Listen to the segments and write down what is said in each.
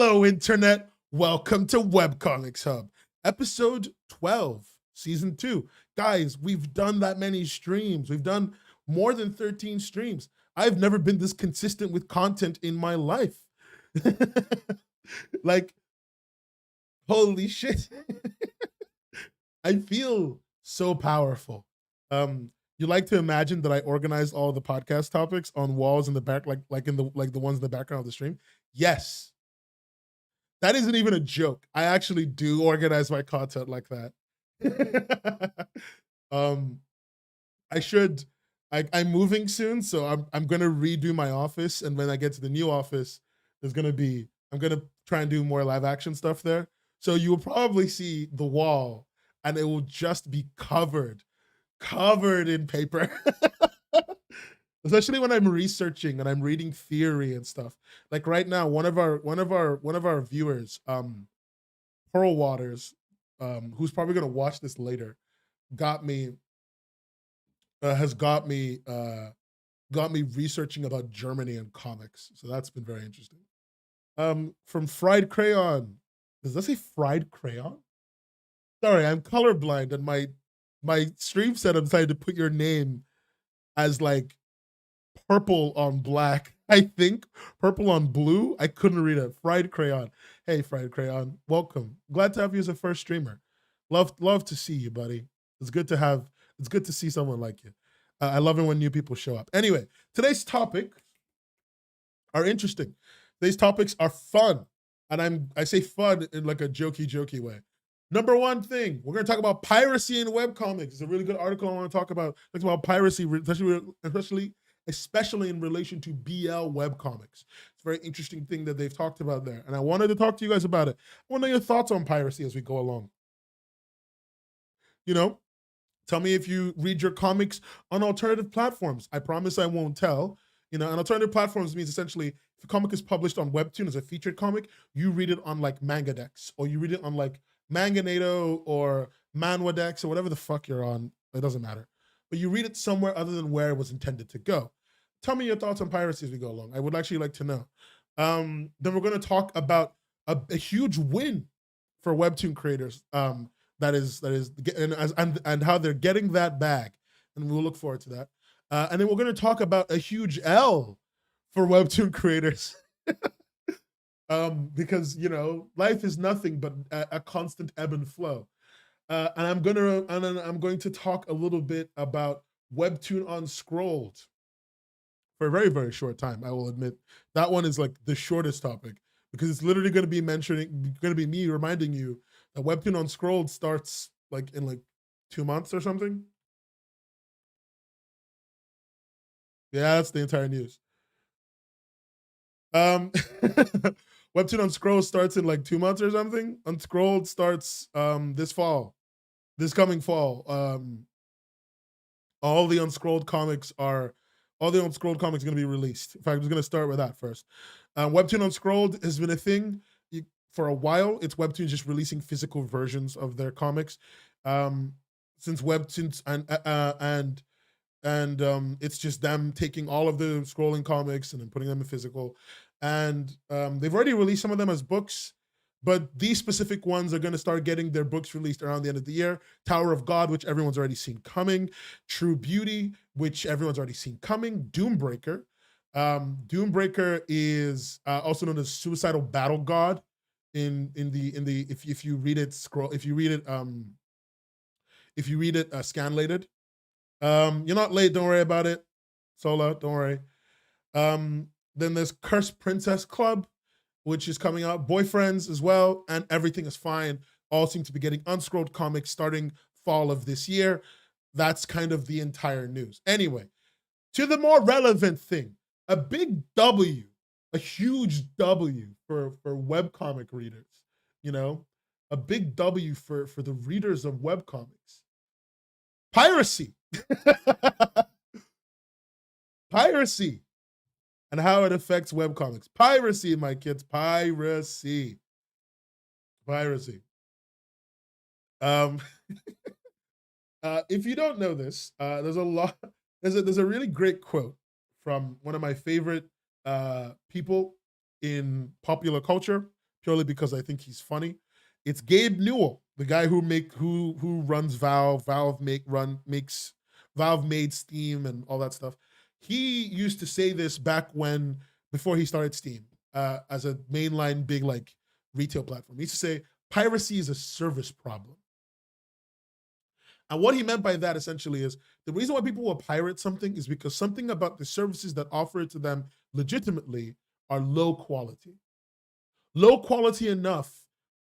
Hello, Internet. Welcome to Webcomics Hub, episode 12, season 2. Guys, we've done that many streams. We've done more than 13 streams. I've never been this consistent with content in my life. Like, holy shit. I feel so powerful. You like to imagine that I organized all the podcast topics on walls in the back, like the ones in the background of the stream? Yes. That isn't even a joke. I actually do organize my content like that. I'm moving soon, so I'm gonna redo my office, and when I get to the new office, I'm gonna try and do more live action stuff there. So you will probably see the wall, and it will just be covered in paper. Especially when I'm researching and I'm reading theory and stuff. Like right now, one of our viewers, Pearl Waters, who's probably gonna watch this later, has got me researching about Germany and comics. So that's been very interesting. From Fried Crayon. Does that say Fried Crayon? Sorry, I'm colorblind, and my stream setup decided to put your name as like purple on black. I think purple on blue. I couldn't read it. Fried Crayon. Hey, Fried Crayon, welcome. Glad to have you as a first streamer. Love to see you, buddy. It's good to see someone like you. I love it when new people show up. Anyway, today's topics are interesting. Today's topics are fun, and I say fun in like a jokey way. Number one thing, we're going to talk about piracy in webcomics. It's a really good article I want to talk about. It's about piracy, especially in relation to BL webcomics. It's a very interesting thing that they've talked about there, and I wanted to talk to you guys about it. I want to know your thoughts on piracy as we go along. You know, tell me if you read your comics on alternative platforms. I promise I won't tell. You know, and alternative platforms means essentially if a comic is published on Webtoon as a featured comic, you read it on like MangaDex, or you read it on like Manganado or Manwadex or whatever the fuck you're on. It doesn't matter. But you read it somewhere other than where it was intended to go. Tell me your thoughts on piracy as we go along. I would actually like to know. Then we're going to talk about a huge win for Webtoon creators. That is, and how they're getting that back, and we'll look forward to that. And then we're going to talk about a huge L for Webtoon creators. Because life is nothing but a constant ebb and flow. And I'm going to talk a little bit about Webtoon Unscrolled for a very, very short time. I will admit that one is like the shortest topic, because it's literally going to be me reminding you that Webtoon Unscrolled starts like in like 2 months or something. Yeah, that's the entire news. Webtoon Unscrolled starts in like 2 months or something. Unscrolled starts this coming fall. All the Unscrolled comics are going to be released. In fact, I'm just going to start with that first. Webtoon Unscrolled has been a thing for a while. It's Webtoon just releasing physical versions of their comics. Since Webtoons and it's just them taking all of the scrolling comics and then putting them in physical. And they've already released some of them as books, but these specific ones are going to start getting their books released around the end of the year. Tower of God, which everyone's already seen coming. True Beauty, which everyone's already seen coming. Doombreaker. Doombreaker is also known as Suicidal Battle God. If you read it scanlated. You're not late, don't worry about it. Sola, don't worry. Then there's Cursed Princess Club, which is coming out. Boyfriends as well, and Everything is Fine. All seem to be getting unscrolled comics starting fall of this year. That's kind of the entire news. Anyway, to the more relevant thing, a big W, a huge W for webcomic readers, a big W for the readers of webcomics. Piracy. Piracy and how it affects webcomics. Piracy, my kids. Piracy. If you don't know this, there's a really great quote from one of my favorite people in popular culture, purely because I think he's funny. It's Gabe Newell, the guy who runs Valve. Makes Valve made Steam and all that stuff. He used to say this back when before he started Steam as a mainline big like retail platform. He used to say piracy is a service problem. And what he meant by that essentially is the reason why people will pirate something is because something about the services that offer it to them legitimately are low quality. Low quality enough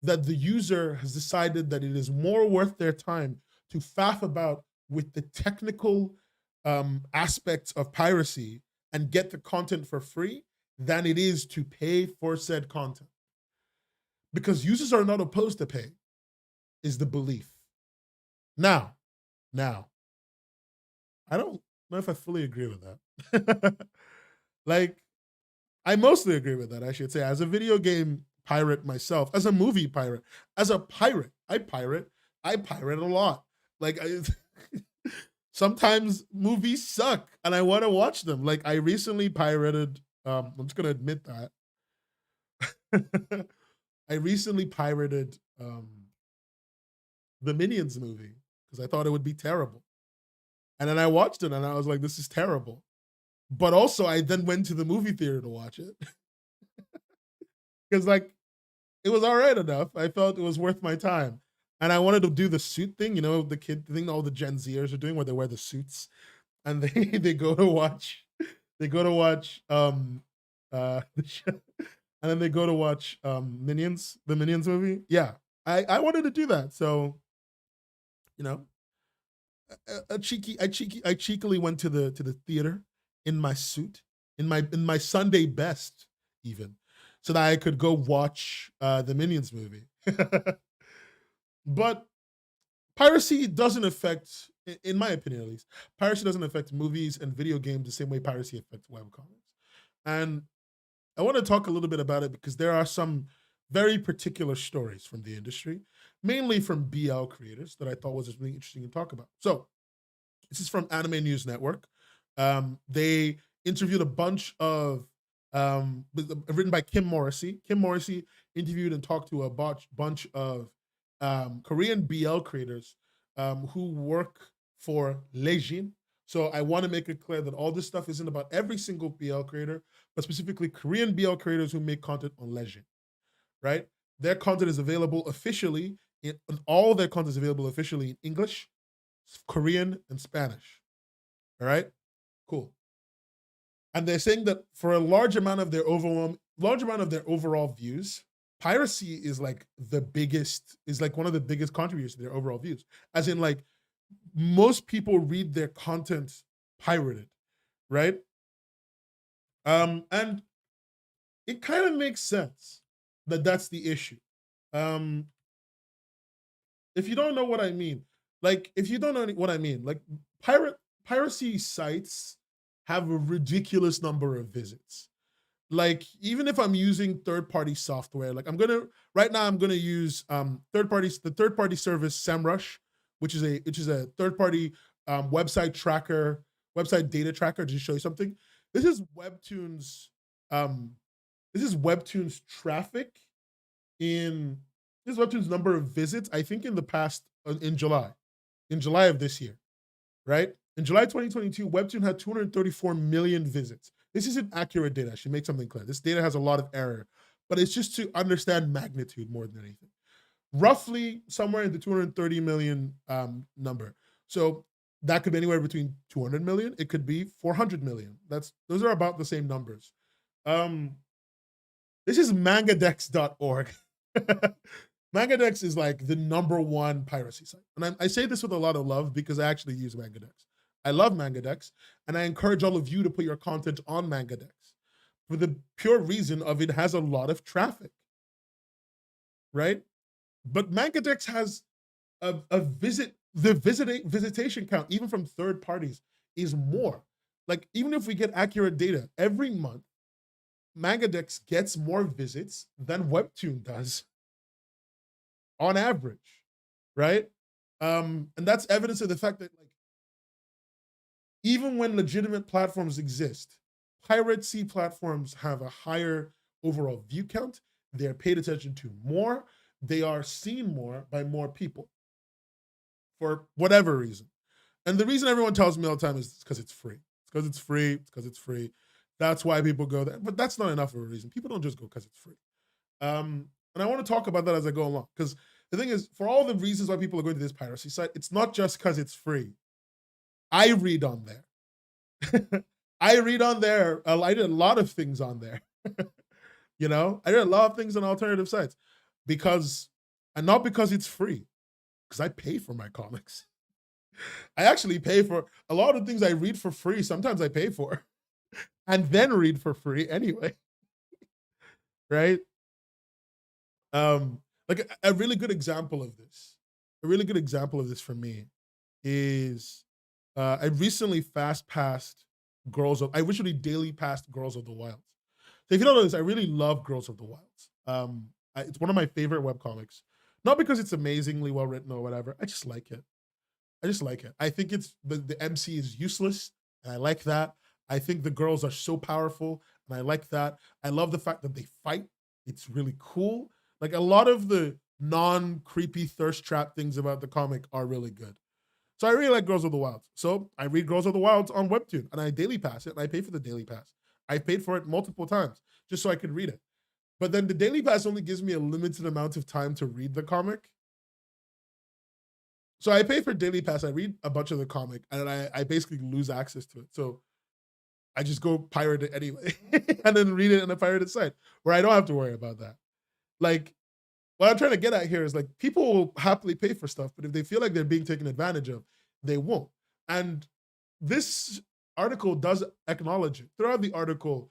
that the user has decided that it is more worth their time to faff about with the technical aspects of piracy and get the content for free than it is to pay for said content. Because users are not opposed to pay, is the belief. Now, I don't know if I fully agree with that. Like, I mostly agree with that, I should say. As a video game pirate myself, as a movie pirate, as a pirate, I pirate a lot. Like, sometimes movies suck and I want to watch them. Like, I recently pirated, I'm just going to admit that. I recently pirated the Minions movie because I thought it would be terrible. And then I watched it and I was like, this is terrible. But also, I then went to the movie theater to watch it because, like, it was all right enough. I felt it was worth my time, and I wanted to do the suit thing. You know, the kid thing all the Gen Zers are doing, where they wear the suits and they go to watch and then they go to watch Minions, the Minions movie. Yeah, I wanted to do that, so you know, I cheekily went to the theater in my suit, in my Sunday best, even, so that I could go watch the Minions movie. But piracy doesn't affect, in my opinion at least, piracy doesn't affect movies and video games the same way piracy affects webcomics. And I want to talk a little bit about it because there are some very particular stories from the industry, mainly from BL creators, that I thought was really interesting to talk about. So this is from Anime News Network. They interviewed a bunch of, written by Kim Morrissey. Kim Morrissey interviewed and talked to a bunch of Korean BL creators who work for Lejin. So I want to make it clear that all this stuff isn't about every single BL creator, but specifically Korean BL creators who make content on Lejin, right? Their content is available officially, all their content is available officially in English, Korean, and Spanish. All right, cool. And they're saying that for a large amount of their overall views, piracy is like one of the biggest contributors to their overall views. As in, like, most people read their content pirated, right? And it kind of makes sense that that's the issue. If you don't know what I mean, like, piracy sites have a ridiculous number of visits. Like, even if I'm using third-party software, like I'm gonna use the third-party service SEMrush, which is a third-party website data tracker, to show you something. This is Webtoon's traffic in this is Webtoon's number of visits, I think, in the past, in July of this year, right? In July 2022, Webtoon had 234 million visits. This isn't accurate data. I should make something clear. This data has a lot of error, but it's just to understand magnitude more than anything. Roughly somewhere in the 230 million number. So that could be anywhere between 200 million. It could be 400 million. Those are about the same numbers. This is mangadex.org. Mangadex is like the #1 piracy site. And I say this with a lot of love because I actually use Mangadex. I love Mangadex, and I encourage all of you to put your content on Mangadex for the pure reason of it has a lot of traffic, right? But Mangadex has visitation count, even from third parties, is more. Like, even if we get accurate data, every month, Mangadex gets more visits than Webtoon does on average, right? And that's evidence of the fact that, like, even when legitimate platforms exist, piracy platforms have a higher overall view count they're paid attention to more, they are seen more by more people for whatever reason. And the reason everyone tells me all the time is because it's free. It's because it's free. It's because it's free. That's why people go there. But that's not enough of a reason. People don't just go because it's free. And I want to talk about that as I go along. Because the thing is, for all the reasons why people are going to this piracy site, it's not just because it's free. I read on there. I read on there. I did a lot of things on there. You know, I did a lot of things on alternative sites because, and not because it's free, because I pay for my comics. I actually pay for a lot of things I read for free. Sometimes I pay for and then read for free anyway. Right? Like a really good example of this, for me is I recently I recently daily passed Girls of the Wilds. So if you don't know this, I really love Girls of the Wilds. It's one of my favorite webcomics. Not because it's amazingly well written or whatever. I just like it. I think it's the MC is useless, and I like that. I think the girls are so powerful, and I like that. I love the fact that they fight. It's really cool. Like a lot of the non-creepy thirst trap things about the comic are really good. So I really like Girls of the Wilds. So I read Girls of the Wilds on Webtoon, and I daily pass it, and I pay for the daily pass. I paid for it multiple times just so I could read it. But then the daily pass only gives me a limited amount of time to read the comic. So I pay for daily pass. I read a bunch of the comic, and I basically lose access to it. So I just go pirate it anyway, and then read it on a pirated site where I don't have to worry about that. Like, what I'm trying to get at here is like people will happily pay for stuff, but if they feel like they're being taken advantage of, they won't. And this article does acknowledge it. Throughout the article,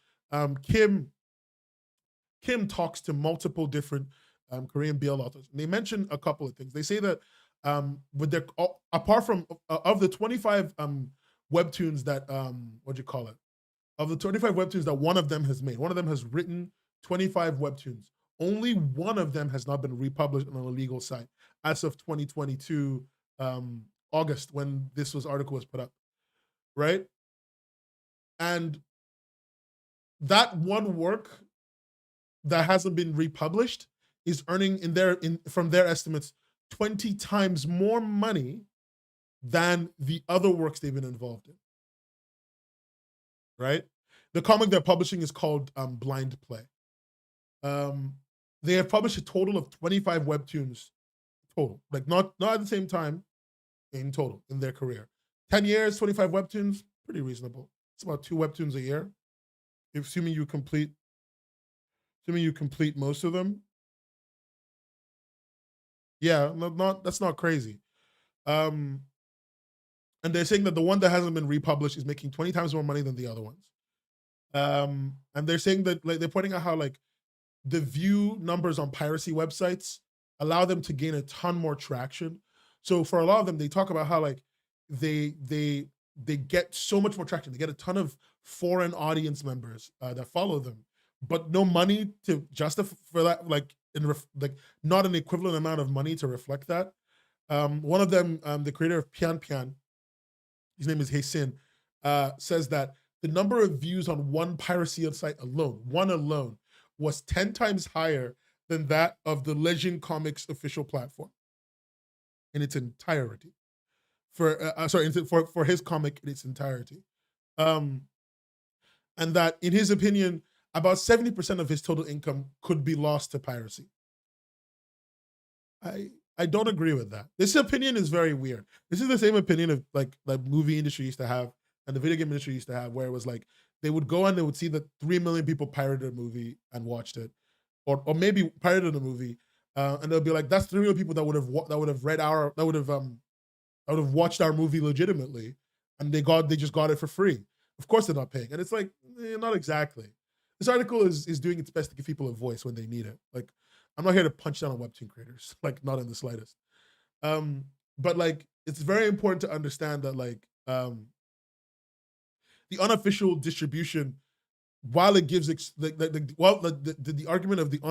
Kim talks to multiple different Korean BL authors. And they mention a couple of things. They say that with their apart from of the 25 webtoons that what do you call it? Of the 25 webtoons that one of them has made, one of them has written 25 webtoons. Only one of them has not been republished on a legal site as of 2022 August, when this article was put up, right? And that one work that hasn't been republished is earning from their estimates 20 times more money than the other works they've been involved in. Right? The comic they're publishing is called Blind Play. They have published a total of 25 webtoons total, like not at the same time in total in their career. 10 years, 25 webtoons, pretty reasonable. It's about 2 webtoons a year. Assuming you complete most of them. Yeah, that's not crazy. And they're saying that the one that hasn't been republished is making 20 times more money than the other ones. And they're saying that, like, they're pointing out how like the view numbers on piracy websites allow them to gain a ton more traction. So for a lot of them, they talk about how like they get so much more traction. They get a ton of foreign audience members that follow them, but no money to justify for that, like not an equivalent amount of money to reflect that. One of them, the creator of Pian Pian, his name is Hyacinth, says that the number of views on one piracy site alone, was 10 times higher than that of the Legend Comics official platform in its entirety. For his comic in its entirety. And that, in his opinion, about 70% of his total income could be lost to piracy. I don't agree with that. This opinion is very weird. This is the same opinion of like movie industry used to have and the video game industry used to have, where it was like they would go and they would see that 3 million people pirated a movie and watched it, or maybe pirated a movie, and they'll be like, that's 3 million people that would have watched our movie legitimately, and they just got it for free. Of course they're not paying, and it's like not exactly. This article is doing its best to give people a voice when they need it. Like, I'm not here to punch down on Webtoon creators, like not in the slightest. But like, it's very important to understand that like the unofficial distribution, while it gives the argument of it's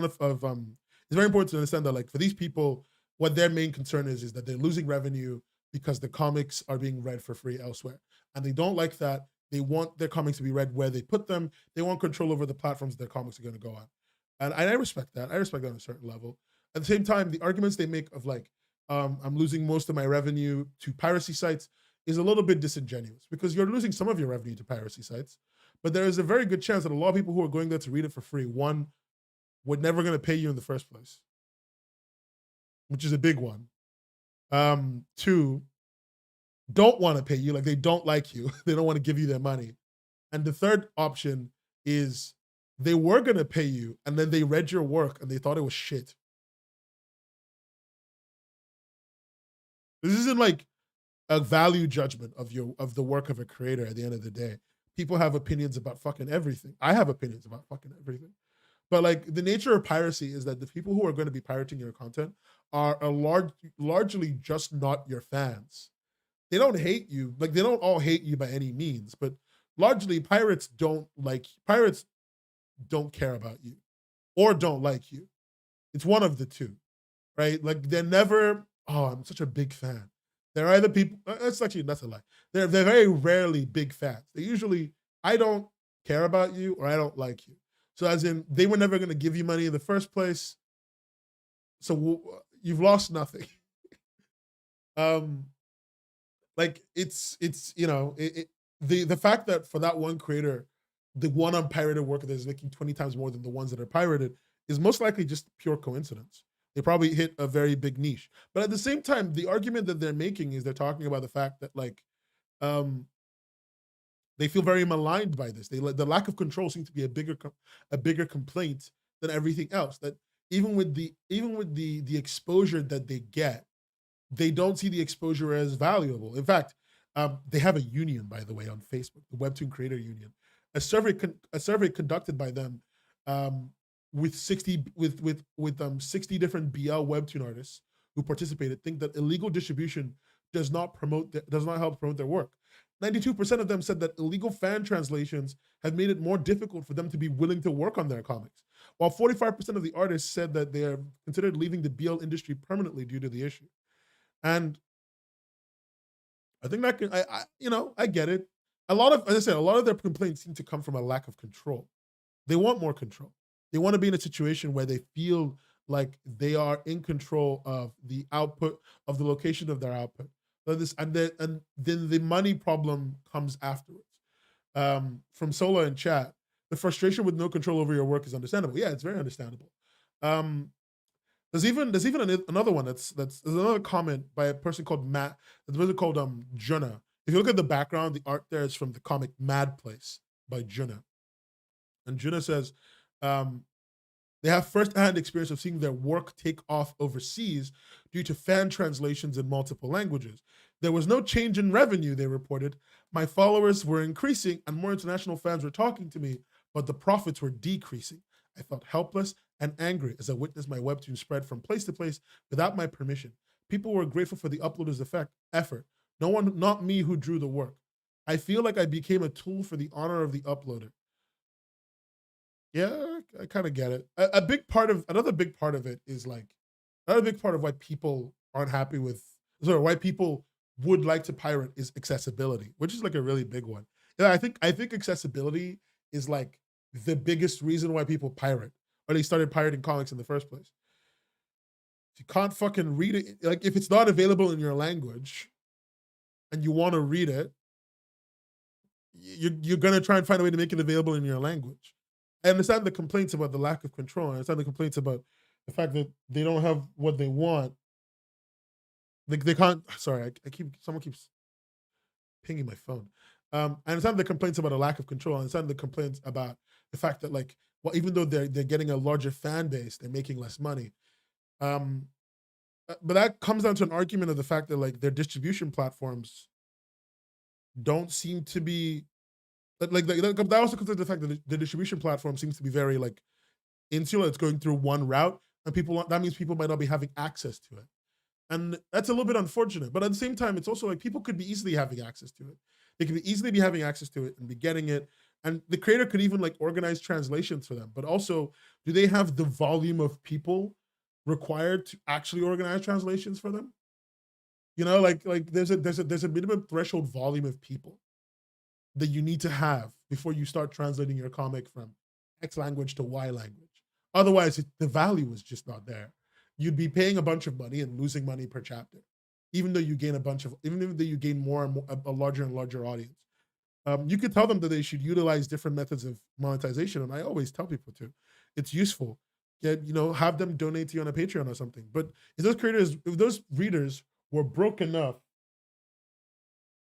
very important to understand that like for these people, what their main concern is that they're losing revenue because the comics are being read for free elsewhere, and they don't like that. They want their comics to be read where they put them. They want control over the platforms their comics are going to go on. And I respect that. I respect that on a certain level. At the same time, the arguments they make of like, I'm losing most of my revenue to piracy sites is a little bit disingenuous because you're losing some of your revenue to piracy sites, but there is a very good chance that a lot of people who are going there to read it for free, one, were never going to pay you in the first place, which is a big one. Two, don't want to pay you, like they don't like you. They don't want to give you their money. And the third option is they were going to pay you and then they read your work and they thought it was shit. This isn't like a value judgment of the work of a creator at the end of the day. People have opinions about fucking everything. I have opinions about fucking everything. But like the nature of piracy is that the people who are going to be pirating your content are largely just not your fans. They don't hate you. Like they don't all hate you by any means, but largely pirates don't care about you or don't like you. It's one of the two, right? Like they're never, oh, I'm such a big fan. They're either people, that's actually, that's a lie. They're very rarely big fans. They usually, I don't care about you or I don't like you. So as in, they were never going to give you money in the first place. So you've lost nothing. Like it's the fact that for that one creator, the one unpirated work that is making 20 times more than the ones that are pirated is most likely just pure coincidence. They probably hit a very big niche. But at the same time, the argument that they're making is they're talking about the fact that like they feel very maligned by this. The lack of control seems to be a bigger complaint than everything else. That even with the exposure that they get, they don't see the exposure as valuable. In fact, they have a union, by the way, on Facebook, the Webtoon Creator Union. A survey conducted by them with 60 different BL Webtoon artists who participated think that illegal distribution does not help promote their work. 92% of them said that illegal fan translations have made it more difficult for them to be willing to work on their comics, while 45% of the artists said that they are considered leaving the BL industry permanently due to the issue. And I think that I get it. As I said, a lot of their complaints seem to come from a lack of control. They want more control. They want to be in a situation where they feel like they are in control of the output, of the location of their output. And then the money problem comes afterwards. From Sola in chat, the frustration with no control over your work is understandable. Yeah, it's very understandable. There's even another one that's another comment by a person called Matt. It's really called Junna. If you look at the background, the art there is from the comic Mad Place by Junna. And Junna says they have first-hand experience of seeing their work take off overseas due to fan translations in multiple languages. There was no change in revenue, they reported. My followers were increasing and more international fans were talking to me, but the profits were decreasing. I felt helpless and angry as I witnessed my Webtoon spread from place to place without my permission. People were grateful for the uploader's effort. No one, not me, who drew the work. I feel like I became a tool for the honor of the uploader. Yeah, I kind of get it. Another big part of it is like, another big part of why people aren't happy with, why people would like to pirate is accessibility, which is like a really big one. Yeah, I think accessibility is like the biggest reason why people pirate, or they started pirating comics in the first place. If you can't fucking read it, like if it's not available in your language and you want to read it, you're gonna try and find a way to make it available in your language. I understand the complaints about the lack of control. I understand the complaints about the fact that they don't have what they want. They can't. Sorry, someone keeps pinging my phone. I understand the complaints about a lack of control. I understand the complaints about the fact that, like, well, even though they're getting a larger fan base, they're making less money. But that comes down to an argument of the fact that, like, their distribution platforms don't seem to be that also comes to the fact that the distribution platform seems to be very like insular. It's going through one route, and that means people might not be having access to it. And that's a little bit unfortunate. But at the same time, it's also like people could be easily having access to it. They could easily be having access to it and be getting it. And the creator could even like organize translations for them. But also, do they have the volume of people required to actually organize translations for them? You know, like there's a minimum threshold volume of people that you need to have before you start translating your comic from X language to Y language. Otherwise, the value is just not there. You'd be paying a bunch of money and losing money per chapter, even though you gain even though you gain more and more, a larger and larger audience. You could tell them that they should utilize different methods of monetization, and I always tell people to. It's useful. Have them donate to you on a Patreon or something. But if those readers were broke enough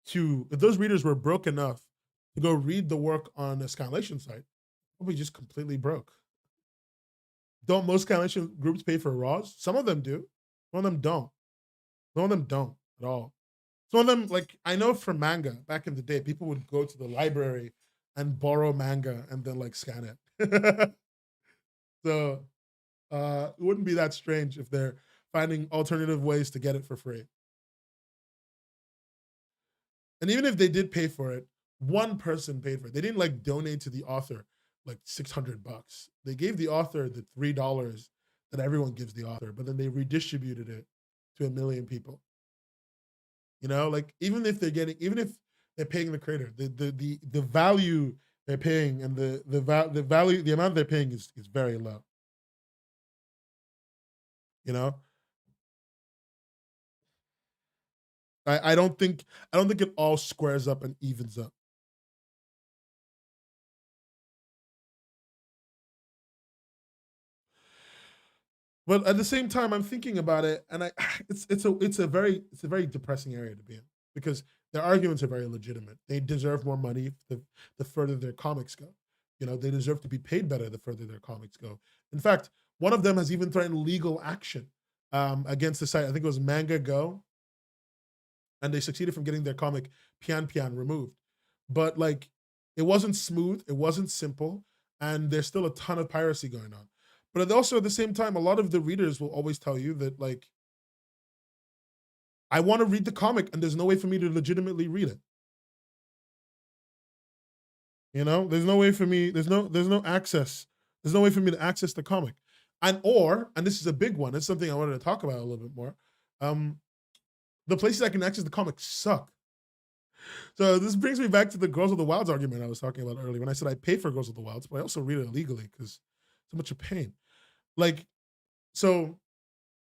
to go read the work on a scanlation site, probably just completely broke. Don't most scanlation groups pay for RAWs? Some of them do. Some of them don't. Some of them don't at all. Some of them, like, I know for manga, back in the day, people would go to the library and borrow manga and then like scan it. So it wouldn't be that strange if they're finding alternative ways to get it for free. And even if they did pay for it, one person paid for it. They didn't like donate to the author like $600. They gave the author the $3 that everyone gives the author, but then they redistributed it to 1 million people. Like even if they're paying the creator, the value they're paying and the amount they're paying is very low. I don't think it all squares up and evens up. But at the same time, I'm thinking about it, and it's a very depressing area to be in, because their arguments are very legitimate. They deserve more money the further their comics go. They deserve to be paid better the further their comics go. In fact, one of them has even threatened legal action against the site. I think it was Manga Go, and they succeeded from getting their comic Pian Pian removed. But like, it wasn't smooth, it wasn't simple, and there's still a ton of piracy going on. But also at the same time, a lot of the readers will always tell you that, like, I want to read the comic and there's no way for me to legitimately read it. There's no way for me, there's no access. There's no way for me to access the comic. And this is a big one, it's something I wanted to talk about a little bit more. The places I can access the comics suck. So this brings me back to the Girls of the Wilds argument I was talking about earlier when I said I pay for Girls of the Wilds, but I also read it illegally because so much of pain. Like, so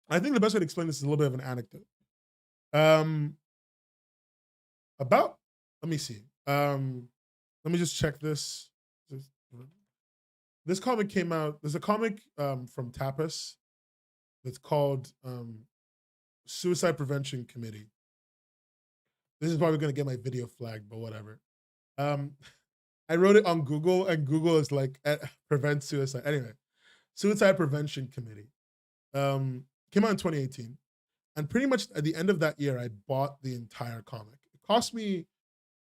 I think the best way to explain this is a little bit of an anecdote. Let me see. Let me just check this. This comic came out. There's a comic from Tapas that's called Suicide Prevention Committee. This is probably going to get my video flagged, but whatever. I wrote it on Google, and Google is like, prevent suicide. Anyway, Suicide Prevention Committee came out in 2018. And pretty much at the end of that year, I bought the entire comic. It cost me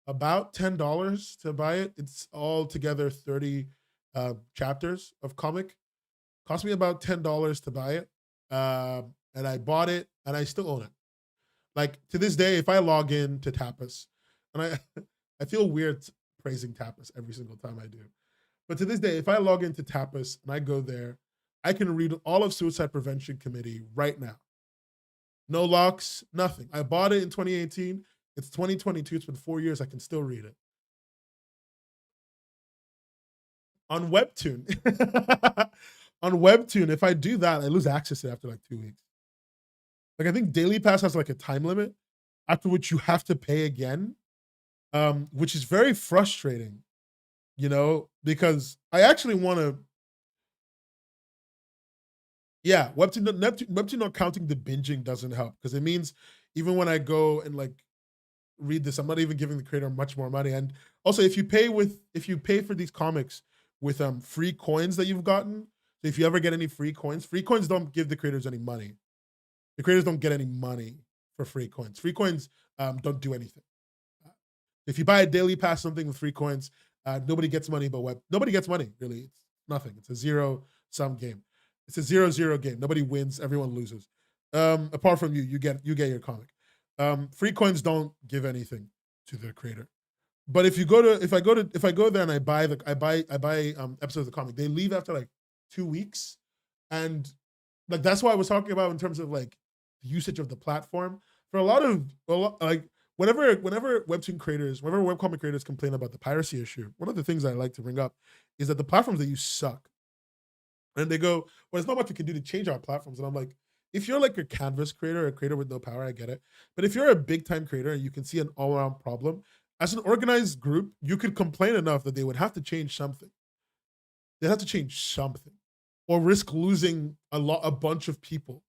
about $10 to buy it. It's all together 30 chapters of comic. Cost me about $10 to buy it. And I bought it, and I still own it. Like, to this day, if I log in to Tapas, and I feel weird praising Tapas every single time I do. But to this day, if I log into Tapas and I go there, I can read all of Suicide Prevention Committee right now. No locks, nothing. I bought it in 2018. It's 2022. It's been 4 years. I can still read it. On Webtoon. On Webtoon, if I do that, I lose access to it after like 2 weeks. Like, I think Daily Pass has like a time limit after which you have to pay again, which is very frustrating, because I actually want to. Yeah, Webtoon not counting the binging doesn't help, because it means even when I go and like read this, I'm not even giving the creator much more money. And also, if you pay for these comics with free coins that you've gotten, so if you ever get any free coins don't give the creators any money. The creators don't get any money for free coins. Free coins don't do anything. If you buy a daily pass, something with free coins, nobody gets money, nobody gets money, really. It's nothing. It's a zero-sum game. It's a 0-0 game. Nobody wins, everyone loses. Apart from you get your comic. Free coins don't give anything to the creator. But if I go there and I buy episodes of the comic, they leave after like 2 weeks. And like, that's why I was talking about in terms of like the usage of the platform. For a lot like, whenever webcomic creators complain about the piracy issue, one of the things I like to bring up is that the platforms they use suck. And they go, well, there's not much we can do to change our platforms. And I'm like, if you're like a canvas creator, a creator with no power, I get it. But if you're a big time creator and you can see an all around problem, as an organized group, you could complain enough that they would have to change something. They have to change something, or risk losing a bunch of people,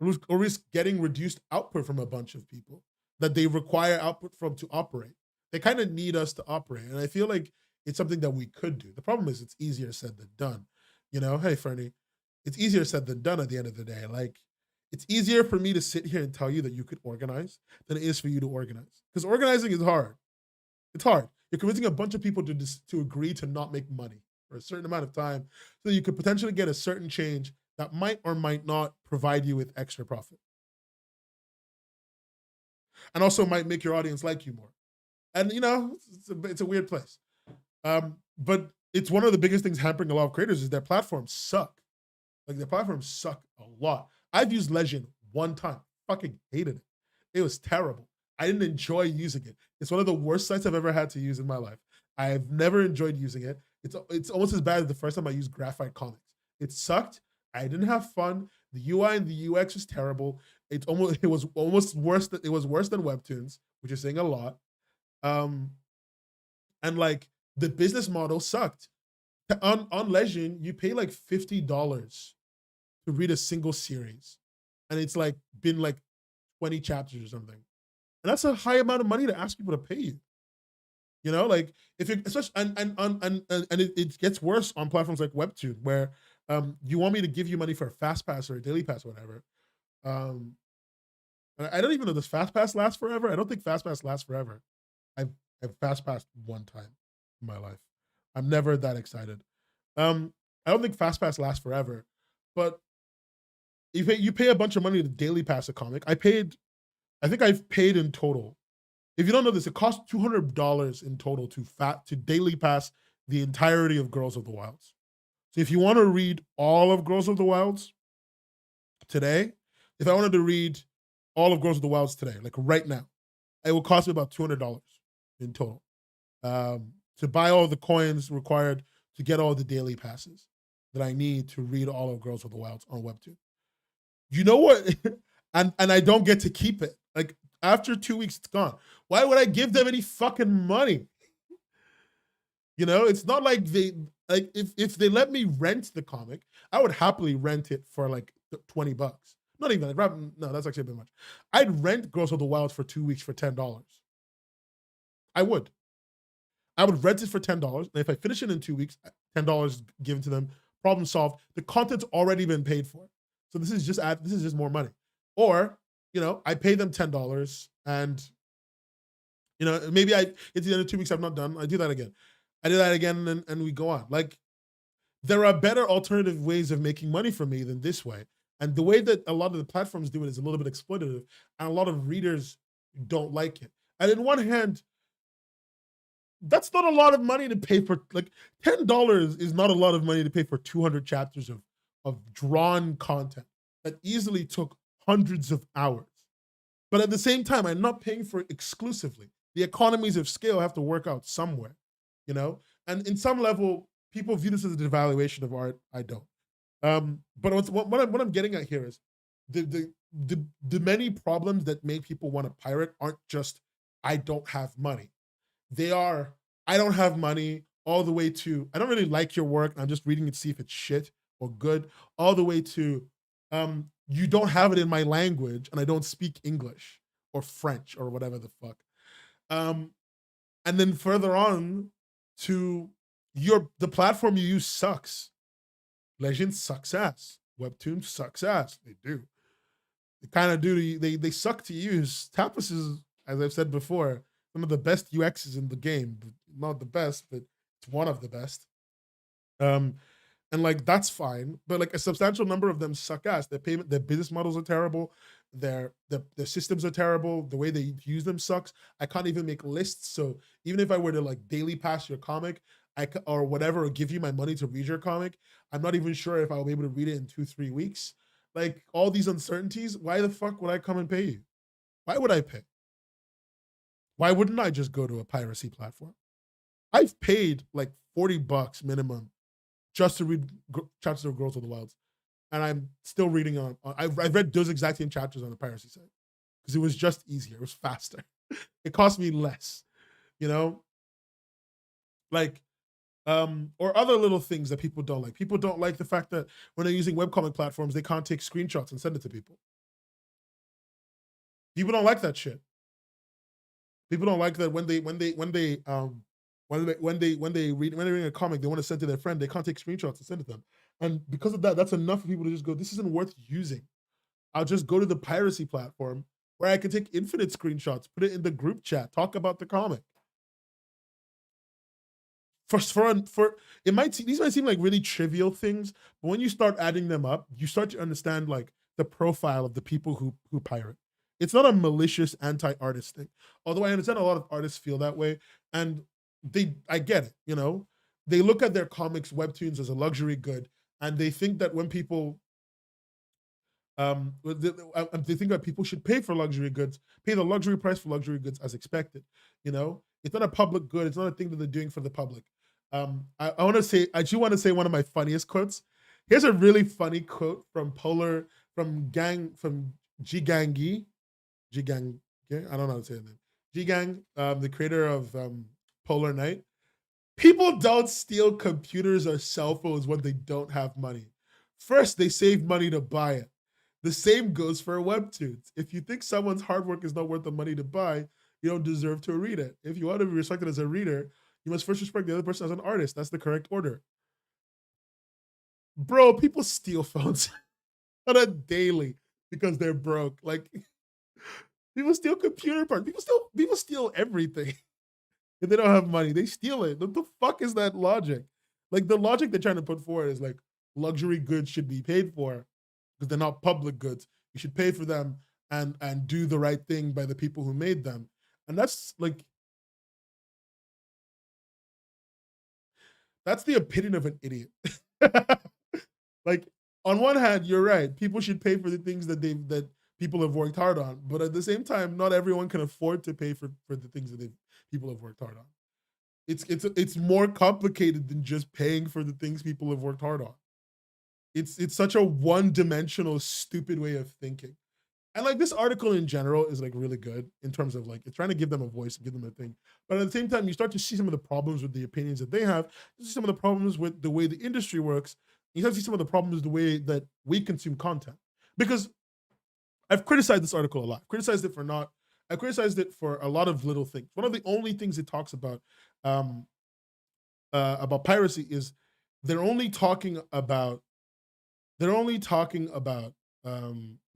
or risk getting reduced output from a bunch of people that they require output from to operate. They kind of need us to operate, and I feel like it's something that we could do. The problem is it's easier said than done. You know, hey Fernie, it's easier said than done at the end of the day. Like, it's easier for me to sit here and tell you that you could organize than it is for you to organize, because organizing is hard. It's hard. You're convincing a bunch of people to agree to not make money for a certain amount of time so you could potentially get a certain change that might or might not provide you with extra profit. And also might make your audience like you more. And you know, it's a weird place. But it's one of the biggest things hampering a lot of creators is their platforms suck. Like, their platforms suck a lot. I've used Legend one time. Fucking hated it. It was terrible. I didn't enjoy using it. It's one of the worst sites I've ever had to use in my life. I've never enjoyed using it. It's almost as bad as the first time I used Graphite Comics. It sucked. I didn't have fun. The UI and the UX was terrible. It was almost worse. It was worse than Webtoons, which is saying a lot. And like, the business model sucked. On Legend, you pay like $50 to read a single series, and it's like been like 20 chapters or something. And that's a high amount of money to ask people to pay you. You know, like, if it, especially, and it gets worse on platforms like Webtoon, where you want me to give you money for a fast pass or a daily pass or whatever. I don't even know, does fast pass last forever? I don't think fast pass lasts forever. I've fast passed one time in my life. I'm never that excited. I don't think fast pass lasts forever, but you pay a bunch of money to daily pass a comic. I think I've paid in total. If you don't know this, it costs $200 in total to daily pass the entirety of Girls of the Wilds. So if you want to read all of Girls of the Wilds today, if I wanted to read all of Girls of the Wilds today, like right now, it will cost me about $200 in total to buy all the coins required to get all the daily passes that I need to read all of Girls of the Wilds on Webtoon. You know what? and I don't get to keep it. Like, after 2 weeks, it's gone. Why would I give them any fucking money? You know, it's not like if they let me rent the comic, I would happily rent it for like $20. Not even, no, that's actually a bit much. I'd rent Girls of the Wilds for 2 weeks for $10. I would rent it for $10. And if I finish it in 2 weeks, $10 given to them, problem solved. The content's already been paid for. So this is just more money. Or, you know, I pay them $10 and, you know, maybe it's the end of 2 weeks, I'm not done. I do that again. And we go on. Like, there are better alternative ways of making money for me than this way. And the way that a lot of the platforms do it is a little bit exploitative, and a lot of readers don't like it. And in one hand, that's not a lot of money to pay for. Like, $10 is not a lot of money to pay for 200 chapters of drawn content that easily took hundreds of hours. But at the same time, I'm not paying for it exclusively. The economies of scale have to work out somewhere, you know? And in some level, people view this as a devaluation of art. I don't. But what I'm getting at here is the many problems that make people want to pirate aren't just, I don't have money. They are, I don't have money, all the way to, I don't really like your work, I'm just reading it to see if it's shit or good, all the way to, you don't have it in my language and I don't speak English or French or whatever the fuck. And then further on to the platform you use sucks. Legend sucks ass. Webtoon sucks ass. They do. They kind of do. They suck to use. Tapas is, as I've said before, one of the best UXs in the game. Not the best, but it's one of the best. And like, that's fine, but like, a substantial number of them suck ass. Their business models are terrible. Their systems are terrible. The way they use them sucks. I can't even make lists. So even if I were to like daily pass your comic, or whatever, or give you my money to read your comic, I'm not even sure if I'll be able to read it in 2-3 weeks. Like, all these uncertainties, why the fuck would I come and pay you? Why would I pay? Why wouldn't I just go to a piracy platform? I've paid like $40 minimum just to read chapters of Girls of the Wilds, and I'm still reading on. I've read those exact same chapters on the piracy site because it was just easier. It was faster. It cost me less, you know, like or other little things that people don't like. People don't like the fact that when they're using webcomic platforms, they can't take screenshots and send it to people. People don't like that shit. People don't like that when they read a comic, they want to send to their friend, they can't take screenshots and send it to them. And because of that, that's enough for people to just go, this isn't worth using. I'll just go to the piracy platform where I can take infinite screenshots, put it in the group chat, talk about the comic. For these might seem like really trivial things, but when you start adding them up, you start to understand like the profile of the people who pirate. It's not a malicious anti-artist thing. Although I understand a lot of artists feel that way, and I get it, you know. They look at their comics, webtoons as a luxury good, and they think that when people they think that people should pay for luxury goods, pay the luxury price for luxury goods as expected. You know, it's not a public good. It's not a thing that they're doing for the public. I do want to say one of my funniest quotes. Here's a really funny quote from Jigangi. Jigang, I don't know how to say it. Jigang, the creator of Polar Night. People don't steal computers or cell phones when they don't have money. First, they save money to buy it. The same goes for webtoons. If you think someone's hard work is not worth the money to buy, you don't deserve to read it. If you want to be respected as a reader, you must first respect the other person as an artist. That's the correct order. Bro, people steal phones on a daily because they're broke. Like, people steal computer parts. People steal everything. If they don't have money, they steal it. What the fuck is that logic? Like, the logic they're trying to put forward is like luxury goods should be paid for because they're not public goods. You should pay for them and do the right thing by the people who made them. And that's the opinion of an idiot. Like, on one hand, you're right. People should pay for the things that people have worked hard on. But at the same time, not everyone can afford to pay for the things that people have worked hard on. It's more complicated than just paying for the things people have worked hard on. It's such a one-dimensional, stupid way of thinking. And like, this article in general is like really good in terms of like, it's trying to give them a voice, give them a thing. But at the same time, you start to see some of the problems with the opinions that they have. You see some of the problems with the way the industry works. You start to see some of the problems with the way that we consume content. Because I've criticized this article a lot. I criticized it for a lot of little things. One of the only things it talks about piracy is they're only talking about what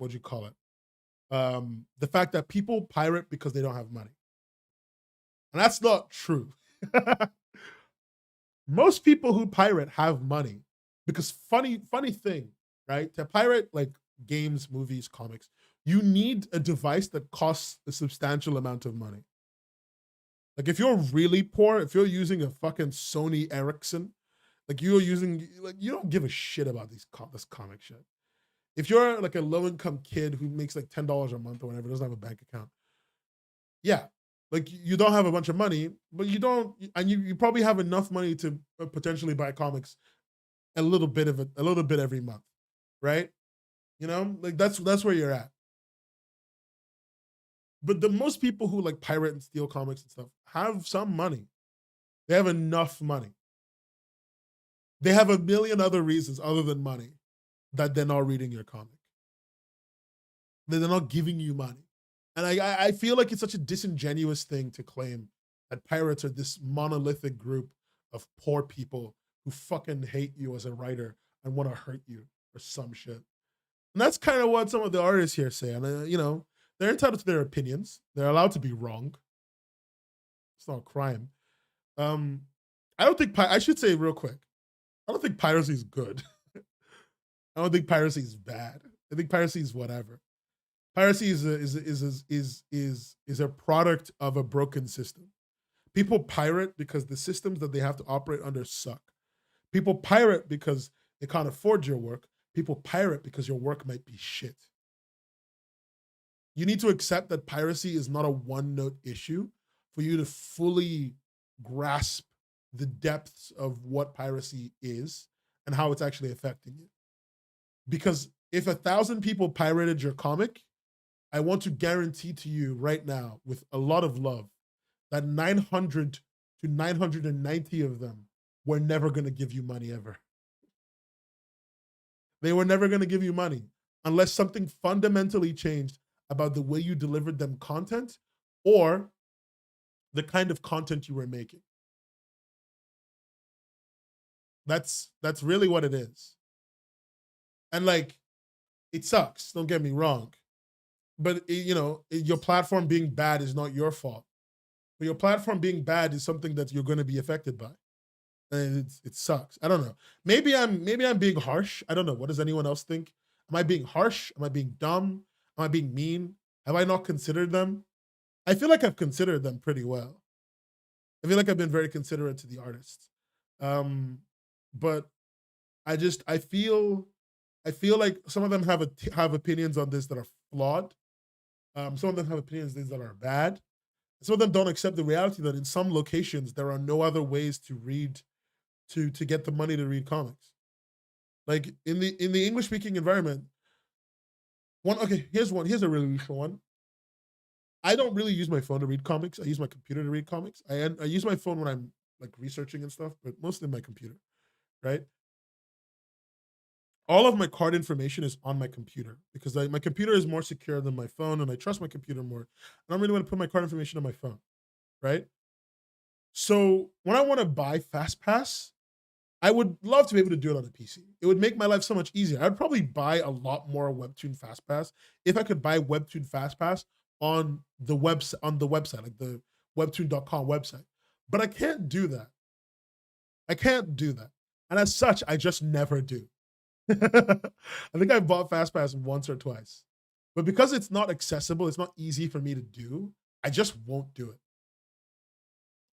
do you call it? The fact that people pirate because they don't have money. And that's not true. Most people who pirate have money because funny thing, right? To pirate like games, movies, comics, you need a device that costs a substantial amount of money. Like, if you're really poor, if you're using a fucking Sony Ericsson, like you don't give a shit about this comic shit. If you're like a low-income kid who makes like $10 a month or whatever, doesn't have a bank account, yeah, like you don't have a bunch of money, but you probably have enough money to potentially buy comics a little bit every month, right? You know, like that's where you're at. But the most people who like pirate and steal comics and stuff have some money. They have enough money. They have a million other reasons other than money that they're not reading your comic. They're not giving you money. And I feel like it's such a disingenuous thing to claim that pirates are this monolithic group of poor people who fucking hate you as a writer and want to hurt you or some shit. And that's kind of what some of the artists here say. And, you know, they're entitled to their opinions. They're allowed to be wrong. It's not a crime. I don't think, I should say real quick, I don't think piracy is good. I don't think piracy is bad. I think piracy is whatever. Piracy is a product of a broken system. People pirate because the systems that they have to operate under suck. People pirate because they can't afford your work. People pirate because your work might be shit. You need to accept that piracy is not a one-note issue for you to fully grasp the depths of what piracy is and how it's actually affecting you. Because if 1,000 people pirated your comic, I want to guarantee to you right now, with a lot of love, that 900 to 990 of them were never going to give you money ever. They were never going to give you money unless something fundamentally changed about the way you delivered them content or the kind of content you were making. That's really what it is. And like, it sucks, don't get me wrong. But your platform being bad is not your fault. But your platform being bad is something that you're going to be affected by. And it sucks. I don't know. Maybe I'm being harsh. I don't know. What does anyone else think? Am I being harsh? Am I being dumb? Am I being mean? Have I not considered them? I feel like I've considered them pretty well. I feel like I've been very considerate to the artists. But I feel like some of them have opinions on this that are flawed. Some of them have opinions on things that are bad. Some of them don't accept the reality that in some locations there are no other ways to read, to get the money to read comics. Like in the English speaking environment, here's a really useful one. I don't really use my phone to read comics. I use my computer to read comics. I use my phone when I'm like researching and stuff, but mostly my computer, right? All of my card information is on my computer because my computer is more secure than my phone, and I trust my computer more. I don't really want to put my card information on my phone, right? So when I want to buy FastPass, I would love to be able to do it on a PC. It would make my life so much easier. I'd probably buy a lot more Webtoon FastPass if I could buy Webtoon FastPass on the website, like the webtoon.com website. But I can't do that. And as such, I just never do. I think I bought FastPass once or twice. But because it's not accessible, it's not easy for me to do, I just won't do it.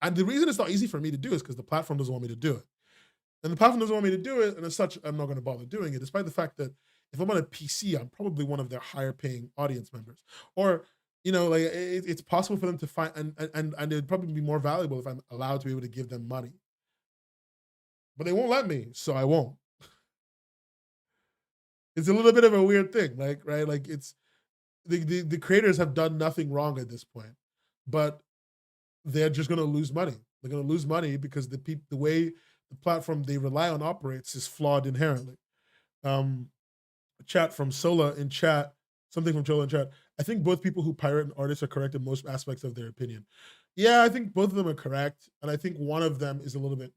And the reason it's not easy for me to do is because the platform doesn't want me to do it. And the platform doesn't want me to do it, and as such, I'm not going to bother doing it, despite the fact that if I'm on a PC, I'm probably one of their higher paying audience members. Or, like it's possible for them to find, and it would probably be more valuable if I'm allowed to be able to give them money. But they won't let me, so I won't. It's a little bit of a weird thing, like, right? Like it's the creators have done nothing wrong at this point, but they're just going to lose money. They're going to lose money because the way the platform they rely on operates is flawed inherently. Chat from Sola in chat, something from Sola in chat. I think both people who pirate and artists are correct in most aspects of their opinion. Yeah, I think both of them are correct, and I think one of them is a little bit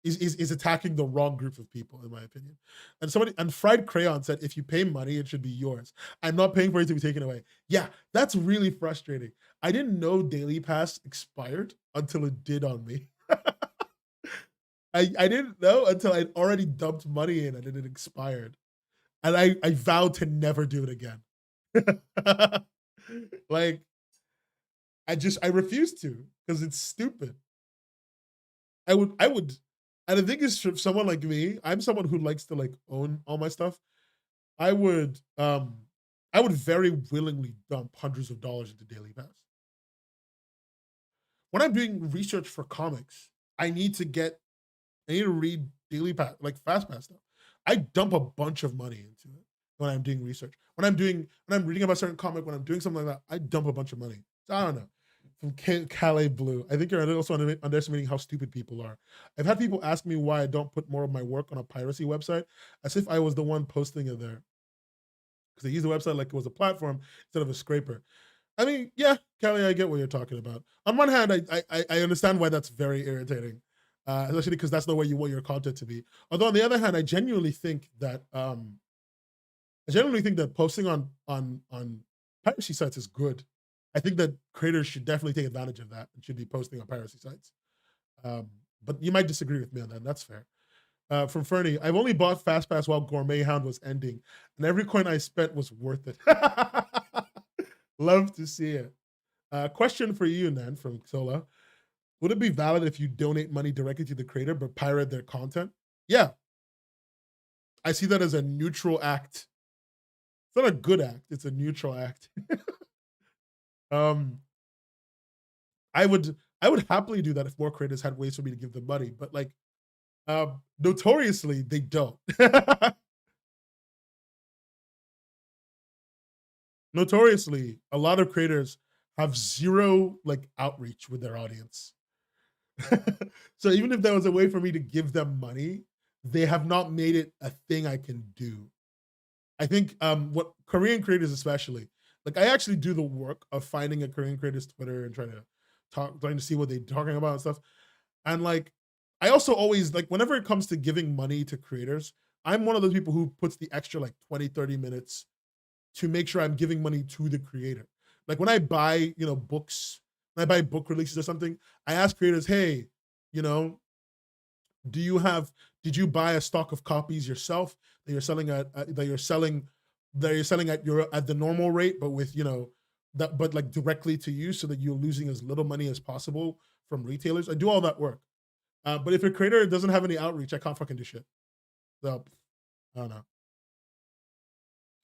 is attacking the wrong group of people, in my opinion. And Fried Crayon said, if you pay money, it should be yours. I'm not paying for it to be taken away. Yeah, that's really frustrating. I didn't know Daily Pass expired until it did on me. I didn't know until I'd already dumped money in and it expired. And I vowed to never do it again. Like, I refused to because it's stupid. I would, and the thing is, for someone like me, I'm someone who likes to like own all my stuff. I would very willingly dump hundreds of dollars into Daily Pass. When I'm doing research for comics, I need to read Daily Pass, like FastPass stuff. I dump a bunch of money into it when I'm doing research. When I'm reading about a certain comic, when I'm doing something like that, I dump a bunch of money. So I don't know. From Calais Blue, I think you're also underestimating how stupid people are. I've had people ask me why I don't put more of my work on a piracy website, as if I was the one posting it there. Because they use the website like it was a platform instead of a scraper. I mean, yeah, Callie, I get what you're talking about. On one hand, I understand why that's very irritating, especially because that's not where you want your content to be. Although on the other hand, I genuinely think that posting on piracy sites is good. I think that creators should definitely take advantage of that and should be posting on piracy sites. But you might disagree with me on that. That's fair. From Fernie, I've only bought FastPass while Gourmet Hound was ending, and every coin I spent was worth it. Love to see it. Question for you, Nan, from Sola. Would it be valid if you donate money directly to the creator but pirate their content? Yeah. I see that as a neutral act. It's not a good act. It's a neutral act. I would happily do that if more creators had ways for me to give them money. But like, Notoriously, they don't. Notoriously, a lot of creators have zero like outreach with their audience. So even if there was a way for me to give them money, they have not made it a thing I can do. I think what Korean creators especially, like I actually do the work of finding a Korean creator's Twitter and trying to see what they're talking about and stuff. And like I also always like whenever it comes to giving money to creators, I'm one of those people who puts the extra like 20, 30 minutes to make sure I'm giving money to the creator. Like when I buy, books, when I buy book releases or something, I ask creators, hey, you know, do you have did you buy a stock of copies yourself that you're selling at the normal rate, but with that but like directly to you so that you're losing as little money as possible from retailers. I do all that work. But if a creator doesn't have any outreach, I can't fucking do shit. So I don't know.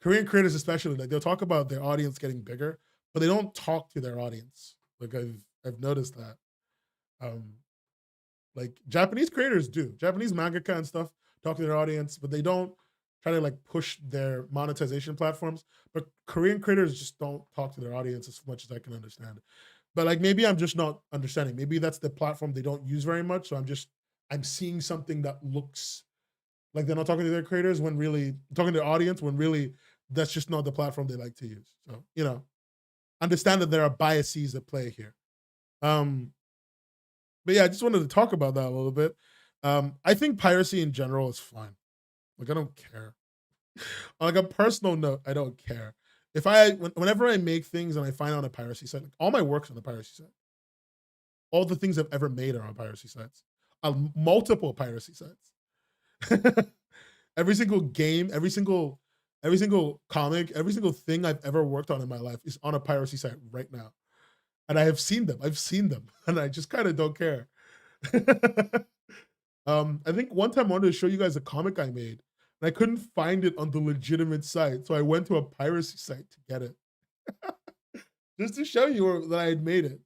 Korean creators especially, like they'll talk about their audience getting bigger, but they don't talk to their audience. Like I've noticed that. Um, like Japanese creators do. Japanese mangaka and stuff talk to their audience, but they don't try to like push their monetization platforms. But Korean creators just don't talk to their audience as much as I can understand. But like maybe I'm just not understanding. Maybe that's the platform they don't use very much. So I'm seeing something that looks like they're not talking to their creators when really talking to their audience when really that's just not the platform they like to use. So, understand that there are biases at play here. Um, but yeah, I just wanted to talk about that a little bit. I think piracy in general is fine. Like I don't care. On like a personal note, I don't care. Whenever I make things and I find on a piracy site, like all my work's on a piracy site. All the things I've ever made are on piracy sites. Multiple piracy sites. Every single game, every single comic, every single thing I've ever worked on in my life is on a piracy site right now. And I have seen them. I've seen them. And I just kind of don't care. I think one time I wanted to show you guys a comic I made, and I couldn't find it on the legitimate site. So I went to a piracy site to get it. Just to show you that I had made it.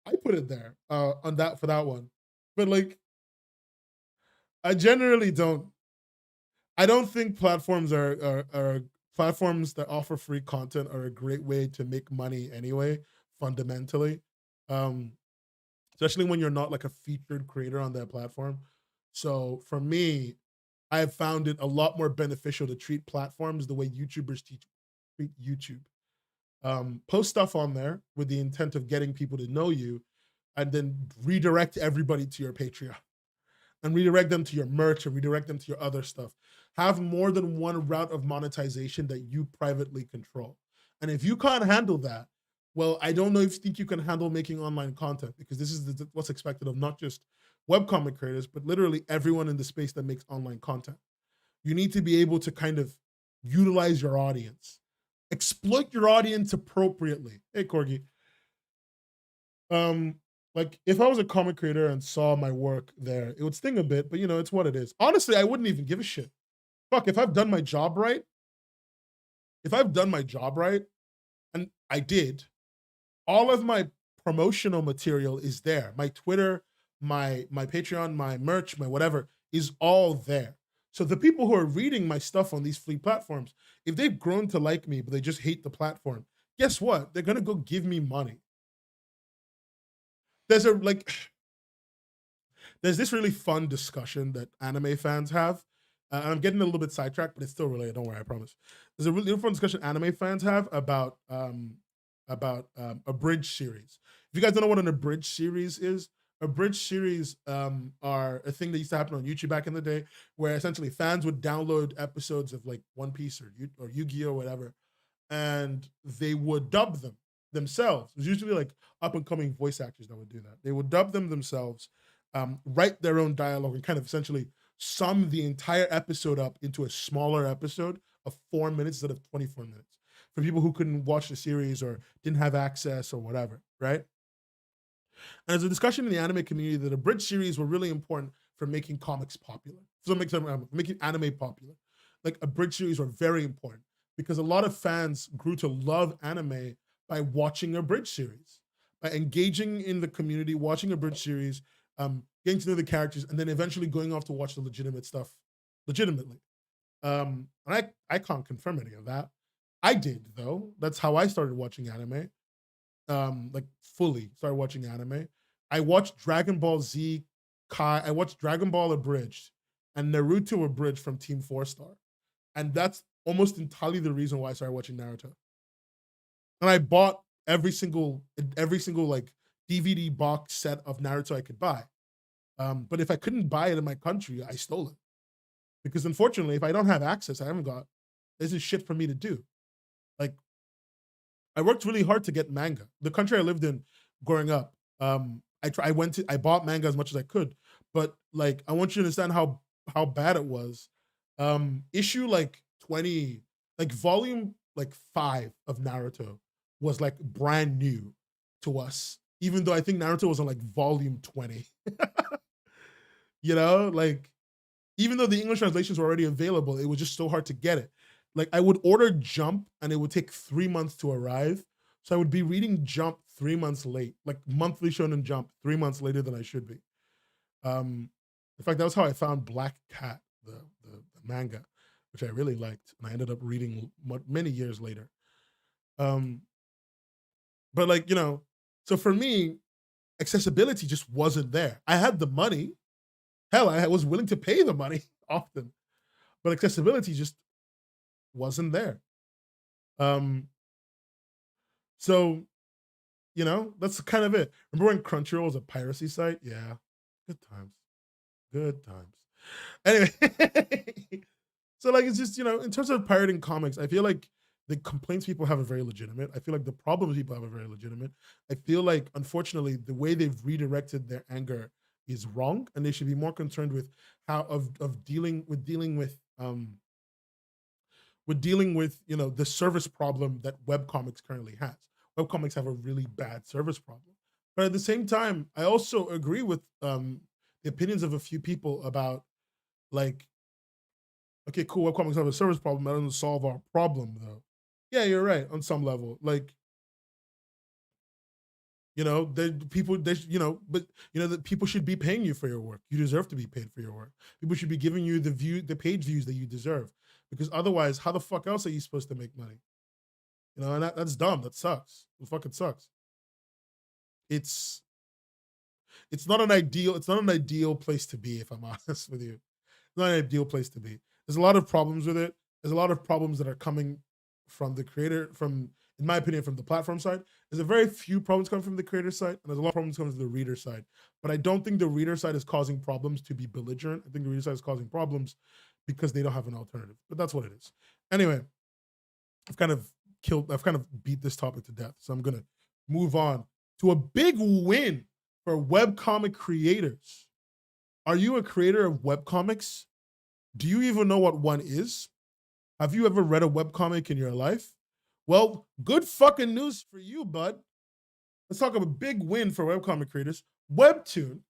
I put it there on that for that one. But like I generally don't I don't think platforms are platforms that offer free content are a great way to make money anyway, fundamentally. Um, Especially when you're not like a featured creator on that platform. So for me, I have found it a lot more beneficial to treat platforms the way treat YouTube. Post stuff on there with the intent of getting people to know you, and then redirect everybody to your Patreon and redirect them to your merch and redirect them to your other stuff. Have more than one route of monetization that you privately control. And if you can't handle that, well, I don't know if you think you can handle making online content, because this is what's expected of not just webcomic creators, but literally everyone in the space that makes online content. You need to be able to kind of utilize your audience, exploit your audience appropriately. Hey, Corgi. Um, like if I was a comic creator and saw my work there, it would sting a bit, but it's what it is. Honestly, I wouldn't even give a shit. Fuck, if I've done my job right, and I did, all of my promotional material is there. My Twitter, my Patreon, my merch, my whatever is all there. So the people who are reading my stuff on these free platforms, if they've grown to like me, but they just hate the platform, guess what? They're gonna go give me money. There's a like there's this really fun discussion that anime fans have. And I'm getting a little bit sidetracked, but it's still related. Don't worry, I promise. There's a really fun discussion anime fans have about a bridge series. If you guys don't know what an abridged series is, abridged series are a thing that used to happen on YouTube back in the day, where essentially fans would download episodes of like One Piece or Yu-Gi-Oh or whatever, and they would dub them themselves. It was usually like up and coming voice actors that would do that. They would dub them themselves, write their own dialogue, and kind of essentially sum the entire episode up into a smaller episode of 4 minutes instead of 24 minutes for people who couldn't watch the series or didn't have access or whatever, right? And there's a discussion in the anime community that abridged series were really important for making comics popular, for making anime popular. Like abridged series were very important because a lot of fans grew to love anime by watching a bridge series, by engaging in the community, watching a bridge series, getting to know the characters, and then eventually going off to watch the legitimate stuff legitimately. And I can't confirm any of that. I did though. That's how I started watching anime. Like fully started watching anime. I watched Dragon Ball Z Kai. I watched Dragon Ball Abridged and Naruto Abridged from Team 4-Star. And that's almost entirely the reason why I started watching Naruto. And I bought every single like DVD box set of Naruto I could buy. But if I couldn't buy it in my country, I stole it. Because unfortunately, if I don't have access, I haven't got, this is shit for me to do. Like, I worked really hard to get manga. The country I lived in growing up, I bought manga as much as I could, but like, I want you to understand how bad it was. Issue like 20, like volume like 5 of Naruto was like brand new to us, even though I think Naruto was on like volume 20. You know, like, even though the English translations were already available, it was just so hard to get it. Like, I would order Jump and it would take 3 months to arrive. So I would be reading Jump 3 months late, like monthly Shonen Jump 3 months later than I should be. In fact, that was how I found Black Cat, the manga, which I really liked, and I ended up reading many years later. But like, you know, so for me, accessibility just wasn't there. I had the money. Hell, I was willing to pay the money often, but accessibility just wasn't there. So, you know, that's kind of it. Remember when Crunchyroll was a piracy site? Yeah, good times, good times. Anyway, so like, it's just, you know, in terms of pirating comics, I feel like the complaints people have are very legitimate. I feel like the problems people have are very legitimate. I feel like, unfortunately, the way they've redirected their anger is wrong, and they should be more concerned with how of dealing with you know, the service problem that webcomics currently has. Webcomics have a really bad service problem, but at the same time, I also agree with the opinions of a few people about, like, okay, cool, webcomics have a service problem, that doesn't solve our problem though. Yeah, you're right on some level. Like, you know, you know, but you know that people should be paying you for your work. You deserve to be paid for your work. People should be giving you the page views that you deserve, because otherwise, how the fuck else are you supposed to make money? You know, and that's dumb. That sucks. It fucking sucks. It's not an ideal place to be, if I'm honest with you. It's not an ideal place to be. There's a lot of problems with it. There's a lot of problems that are coming from the creator, in my opinion, from the platform side. There's a very few problems coming from the creator side, and there's a lot of problems coming from the reader side. But I don't think the reader side is causing problems to be belligerent. I think the reader side is causing problems because they don't have an alternative. But that's what it is. Anyway, I've kind of beat this topic to death. So I'm gonna move on to a big win for webcomic creators. Are you a creator of webcomics? Do you even know what one is? Have you ever read a webcomic in your life? Well, good fucking news for you, bud. Let's talk about a big win for webcomic creators. Webtoon.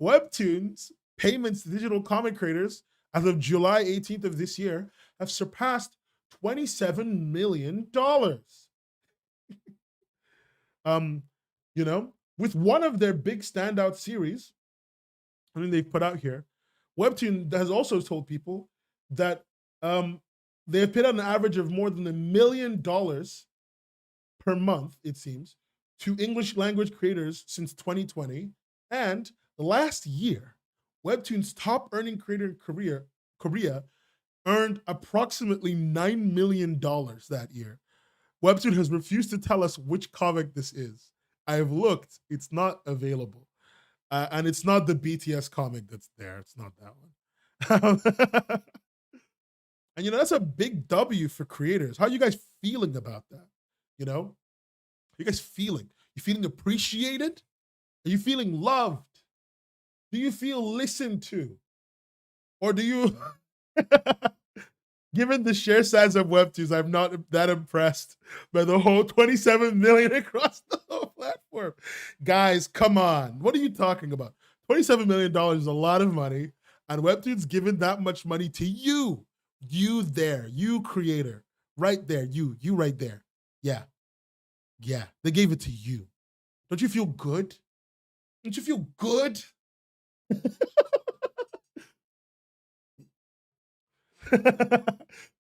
Webtoon's payments to digital comic creators as of July 18th of this year have surpassed $27 million. You know, with one of their big standout series, I mean, they've put out here, Webtoon has also told people that they have paid out an average of more than $1 million per month, it seems, to English language creators since 2020. And last year, Webtoon's top earning creator in Korea earned approximately $9 million that year. Webtoon has refused to tell us which comic this is. I've looked, it's not available. And it's not the BTS comic that's there. It's not that one. And, you know, that's a big W for creators. How are you guys feeling about that? You know, how you guys feeling? You feeling appreciated? Are you feeling loved? Do you feel listened to? Or do you, given the share size of Webtoons, I'm not that impressed by the whole 27 million across the whole platform. Guys, come on. What are you talking about? $27 million is a lot of money, and Webtoon's given that much money to you. You there, you creator, right there, you right there. Yeah, they gave it to you. Don't you feel good? Don't you feel good?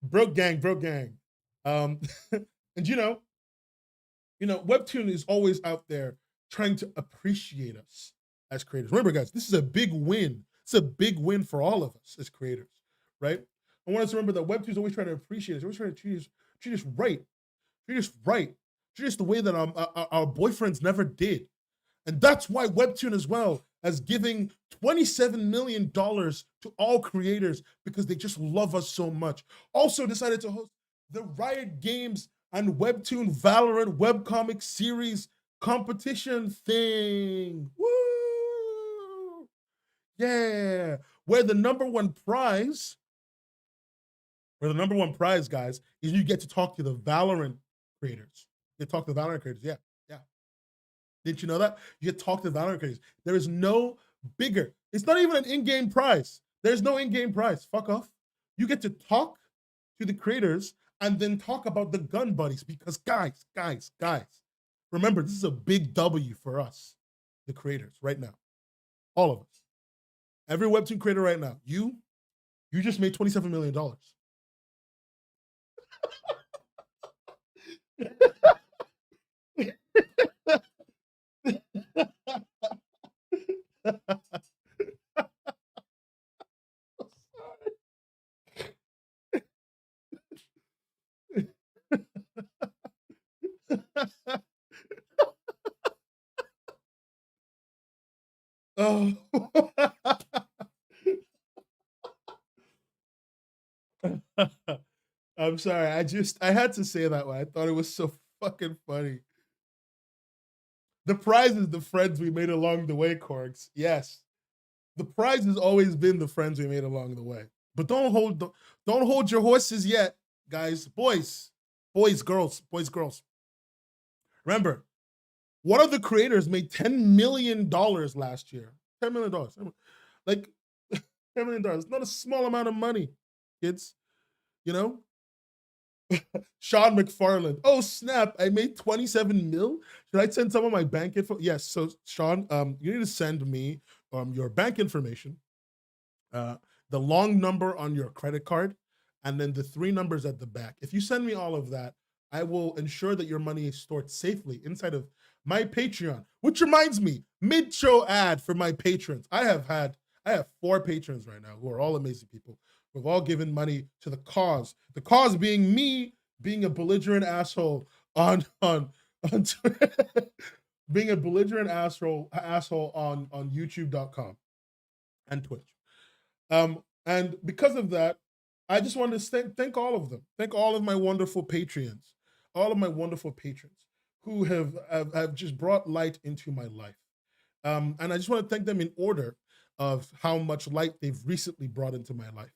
Broke gang, broke gang. Um, and Webtoon is always out there trying to appreciate us as creators. Remember, guys, this is a big win. It's a big win for all of us as creators, right? I want us to remember that Webtoon is always trying to appreciate us, always trying to treat us right, treat us the way that our boyfriends never did. And that's why Webtoon as well is giving $27 million to all creators because they just love us so much. Also decided to host the Riot Games and Webtoon Valorant webcomic series competition thing. Woo! Yeah. Where the number one prize, guys, is you get to talk to the Valorant creators. You talk to the Valorant creators. Yeah. Yeah. Didn't you know that? You get to talk to the Valorant creators. There is no bigger. It's not even an in-game prize. There's no in-game prize. Fuck off. You get to talk to the creators and then talk about the gun buddies because guys, remember, this is a big W for us, the creators, right now. All of us. Every Webtoon creator right now, you just made $27 million. Oh. I'm sorry. I had to say that one. I thought it was so fucking funny. The prize is the friends we made along the way, Corks. Yes. The prize has always been the friends we made along the way. But don't hold your horses yet, guys. Boys, girls. Remember, one of the creators made $10 million last year. $10 million. Like, $10 million. It's not a small amount of money, kids. Sean McFarland. Oh, snap. I made 27 mil. Should I send some of my bank info? Yes. So, Sean, you need to send me your bank information, the long number on your credit card, and then the 3 numbers at the back. If you send me all of that, I will ensure that your money is stored safely inside of my Patreon. Which reminds me, mid-show ad for my patrons. I have 4 patrons right now who are all amazing people. We've all given money to the cause. The cause being me being a belligerent asshole on Twitter, being a belligerent asshole on YouTube.com and Twitch. And because of that, I just want to thank all of them. Thank all of my wonderful Patreons, all of my wonderful patrons who have just brought light into my life. And I just want to thank them in order of how much light they've recently brought into my life.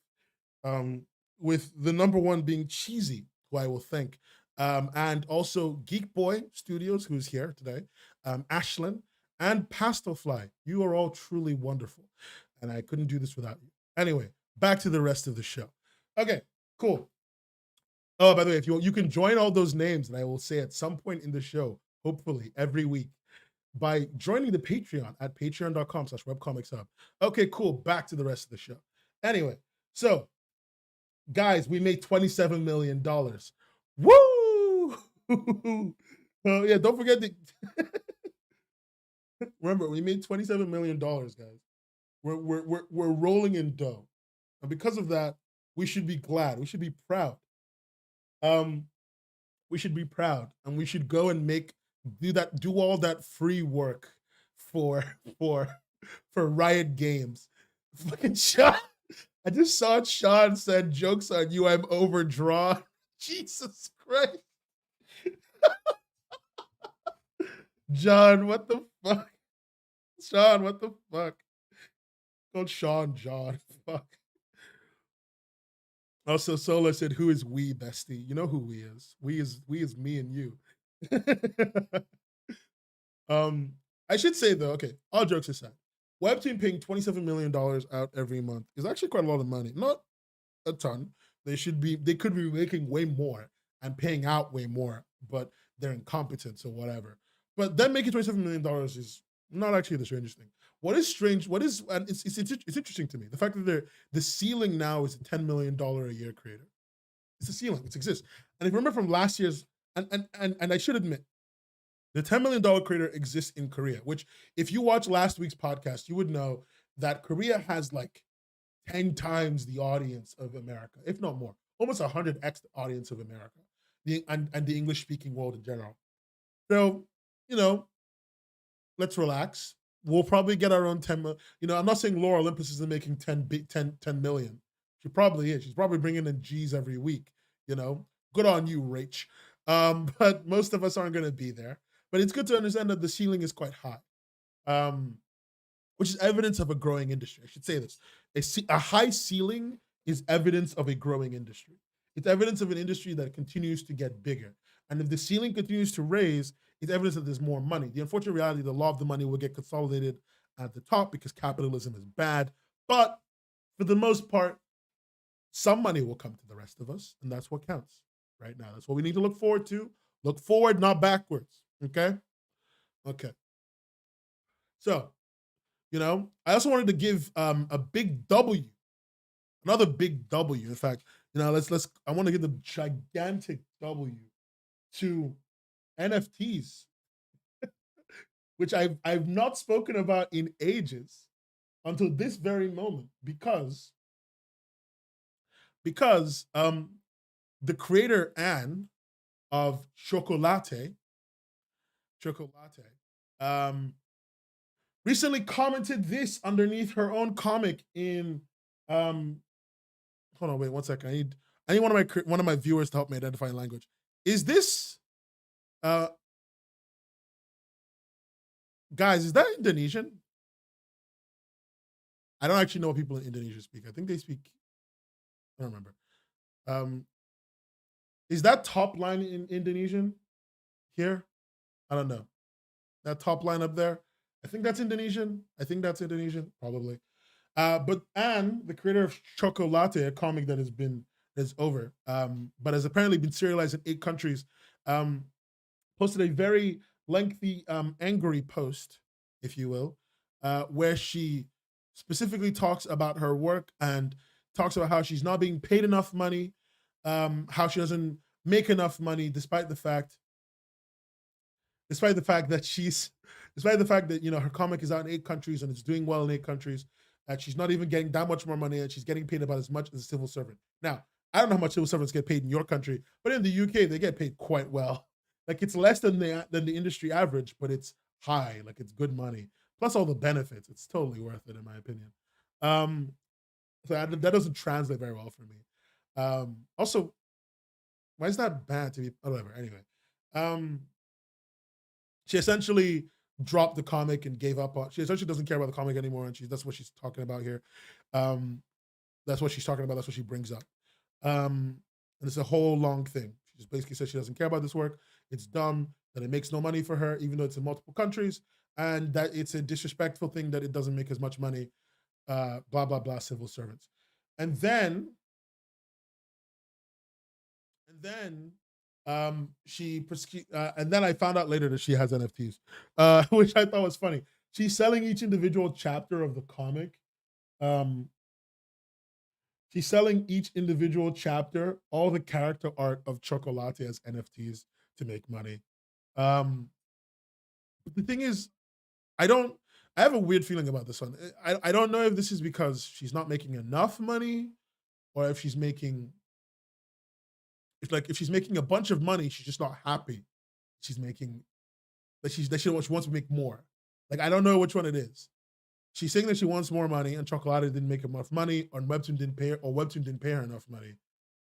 With the number one being Cheesy, who I will thank, and also Geek Boy Studios, who's here today, Ashlyn, and Pastelfly. You are all truly wonderful, and I couldn't do this without you. Anyway, back to the rest of the show. Okay, cool. Oh, by the way, if you can join all those names, and I will say at some point in the show, hopefully every week, by joining the Patreon at patreon.com/webcomicshub. Okay, cool. Back to the rest of the show. Anyway, so guys, we made $27 million. Woo! Oh yeah, don't forget the remember, we made $27 million, guys. We're rolling in dough. And because of that, we should be glad. We should be proud. We should be proud, and we should go and do all that free work for Riot Games. Fucking Sean. I just saw Sean said, "Joke's on you, I'm overdrawn." Jesus Christ. John, what the fuck? Sean, what the fuck? Called Sean John. Fuck. Also, Solar said, "Who is we, bestie?" You know who we is. We is me and you. I should say though, okay, all jokes aside, Webtoon paying $27 million out every month is actually quite a lot of money. Not a ton. They could be making way more and paying out way more, but they're incompetent or whatever. But them making $27 million is Not actually the strangest thing. What is strange? What is and it's interesting to me the fact that the ceiling now is a $10 million a year creator. It's a ceiling. It exists. And if you remember from last year's, and I should admit, the $10 million creator exists in Korea. Which, if you watch last week's podcast, you would know that Korea has like 10 times the audience of America, if not more, almost 100x the audience of America, and the English speaking world in general. So, you know, let's relax. We'll probably get our own 10 million. You know, I'm not saying Laura Olympus isn't making 10 million. She probably is. She's probably bringing in G's every week. You know, good on you, Rach. But most of us aren't going to be there. But it's good to understand that the ceiling is quite high, which is evidence of a growing industry. I should say this. A high ceiling is evidence of a growing industry. It's evidence of an industry that continues to get bigger. And if the ceiling continues to raise, it's evidence that there's more money. The unfortunate reality, the law of the money will get consolidated at the top because capitalism is bad. But for the most part, some money will come to the rest of us, and that's what counts right now. That's what we need to look forward to. Look forward, not backwards. Okay? Okay. So, you know, I also wanted to give a big W, another big W. In fact, you know, I want to give the gigantic W to NFTs, which I've not spoken about in ages until this very moment because the creator Anne of Chocolate recently commented this underneath her own comic in hold on, wait 1 second. I need one of my viewers to help me identify language. Is this guys, is that Indonesian? I don't actually know what people in Indonesia speak. I think they speak, I don't remember. Is that top line in Indonesian here? I don't know. That top line up there, I think that's Indonesian. Probably. But Anne, the creator of Chocolate, a comic that is over, but has apparently been serialized in 8 countries, posted a very lengthy, angry post, if you will, where she specifically talks about her work and talks about how she's not being paid enough money, how she doesn't make enough money despite the fact that you know her comic is out in 8 countries and it's doing well in 8 countries, and she's not even getting that much more money, and she's getting paid about as much as a civil servant. Now, I don't know how much civil servants get paid in your country, but in the UK they get paid quite well. Like, it's less than the industry average, but it's high. Like, it's good money. Plus all the benefits. It's totally worth it in my opinion. So that doesn't translate very well for me. Also, why is that bad to be? Whatever. Anyway, she essentially dropped the comic and gave up on. She essentially doesn't care about the comic anymore, and that's what she's talking about here. That's what she's talking about. That's what she brings up. And it's a whole long thing. She just basically says she doesn't care about this work. It's dumb, that it makes no money for her, even though it's in multiple countries, and that it's a disrespectful thing that it doesn't make as much money. Blah blah blah. Civil servants, and then and then I found out later that she has NFTs, which I thought was funny. She's selling each individual chapter of the comic. She's selling each individual chapter, all the character art of Chocolate as NFTs to make money. But the thing is, I have a weird feeling about this one. I don't know if this is because she's not making enough money, or if she's making, it's like if she's making a bunch of money, she's just not happy. She's making she wants to make more. Like, I don't know which one it is. She's saying that she wants more money, and Chocolate didn't make enough money, or Webtoon didn't pay her enough money.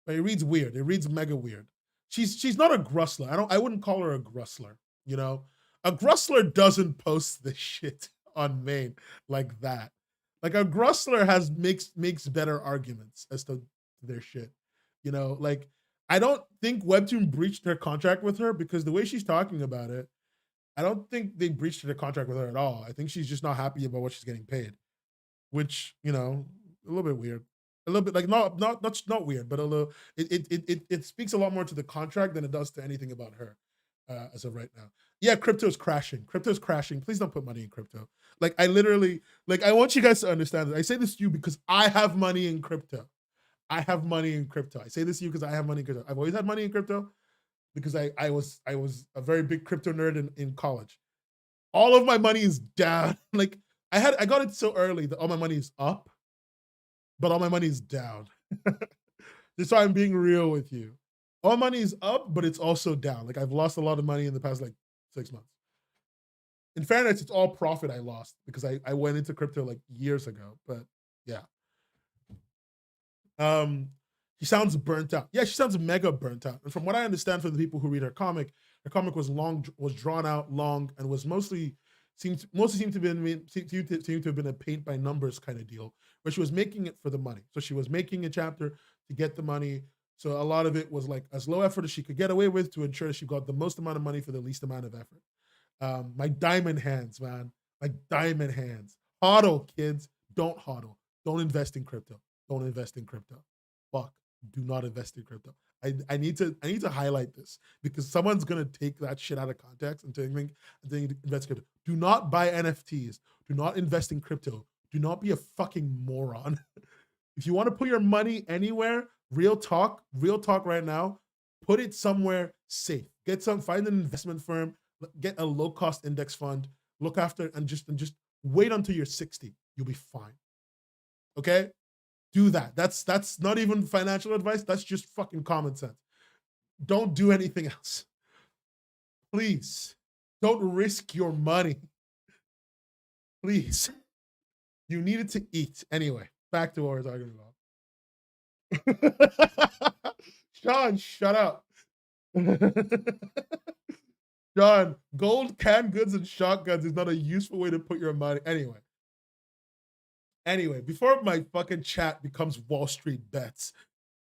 But it reads weird. It reads mega weird. She's not a grussler. I wouldn't call her a grussler. You know, a grussler doesn't post the shit on main like that. Like, a grussler makes better arguments as to their shit. You know, like, I don't think Webtoon breached their contract with her, because the way she's talking about it, I don't think they breached their contract with her at all. I think she's just not happy about what she's getting paid, which, you know, a little bit weird. A little bit, like, not weird, but a little. It speaks a lot more to the contract than it does to anything about her. as of right now. Yeah, crypto's crashing. Crypto's crashing. Please don't put money in crypto. Like I literally, like I want you guys to understand that. I say this to you because I have money in crypto. I have money in crypto. I say this to you because I have money in crypto. I've always had money in crypto because I was a very big crypto nerd in college. All of my money is down. Like I got it so early that all my money is up, but all my money is down. That's why I'm being real with you. All money is up, but it's also down. Like I've lost a lot of money in the past like 6 months. In fairness, it's all profit I lost because I went into crypto like years ago. But yeah. She sounds burnt out. Yeah, she sounds mega burnt out. And from what I understand from the people who read her comic was long, was drawn out, long, and was mostly seemed to have been a paint by numbers kind of deal, where she was making it for the money. So she was making a chapter to get the money. So a lot of it was like as low effort as she could get away with to ensure she got the most amount of money for the least amount of effort. My diamond hands, man. My diamond hands. HODL, kids. Don't HODL. Don't invest in crypto. Don't invest in crypto. Fuck. Do not invest in crypto. I need to highlight this because someone's gonna take that shit out of context and think invest in crypto. Do not buy NFTs. Do not invest in crypto. Do not be a fucking moron. If you want to put your money anywhere, real talk right now, put it somewhere safe. Find an investment firm, get a low-cost index fund, look after and just wait until you're 60. You'll be fine. Okay? Do that. That's not even financial advice. That's just fucking common sense. Don't do anything else. Please. Don't risk your money. Please. You needed to eat. Anyway, back to what we're talking about. Sean, shut up. Sean, gold, canned goods, and shotguns is not a useful way to put your money. Anyway, before my fucking chat becomes Wall Street bets,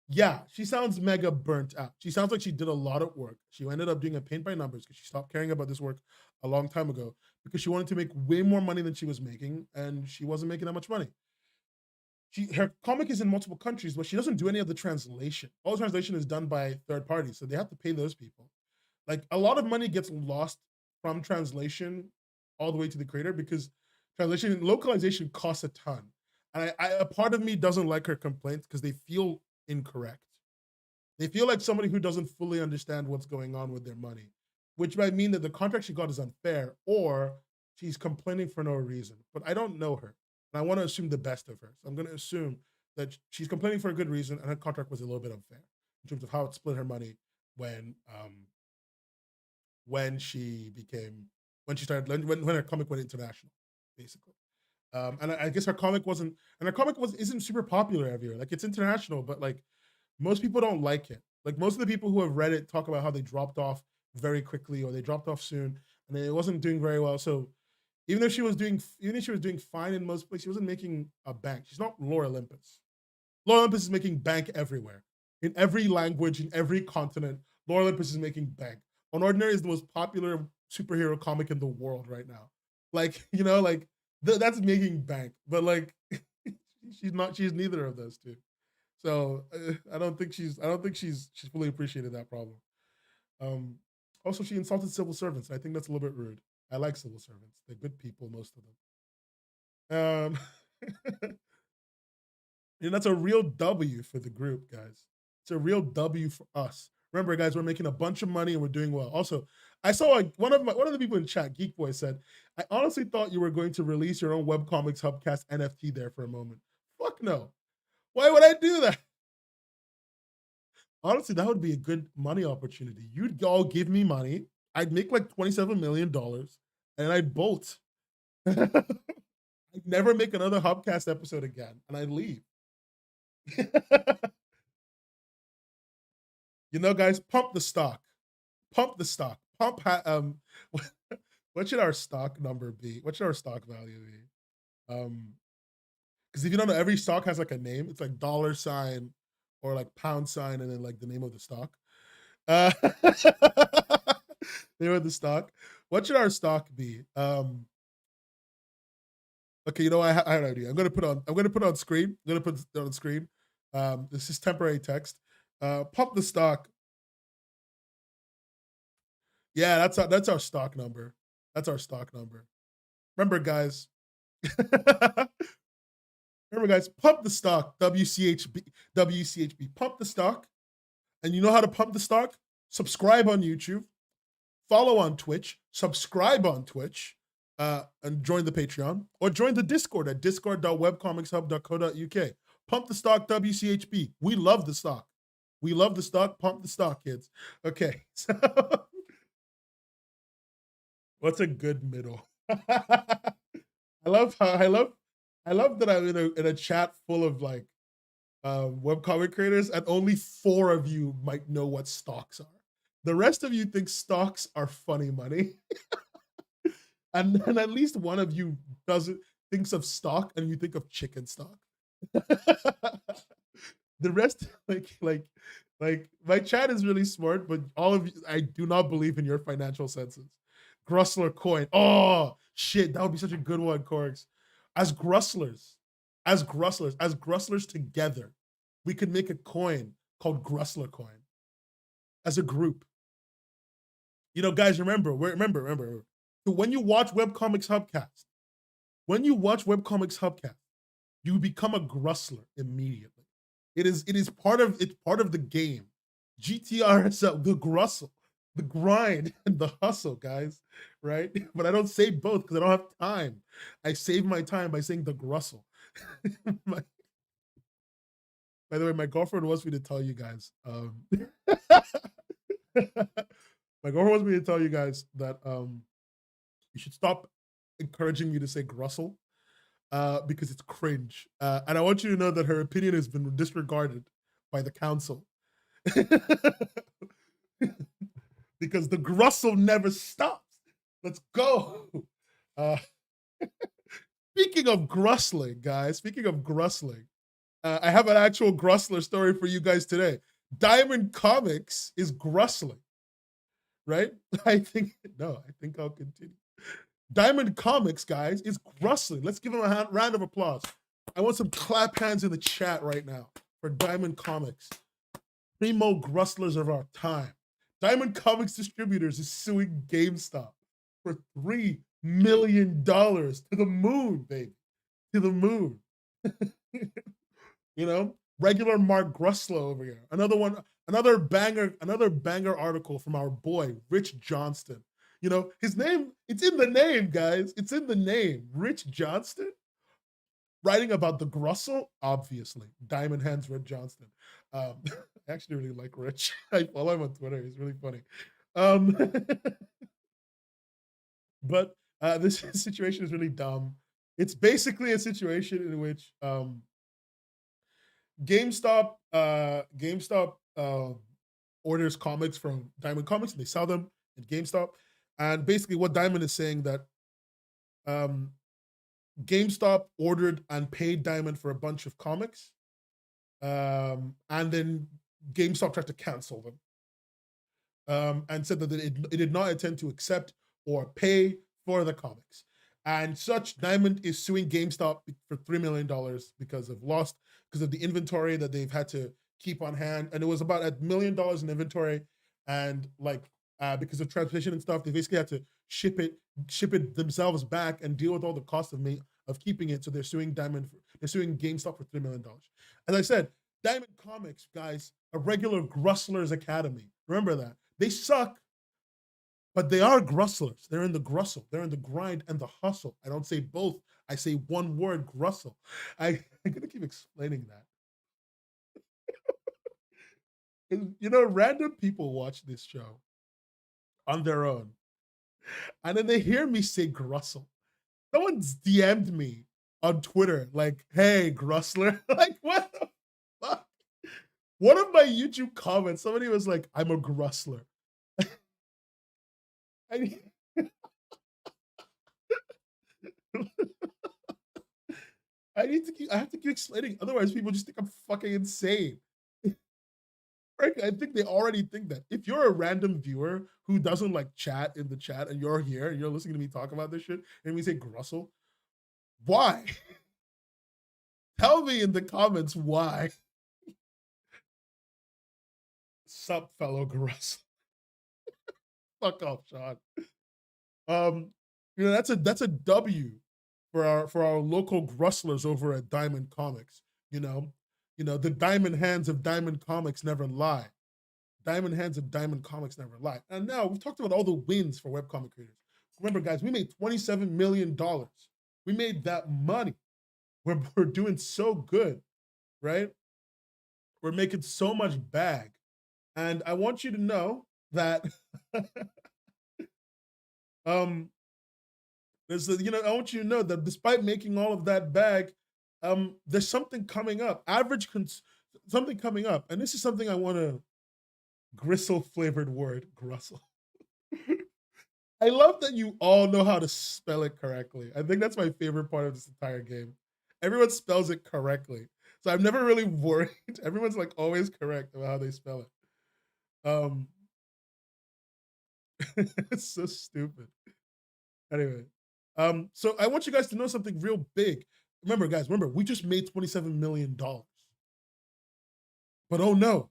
yeah, she sounds mega burnt out. She sounds like she did a lot of work. She ended up doing a paint by numbers because she stopped caring about this work a long time ago because she wanted to make way more money than she was making, and she wasn't making that much money. Her comic is in multiple countries, but she doesn't do any of the translation. All the translation is done by third parties, so they have to pay those people. Like a lot of money gets lost from translation all the way to the creator because localization costs a ton. And a part of me doesn't like her complaints because they feel incorrect. They feel like somebody who doesn't fully understand what's going on with their money, which might mean that the contract she got is unfair or she's complaining for no reason. But I don't know her. And I want to assume the best of her. So I'm going to assume that she's complaining for a good reason and her contract was a little bit unfair in terms of how it split her money when she her comic went international, basically. And I guess her comic isn't super popular everywhere. Like it's international, but like most people don't like it. Like most of the people who have read it talk about how they dropped off very quickly or they dropped off soon and it wasn't doing very well. So even if she was doing fine in most places, she wasn't making a bank. She's not Lore Olympus. Lore Olympus is making bank everywhere. In every language, in every continent, Lore Olympus is making bank. Unordinary is the most popular superhero comic in the world right now. Like, you know, like that's making bank, but like she's neither of those two. So I don't think she's fully appreciated that problem. Also, she insulted civil servants. I think that's a little bit rude. I like civil servants. They're good people, most of them. And that's a real W for the group, guys. It's a real W for us. Remember, guys, we're making a bunch of money and we're doing well. Also, I saw like one of the people in chat, Geek Boy, said, "I honestly thought you were going to release your own Webcomics Hubcast NFT there for a moment." Fuck no. Why would I do that? Honestly, that would be a good money opportunity. You'd all give me money. I'd make like $27 million and I'd bolt. I'd never make another Hubcast episode again and I'd leave. You know, guys, pump the stock. Pump the stock. What should our stock number be? What should our stock value be? Because if you don't know, every stock has like a name. It's like $sign or like £sign and then like the name of the stock. Name of the stock. What should our stock be? Okay, you know, I have an idea. I'm gonna put on screen. I'm gonna put it on screen. This is temporary text. Pump the stock. Yeah, that's our stock number. That's our stock number. Remember, guys. Remember, guys, pump the stock, WCHB, pump the stock. And you know how to pump the stock? Subscribe on YouTube, follow on Twitch, subscribe on Twitch, and join the Patreon, or join the Discord at discord.webcomicshub.co.uk. Pump the stock, WCHB. We love the stock. We love the stock. Pump the stock, kids. Okay, so what's a good middle? I love that I'm in a chat full of like webcomic creators, and only 4 of you might know what stocks are. The rest of you think stocks are funny money, and then at least one of you doesn't thinks of stock, and you think of chicken stock. The rest, like my chat is really smart, but all of you, I do not believe in your financial senses. Grussler coin. Oh shit, that would be such a good one, Corks. As Grusslers, as Grusslers together, we could make a coin called Grussler coin as a group. You know, guys, remember. So when you watch Webcomics Hubcast, you become a Grussler immediately. It is part of the game. GTR is the Grussel, the grind, and the hustle, guys, right? But I don't say both because I don't have time. I save my time by saying the Grussel. By the way, my girlfriend wants me to tell you guys. My girlfriend wants me to tell you guys that you should stop encouraging me to say Grussel because it's cringe. And I want you to know that her opinion has been disregarded by the council. Because the Grussel never stops. Let's go. Speaking of Grussling, guys, I have an actual Grussler story for you guys today. Diamond Comics is Grussling, right? I think I'll continue. Diamond Comics, guys, is Grussling. Let's give him a round of applause. I want some clap hands in the chat right now for Diamond Comics. Primo Grusslers of our time. Diamond Comics Distributors is suing GameStop for $3 million to the moon, baby. To the moon. You know, regular Mark Grusslow over here. Another banger article from our boy, Rich Johnston. You know, his name, it's in the name, guys. It's in the name. Rich Johnston, writing about the Grussel, obviously. Diamond Hands Rich Johnston. I actually really like Rich. I follow him on Twitter. He's really funny. But this situation is really dumb. It's basically a situation in which GameStop orders comics from Diamond Comics, and they sell them at GameStop. And basically, what Diamond is saying that GameStop ordered and paid Diamond for a bunch of comics, and then GameStop tried to cancel them, and said that it did not intend to accept or pay for the comics. And such, Diamond is suing GameStop for $3 million because of the inventory that they've had to keep on hand. And it was about $1 million in inventory. And because of transportation and stuff, they basically had to ship it themselves back and deal with all the cost of keeping it. So they're suing GameStop for $3 million. As I said, Diamond Comics, guys, a regular Grusslers Academy. Remember that. They suck, but they are Grusslers. They're in the Grussel. They're in the grind and the hustle. I don't say both. I say one word, Grussel. I'm gonna keep explaining that. You know, random people watch this show on their own, and then they hear me say Grussel. Someone's DM'd me on Twitter, like, hey, Grussler. Like, what the fuck? One of my YouTube comments, somebody was like, I'm a Grussler. I have to keep explaining, otherwise people just think I'm fucking insane. Frankly, I think they already think that. If you're a random viewer who doesn't like chat in the chat and you're here and you're listening to me talk about this shit and we say Grussel, why? Tell me in the comments why. Sup, fellow Grussel. Fuck off, Sean. You know, that's a W for our local grustlers over at Diamond Comics. You know, the diamond hands of Diamond Comics never lie. Diamond hands of Diamond Comics never lie. And now we've talked about all the wins for webcomic creators. Remember, guys, we made $27 million. We made that money. We're doing so good, right? We're making so much bag. And I want you to know that there's a, I want you to know that despite making all of that bag, there's something coming up. Something coming up. And this is something I want to gristle flavored word, gristle. I love that you all know how to spell it correctly. I think that's my favorite part of this entire game. Everyone spells it correctly. So I'm never really worried. Everyone's like always correct about how they spell it. It's so stupid. Anyway, so I want you guys to know something real big. Remember, guys, we just made $27 million. But oh no,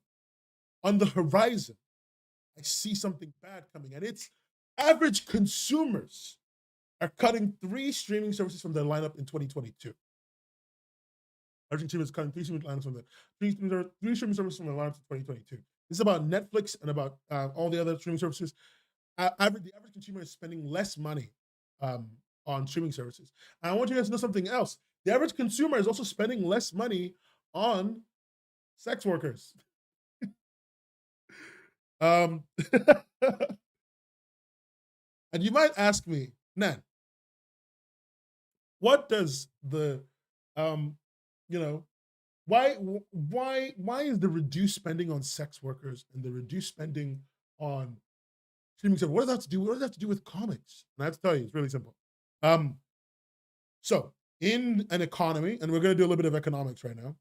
on the horizon, I see something bad coming, and it's average consumers are cutting 3 streaming services from their lineup in 2022. Average consumers cutting 3 streaming lineups from three streaming services from their lineup in 2022. This is about Netflix and about all the other streaming services. The average consumer is spending less money on streaming services. And I want you guys to know something else. The average consumer is also spending less money on sex workers. And you might ask me, Nan, what does the why is the reduced spending on sex workers and the reduced spending on streaming service, what does that have to do? What does that have to do with comics? And I have to tell you, it's really simple. So in an economy, and we're going to do a little bit of economics right now.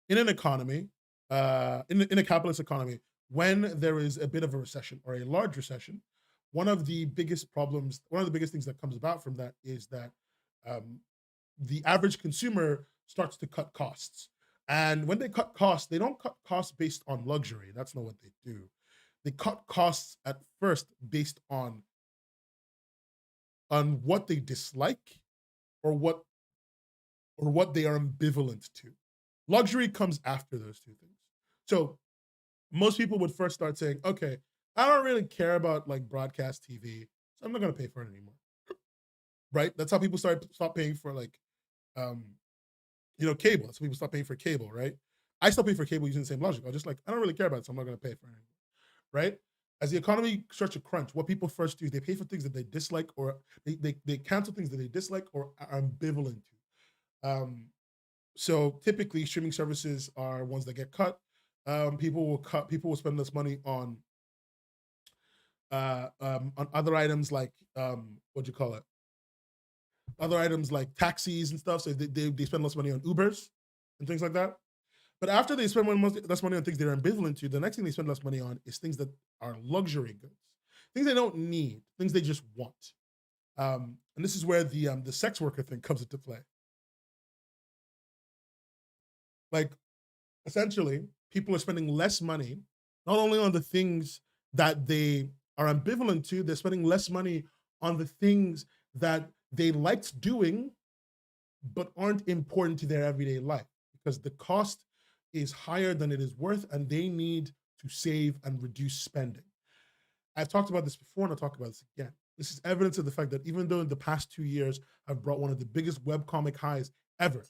In an economy, in a capitalist economy, when there is a bit of a recession or a large recession, one of the biggest things that comes about from that is that the average consumer starts to cut costs. And when they cut costs, they don't cut costs based on luxury. That's not what they do. They cut costs at first based on what they dislike or what they are ambivalent to. Luxury comes after those two things. So most people would first start saying, okay, I don't really care about like broadcast TV, so I'm not going to pay for it anymore. Right? That's how people stop paying for like cable. That's how people stop paying for cable, right? I stopped paying for cable using the same logic. I was just like, I don't really care about it, so I'm not going to pay for it anymore. Right? As the economy starts to crunch, what people first do is they pay for things that they dislike, or they cancel things that they dislike or are ambivalent to. So typically, streaming services are ones that get cut. People will spend less money on other items like other items like taxis and stuff. So they spend less money on Ubers and things like that. But after they spend less money on things they're ambivalent to, the next thing they spend less money on is things that are luxury goods, things they don't need, things they just want. And this is where the sex worker thing comes into play. Like, essentially, people are spending less money, not only on the things that they are ambivalent to, they're spending less money on the things that they liked doing, but aren't important to their everyday life because the cost is higher than it is worth, and they need to save and reduce spending. I've talked about this before, and I'll talk about this again. This is evidence of the fact that even though in the past 2 years I've brought one of the biggest webcomic highs ever,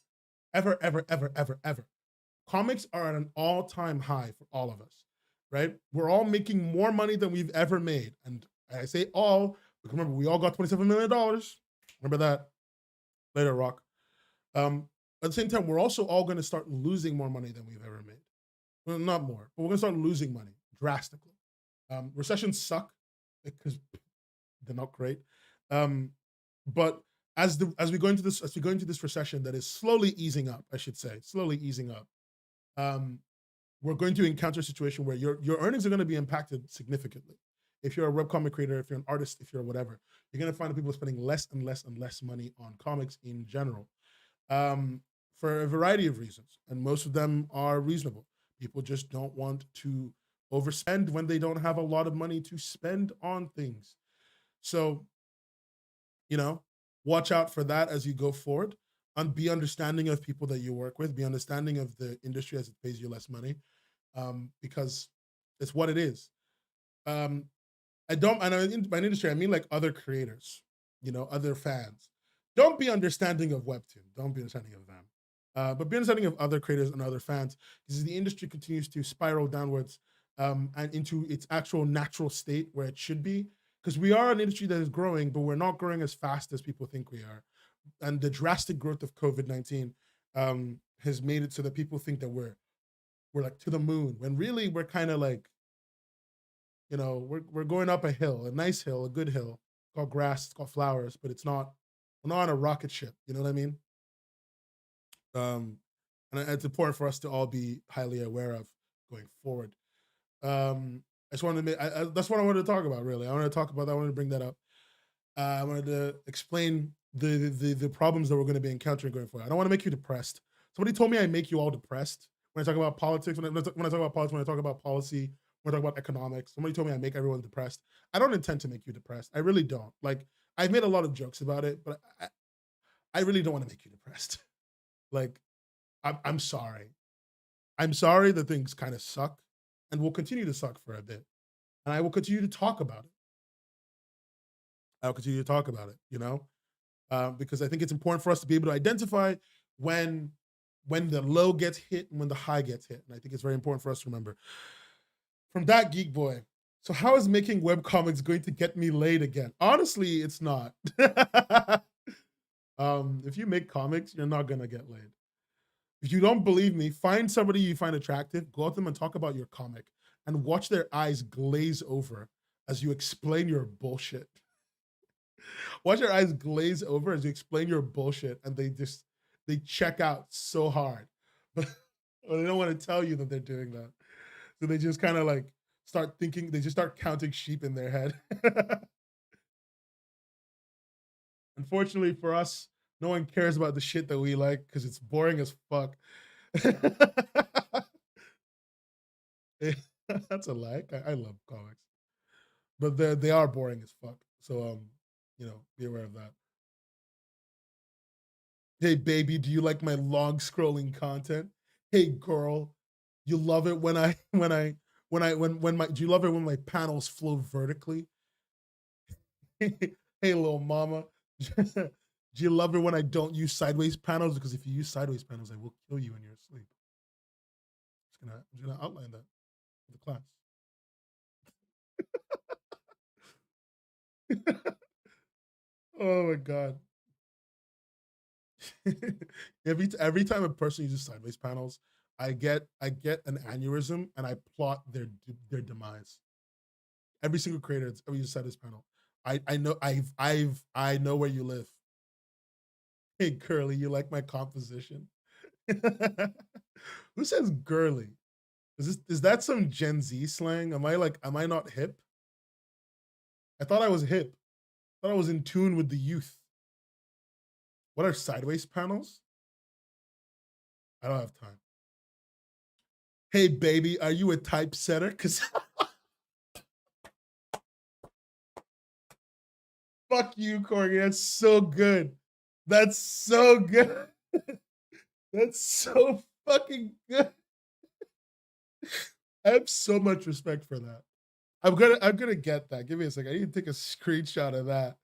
comics are at an all-time high for all of us, right? We're all making more money than we've ever made. And I say all, because remember, we all got $27 million. Remember that? Later, Rock. At the same time, we're also all going to start losing more money than we've ever made. Well, not more, but we're going to start losing money drastically. Recessions suck because they're not great. But as we go into this recession that is slowly easing up, I should say, we're going to encounter a situation where your earnings are going to be impacted significantly. If you're a webcomic creator, if you're an artist, if you're whatever, you're going to find that people are spending less and less and less money on comics in general. For a variety of reasons, and most of them are reasonable. People just don't want to overspend when they don't have a lot of money to spend on things. So, watch out for that as you go forward, and be understanding of people that you work with, be understanding of the industry as it pays you less money, because it's what it is. Um, I don't, and by industry, I mean like other creators, other fans. Don't be understanding of Webtoon. Don't be understanding of them. But be understanding of other creators and other fans, because the industry continues to spiral downwards, and into its actual natural state where it should be. Because we are an industry that is growing, but we're not growing as fast as people think we are. And the drastic growth of COVID-19 has made it so that people think that we're like to the moon, when really we're kind of like, we're going up a hill, a nice hill, a good hill. It's called grass, it's called flowers, but we're not on a rocket ship. You know what I mean? And it's important for us to all be highly aware of going forward. I just wanted to make, that's what I wanted to talk about, really. I wanted to talk about that. I wanted to bring that up. I wanted to explain the problems that we're going to be encountering going forward. I don't want to make you depressed. Somebody told me I make you all depressed when I talk about politics, when I talk about politics, when I talk about policy, when I talk about economics. Somebody told me I make everyone depressed. I don't intend to make you depressed. I really don't. Like, I've made a lot of jokes about it, but I really don't want to make you depressed. Like, I'm sorry. I'm sorry that things kind of suck and will continue to suck for a bit. And I will continue to talk about it. I'll continue to talk about it, because I think it's important for us to be able to identify when the low gets hit and when the high gets hit. And I think it's very important for us to remember. From that geek boy. So how is making webcomics going to get me laid again? Honestly, it's not. If you make comics, you're not going to get laid. If you don't believe me, find somebody you find attractive, go up to them and talk about your comic, and watch their eyes glaze over as you explain your bullshit. Watch your eyes glaze over as you explain your bullshit, and they check out so hard. But they don't want to tell you that they're doing that. So they just kind of like start thinking, they just start counting sheep in their head. Unfortunately for us, no one cares about the shit that we like because it's boring as fuck. That's a lie. I love comics, but they are boring as fuck. So be aware of that. Hey baby, do you like my long scrolling content? Hey girl, you love it when do you love it when my panels flow vertically? Hey little mama, do you love it when I don't use sideways panels? Because if you use sideways panels, I will kill you in your sleep. I'm just gonna outline that for the class. Oh my god. every time a person uses sideways panels, I get an aneurysm and I plot their demise. Every single creator that's ever used sideways panel. I know I know where you live. Hey girly, you like my composition? Who says girly? Is that some Gen Z slang? Am I not hip? I thought I was hip. I thought I was in tune with the youth. What are sideways panels? I don't have time. Hey baby, are you a typesetter? Cause fuck you, Corey. That's so good. That's so good. That's so fucking good. I have so much respect for that. I'm gonna get that. Give me a second. I need to take a screenshot of that.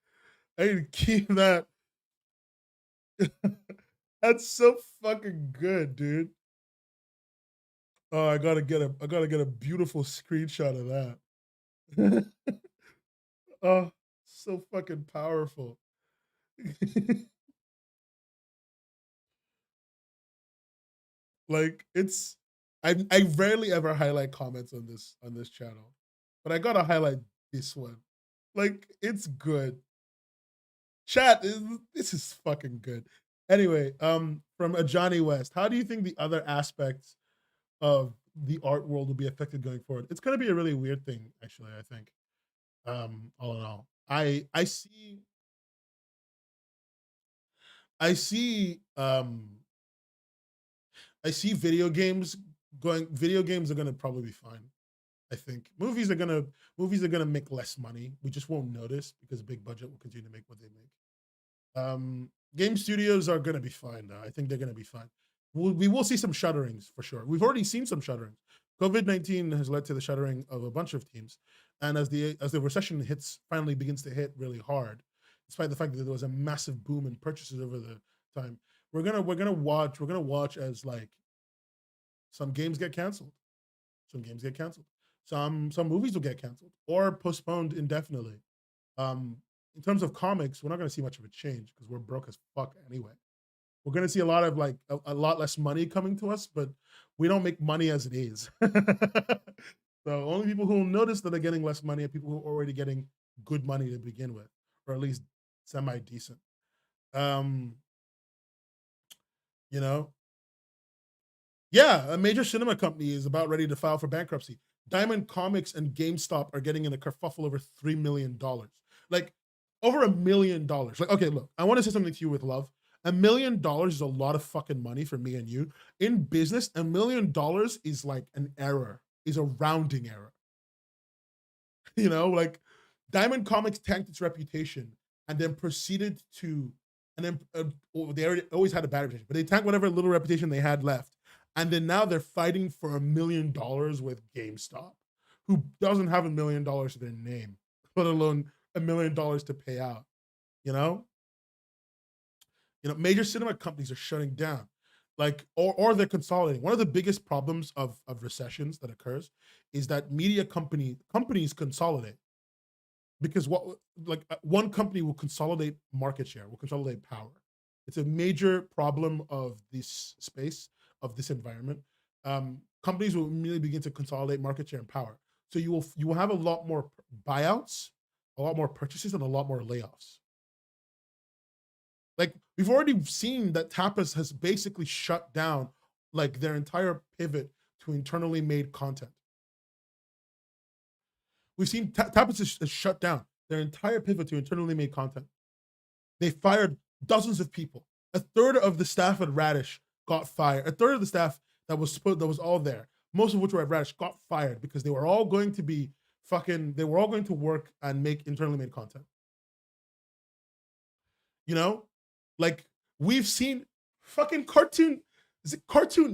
I need to keep that. That's so fucking good, dude. Oh, I gotta get a beautiful screenshot of that. Oh, so fucking powerful. Like I rarely ever highlight comments on this channel, but I gotta highlight this one. Like, it's good. Chat, this is fucking good. Anyway, from a Johnny West, how do you think the other aspects of the art world will be affected going forward? It's gonna be a really weird thing, actually, I think. All in all. I see I see video games are gonna probably be fine. I think movies are gonna make less money. We just won't notice because big budget will continue to make what they make. Game studios are gonna be fine though. I think they're gonna be fine. We will see some shutterings for sure. We've already seen some shutterings. COVID-19 has led to the shuttering of a bunch of teams, and as the recession finally begins to hit really hard, despite the fact that there was a massive boom in purchases over the time, we're gonna watch as like some games get canceled, some movies will get canceled or postponed indefinitely. In terms of comics, we're not gonna see much of a change because we're broke as fuck anyway. We're gonna see a lot of like a lot less money coming to us, but we don't make money as it is. So only people who will notice that they're getting less money are people who are already getting good money to begin with, or at least semi decent. Um, you know, yeah, a major cinema company is about ready to file for bankruptcy. Diamond Comics and GameStop are getting in a kerfuffle over $3 million. Like over $1 million. Like, okay, look, I want to say something to you with love. $1 million is a lot of fucking money for me and you. In business, $1 million is like an error, is a rounding error. You know, like Diamond Comics tanked its reputation and then proceeded to, and then they already always had a bad reputation, but they tanked whatever little reputation they had left. And then now they're fighting for $1 million with GameStop, who doesn't have $1 million to their name, let alone $1 million to pay out. You know, major cinema companies are shutting down, like, or they're consolidating. One of the biggest problems of recessions that occurs is that media companies consolidate because one company will consolidate market share, will consolidate power. It's a major problem of this space, of this environment. Companies will immediately begin to consolidate market share and power. So you will have a lot more buyouts, a lot more purchases, and a lot more layoffs. Like we've already seen that Tapas has basically shut down like their entire pivot to internally made content. We've seen Tapas has shut down their entire pivot to internally made content. They fired dozens of people. A third of the staff at Radish got fired. A third of the staff that was all there, most of which were at Radish, got fired because they were all going to be they were all going to work and make internally made content. You know, like we've seen fucking Cartoon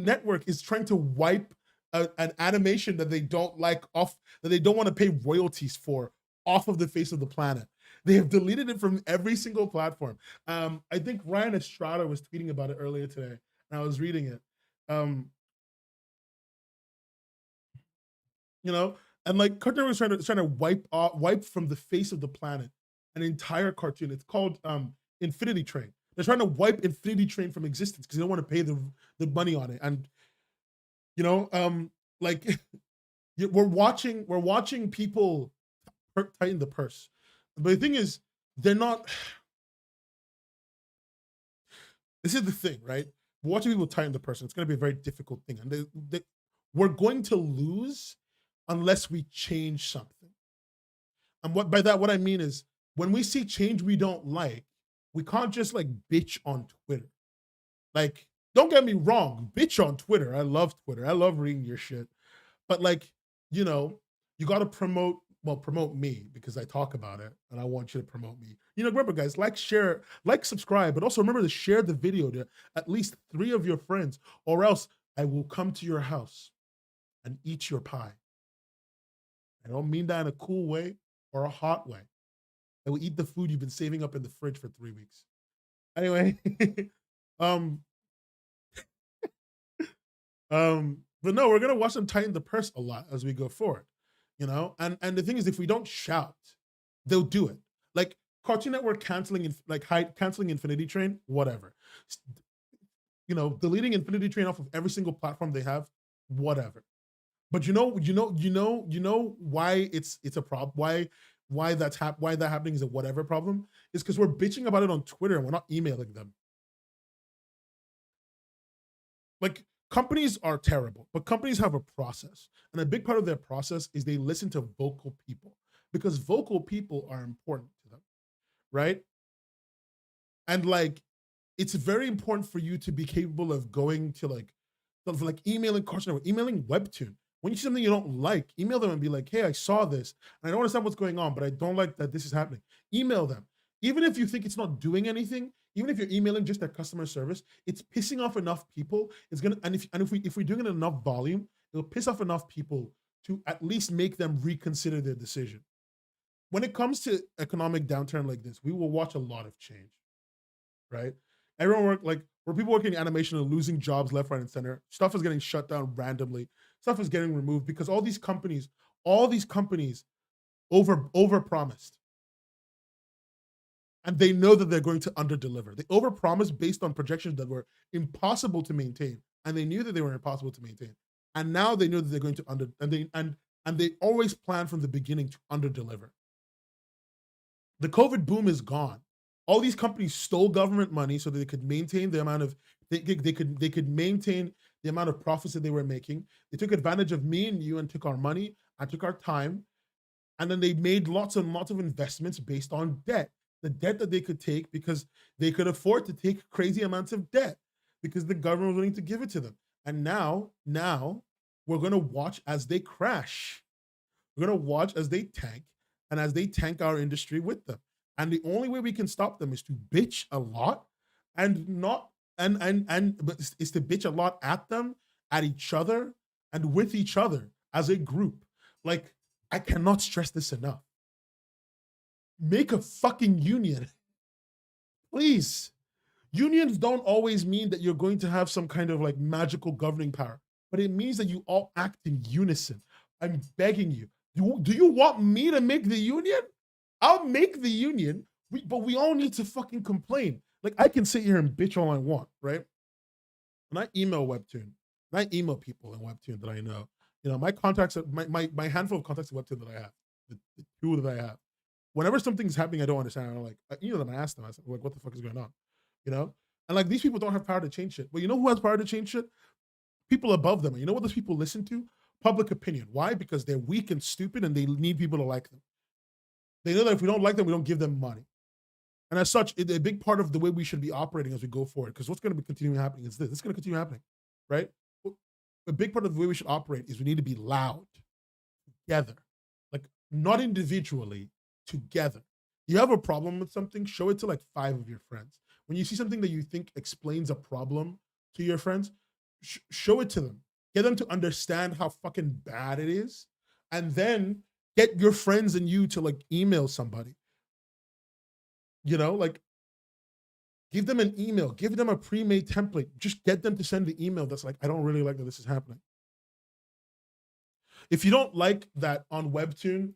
Network is trying to wipe an animation that they don't like off, that they don't want to pay royalties for, off of the face of the planet. They have deleted it from every single platform. I think Ryan Estrada was tweeting about it earlier today, and I was reading it. You know, and like Cartoon was trying to wipe from the face of the planet an entire cartoon. It's called Infinity Train. They're trying to wipe Infinity Train from existence because they don't want to pay the money on it. And you know, like we're watching people tighten the purse. But the thing is, they're not. This is the thing, right? Watching people tighten the purse, it's going to be a very difficult thing, and we're going to lose unless we change something. And what I mean is, when we see change we don't like, we can't just like bitch on Twitter. Like, don't get me wrong, bitch on Twitter. I love Twitter. I love reading your shit. But like, you know, you got to promote me because I talk about it and I want you to promote me. You know, remember guys, like, share, like, subscribe, but also remember to share the video to at least 3 of your friends, or else I will come to your house and eat your pie. I don't mean that in a cool way or a hot way. I will eat the food you've been saving up in the fridge for 3 weeks. Anyway, but no, we're gonna watch them tighten the purse a lot as we go forward, you know. And the thing is, if we don't shout, they'll do it. Like Cartoon Network canceling Infinity Train, whatever. You know, deleting Infinity Train off of every single platform they have, whatever. But you know why it's a problem. Why that happening is a whatever problem is because we're bitching about it on Twitter and we're not emailing them. Like, companies are terrible, but companies have a process. And a big part of their process is they listen to vocal people because vocal people are important to them, right? And like, it's very important for you to be capable of going to like emailing Cartoon Network, emailing Webtoon. When you see something you don't like, email them and be like, hey, I saw this and I don't understand what's going on, but I don't like that this is happening. Email them. Even if you think it's not doing anything, even if you're emailing just their customer service, it's pissing off enough people. It's gonna, and if we're doing it in enough volume, it'll piss off enough people to at least make them reconsider their decision. When it comes to economic downturn like this, we will watch a lot of change, right? Everyone where people working in animation are losing jobs left, right, and center. Stuff is getting shut down randomly. Stuff is getting removed because all these companies over promised. And they know that they're going to underdeliver. They overpromised based on projections that were impossible to maintain, and they knew that they were impossible to maintain. And now they know that they're going to and they always plan from the beginning to underdeliver. The COVID boom is gone. All these companies stole government money so that they could maintain the amount of they could maintain the amount of profits that they were making. They took advantage of me and you and took our money and took our time, and then they made lots and lots of investments based on debt. The debt that they could take because they could afford to take crazy amounts of debt because the government was willing to give it to them. And now we're going to watch as they crash. We're going to watch as they tank and as they tank our industry with them. And the only way we can stop them is to bitch a lot and not but is to bitch a lot at them, at each other, and with each other as a group. Like, I cannot stress this enough. Make a fucking union. Please. Unions don't always mean that you're going to have some kind of like magical governing power, but it means that you all act in unison. I'm begging you. Do you want me to make the union? I'll make the union, but we all need to fucking complain. Like, I can sit here and bitch all I want, right? When I email Webtoon, when I email people in Webtoon that I know, my contacts, my handful of contacts in Webtoon that I have, the two that I have, whenever something's happening I don't understand, I'm like, them, I ask them, like, what the fuck is going on? And like, these people don't have power to change shit. But you know who has power to change shit? People above them. And you know what those people listen to? Public opinion. Why? Because they're weak and stupid and they need people to like them. They know that if we don't like them, we don't give them money. And as such, a big part of the way we should be operating as we go forward, because what's going to be continuing happening is this. It's going to continue happening, right? A big part of the way we should operate is we need to be loud, together, like not individually, together. You have a problem with something, show it to like 5 of your friends. When you see something that you think explains a problem to your friends, show it to them. Get them to understand how fucking bad it is, and then get your friends and you to like email somebody. Like, give them an email, give them a pre-made template. Just get them to send the email that's like, I don't really like that this is happening. If you don't like that on Webtoon,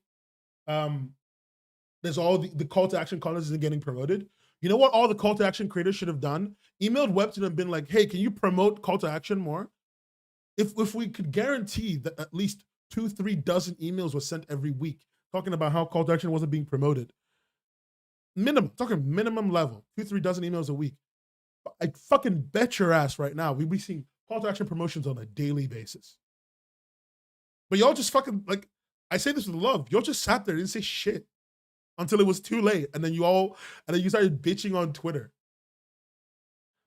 there's all the call to action content isn't getting promoted. You know what all the call to action creators should have done? Emailed Webtoon and been like, hey, can you promote call to action more? If we could guarantee that at least 2-3 dozen emails were sent every week talking about how call to action wasn't being promoted, talking minimum level, 2-3 dozen emails a week, I fucking bet your ass right now we'd be seeing call to action promotions on a daily basis. But y'all just fucking, like, I say this with love, y'all just sat there and didn't say shit until it was too late, and then you started bitching on Twitter.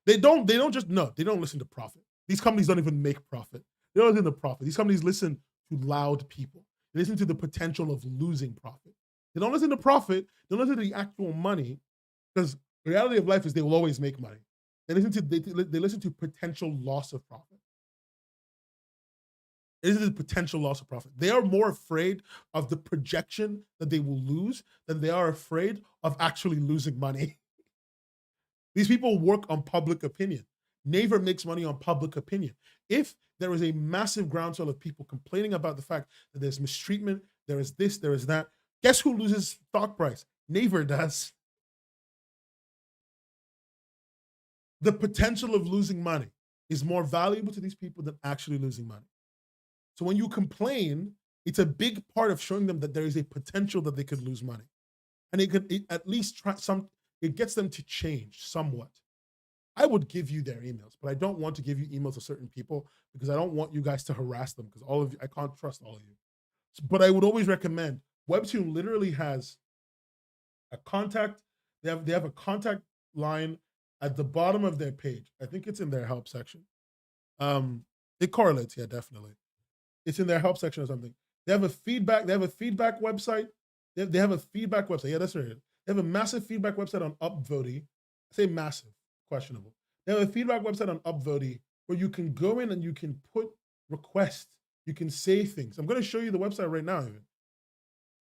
They don't listen to profit. These companies don't even make profit. They don't listen to profit. These companies listen to loud people. They listen to the potential of losing profit. They don't listen to profit. They don't listen to the actual money, because the reality of life is they will always make money. They listen to potential loss of profit. They listen to the potential loss of profit. They are more afraid of the projection that they will lose than they are afraid of actually losing money. These people work on public opinion. Naver makes money on public opinion. If there is a massive groundswell of people complaining about the fact that there's mistreatment, there is this, there is that, guess who loses stock price? Naver does. The potential of losing money is more valuable to these people than actually losing money. So when you complain, it's a big part of showing them that there is a potential that they could lose money. And it at least it gets them to change somewhat. I would give you their emails, but I don't want to give you emails to certain people because I don't want you guys to harass them, because all of you, I can't trust all of you. But I would always recommend, Webtoon literally has a contact. They have a contact line at the bottom of their page. I think it's in their help section. It correlates, yeah, definitely. It's in their help section or something. They have a feedback website. They have a feedback website. Yeah, that's right. They have a massive feedback website on Upvote. I say massive, questionable. They have a feedback website on Upvote where you can go in and you can put requests. You can say things. I'm going to show you the website right now, even.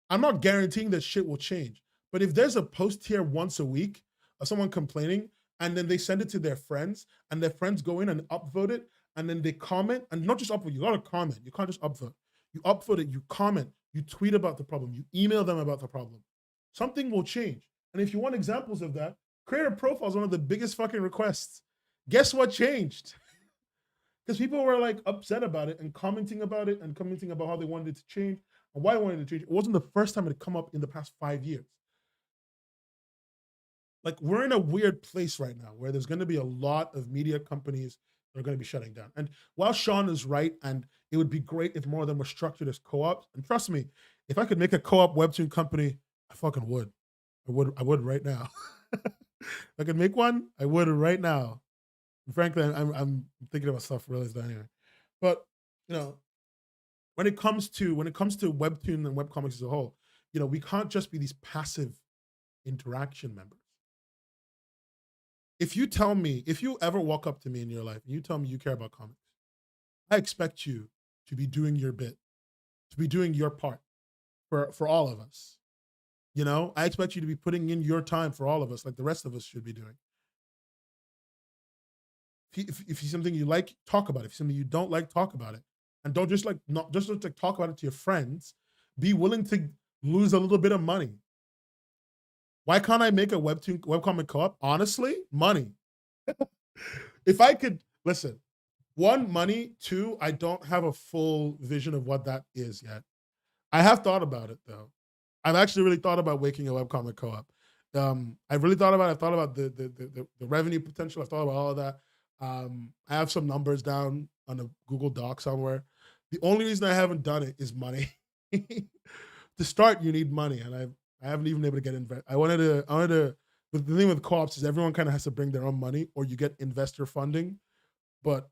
I'm not guaranteeing that shit will change. But if there's a post here once a week of someone complaining, and then they send it to their friends, and their friends go in and upvote it, and then they comment, and not just upvote, you gotta comment. You can't just upvote. You upvote it, you comment, you tweet about the problem, you email them about the problem. Something will change. And if you want examples of that, creator profile is one of the biggest fucking requests. Guess what changed? Because people were like upset about it and commenting about it and commenting about how they wanted it to change and why they wanted it to change. It wasn't the first time it had come up in the past 5 years. Like, we're in a weird place right now where there's going to be a lot of media companies that are going to be shutting down. And while Sean is right, and it would be great if more of them were structured as co-ops, and trust me, if I could make a co-op Webtoon company, I fucking would. I would right now. If I could make one, I would right now. And frankly, I'm thinking about stuff really anyway. But when it comes to Webtoon and webcomics as a whole, we can't just be these passive interaction members. If you ever walk up to me in your life and you tell me you care about comics, I expect you to be doing your bit, to be doing your part for all of us. I expect you to be putting in your time for all of us, like the rest of us should be doing. If it's something you like, talk about it. If it's something you don't like, talk about it. And don't just talk about it to your friends. Be willing to lose a little bit of money. Why can't I make a webcomic co-op? Honestly, money. If I could, listen, one, money, two, I don't have a full vision of what that is yet. I have thought about it though. I've actually really thought about making a webcomic co-op. I've really thought about it. I've thought about the revenue potential. I've thought about all of that. I have some numbers down on a Google Doc somewhere. The only reason I haven't done it is money. To start, you need money, and I haven't even been able to get invest. I wanted to. But the thing with co-ops is everyone kind of has to bring their own money, or you get investor funding. But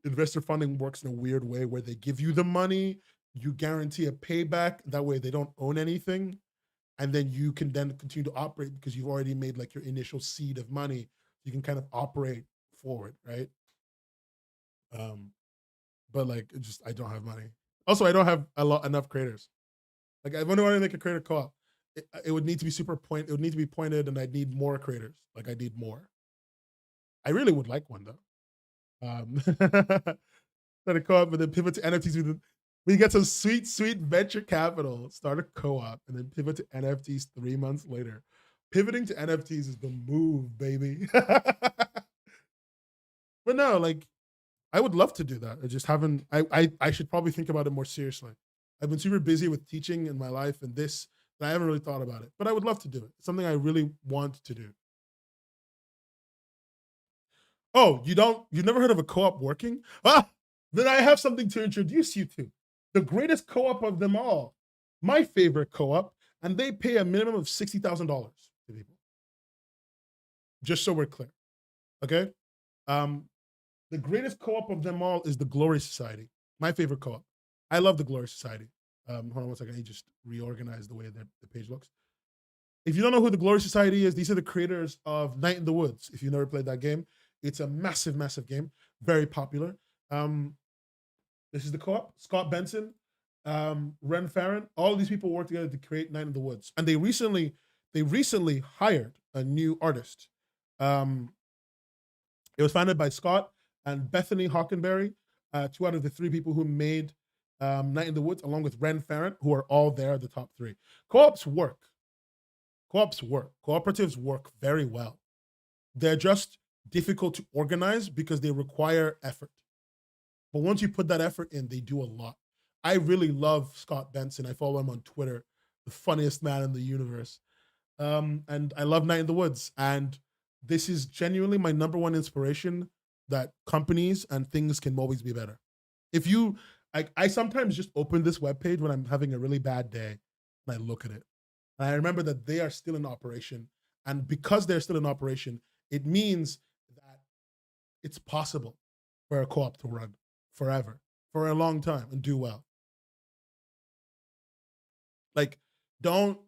investor funding works in a weird way where they give you the money, you guarantee a payback. That way, they don't own anything, and then you can then continue to operate because you've already made like your initial seed of money. You can kind of operate forward, right? But like, I don't have money. Also, I don't have enough creators. Like, I want to make a creator co-op. It would need to be it would need to be pointed, and I'd need more creators. Like, I need more. I really would like one though. Start a co-op and then pivot to NFTs. We get some sweet venture capital, start a co-op, and then pivot to NFTs 3 months later. Pivoting to NFTs is the move, baby. But no, like, I would love to do that. I just haven't. I should probably think about it more seriously. I've been super busy with teaching in my life and this, that I haven't really thought about it. But I would love to do it. It's something I really want to do. Oh, you've never heard of a co-op working? Ah, then I have something to introduce you to. The greatest co-op of them all. My favorite co-op, and they pay a minimum of $60,000 to people. Just so we're clear. Okay? The greatest co-op of them all is the Glory Society. My favorite co-op. I love the Glory Society. Hold on one second. I just reorganize the way that the page looks. If you don't know who the Glory Society is, these are the creators of Night in the Woods. If you've never played that game, it's a massive, massive game. Very popular. This is the co-op. Scott Benson, Ren Farron. All of these people work together to create Night in the Woods. And they recently hired a new artist. It was founded by Scott and Bethany Hockenberry, 2 out of the 3 people who made Night in the Woods, along with Ren Farron, who are all there, the top 3. Co-ops work. Cooperatives work very well. They're just difficult to organize because they require effort. But once you put that effort in, they do a lot. I really love Scott Benson. I follow him on Twitter, the funniest man in the universe. And I love Night in the Woods. And this is genuinely my number one inspiration, that companies and things can always be better. If you, I sometimes just open this webpage when I'm having a really bad day and I look at it. And I remember that they are still in operation. And because they're still in operation, it means that it's possible for a co-op to run forever, for a long time and do well. Like, don't,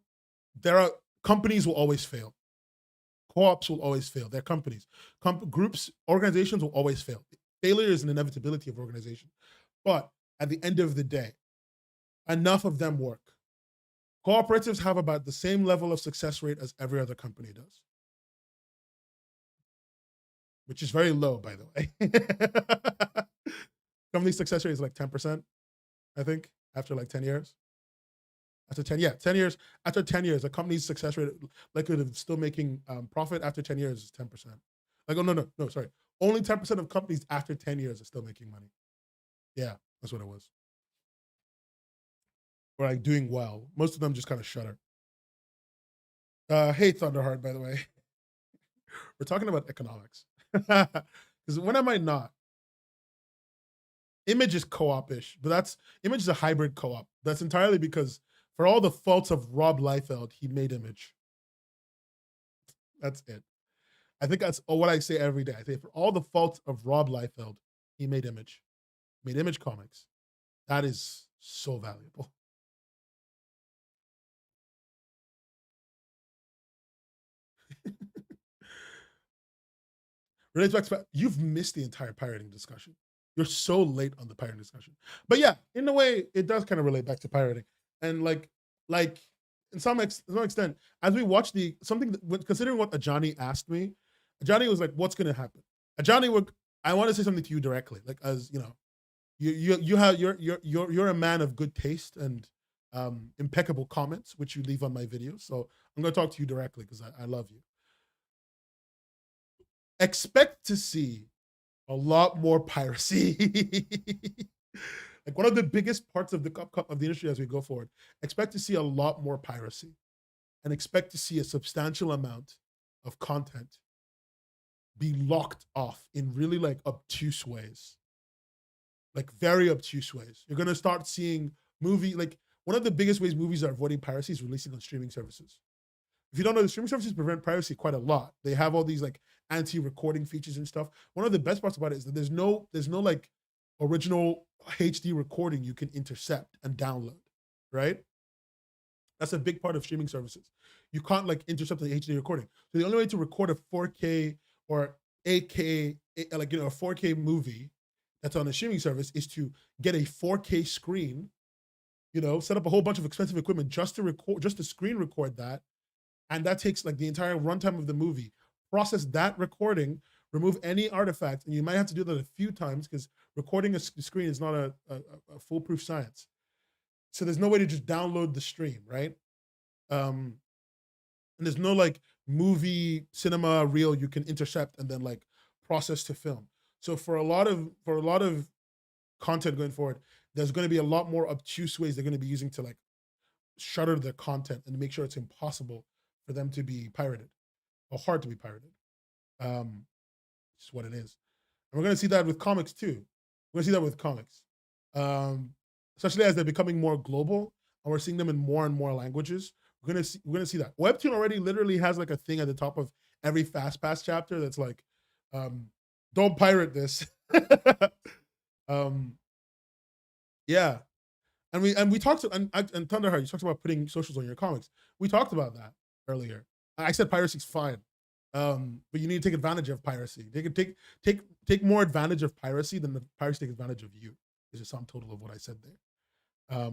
there are, companies will always fail. Co-ops will always fail. They're companies. Groups, organizations will always fail. Failure is an inevitability of organization. But at the end of the day, enough of them work. Cooperatives have about the same level of success rate as every other company does, which is very low, by the way. Company success rate is like 10%, I think, after like 10 years. After 10, yeah, 10 years. After 10 years, a company's success rate, likelihood of still making profit after 10 years is 10%. Like, oh, no, sorry. Only 10% of companies after 10 years are still making money. Yeah, that's what it was. Or like doing well. Most of them just kind of shudder. Hey, Thunderheart, by the way. We're talking about economics. Because when am I not? Image is co-op-ish, but Image is a hybrid co-op. That's entirely because for all the faults of Rob Liefeld, he made Image. That's it. I think that's what I say every day. I say for all the faults of Rob Liefeld, he made Image. Made Image Comics. That is so valuable. You've missed the entire pirating discussion. You're so late on the pirating discussion. But yeah, in a way, it does kind of relate back to pirating. And like in some extent, as we watch considering what Ajani asked me, Ajani was like, "What's going to happen?" Ajani, I want to say something to you directly, like, as you know, you're a man of good taste and impeccable comments, which you leave on my videos. So I'm going to talk to you directly because I love you. Expect to see a lot more piracy. Like, one of the biggest parts of the industry as we go forward, expect to see a lot more piracy, and expect to see a substantial amount of content be locked off in really like obtuse ways, like very obtuse ways. You're gonna start seeing like one of the biggest ways movies are avoiding piracy is releasing on streaming services. If you don't know, the streaming services prevent piracy quite a lot. They have all these like anti-recording features and stuff. One of the best parts about it is that there's no like original HD recording you can intercept and download, right? That's a big part of streaming services. You can't like intercept the HD recording. So the only way to record a 4K or 8K, like, you know, a 4K movie that's on a streaming service is to get a 4K screen, you know, set up a whole bunch of expensive equipment just to screen record that. And that takes like the entire runtime of the movie. Process that recording, remove any artifacts, and you might have to do that a few times because recording a screen is not a foolproof science. So there's no way to just download the stream, right? And there's no like movie cinema reel you can intercept and then like process to film. So for a lot of content going forward, there's going to be a lot more obtuse ways they're going to be using to like shutter their content and make sure it's impossible for them to be pirated or hard to be pirated. It's what it is. And we're going to see that with comics too. We're going to see that with comics, especially as they're becoming more global and we're seeing them in more and more languages. We're going to see that. Webtoon already literally has like a thing at the top of every Fast Pass chapter that's like, don't pirate this. Yeah. And we talked to, and Thunderheart, you talked about putting socials on your comics. We talked about that earlier. I said piracy's fine, but you need to take advantage of piracy. They can take more advantage of piracy than the piracy take advantage of you. Is a sum total of what I said there.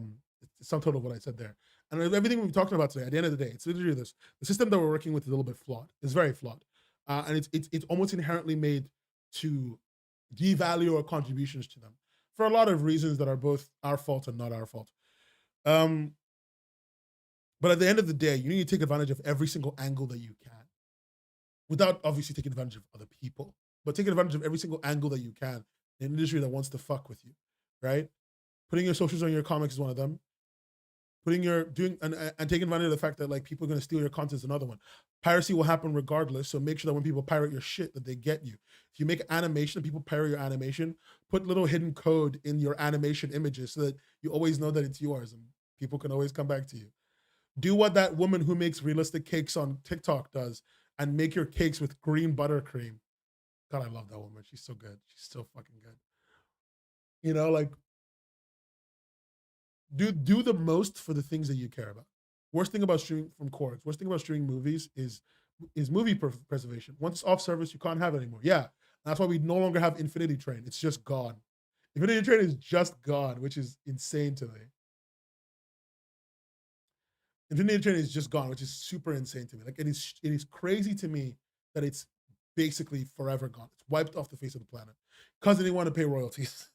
It's sum total of what I said there. And everything we've talked about today, at the end of the day, it's literally this: the system that we're working with is a little bit flawed. It's very flawed, and it's almost inherently made to devalue our contributions to them for a lot of reasons that are both our fault and not our fault. But at the end of the day, you need to take advantage of every single angle that you can, without obviously taking advantage of other people, but taking advantage of every single angle that you can in an industry that wants to fuck with you, right? Putting your socials on your comics is one of them. Taking advantage of the fact that like people are going to steal your content is another one. Piracy will happen regardless, so make sure that when people pirate your shit that they get you. If you make animation and people pirate your animation, put little hidden code in your animation images so that you always know that it's yours and people can always come back to you. Do what that woman who makes realistic cakes on TikTok does and make your cakes with green buttercream. God, I love that woman. She's so good. She's so fucking good. You know, like, do the most for the things that you care about. Worst thing about streaming from Cords, worst thing about streaming movies is movie preservation. Once it's off service, you can't have it anymore. Yeah, that's why we no longer have Infinity Train. It's just gone. Infinity Train is just gone, which is insane to me. Infinity Train is just gone, which is super insane to me. Like it is crazy to me that it's basically forever gone. It's wiped off the face of the planet because they didn't want to pay royalties.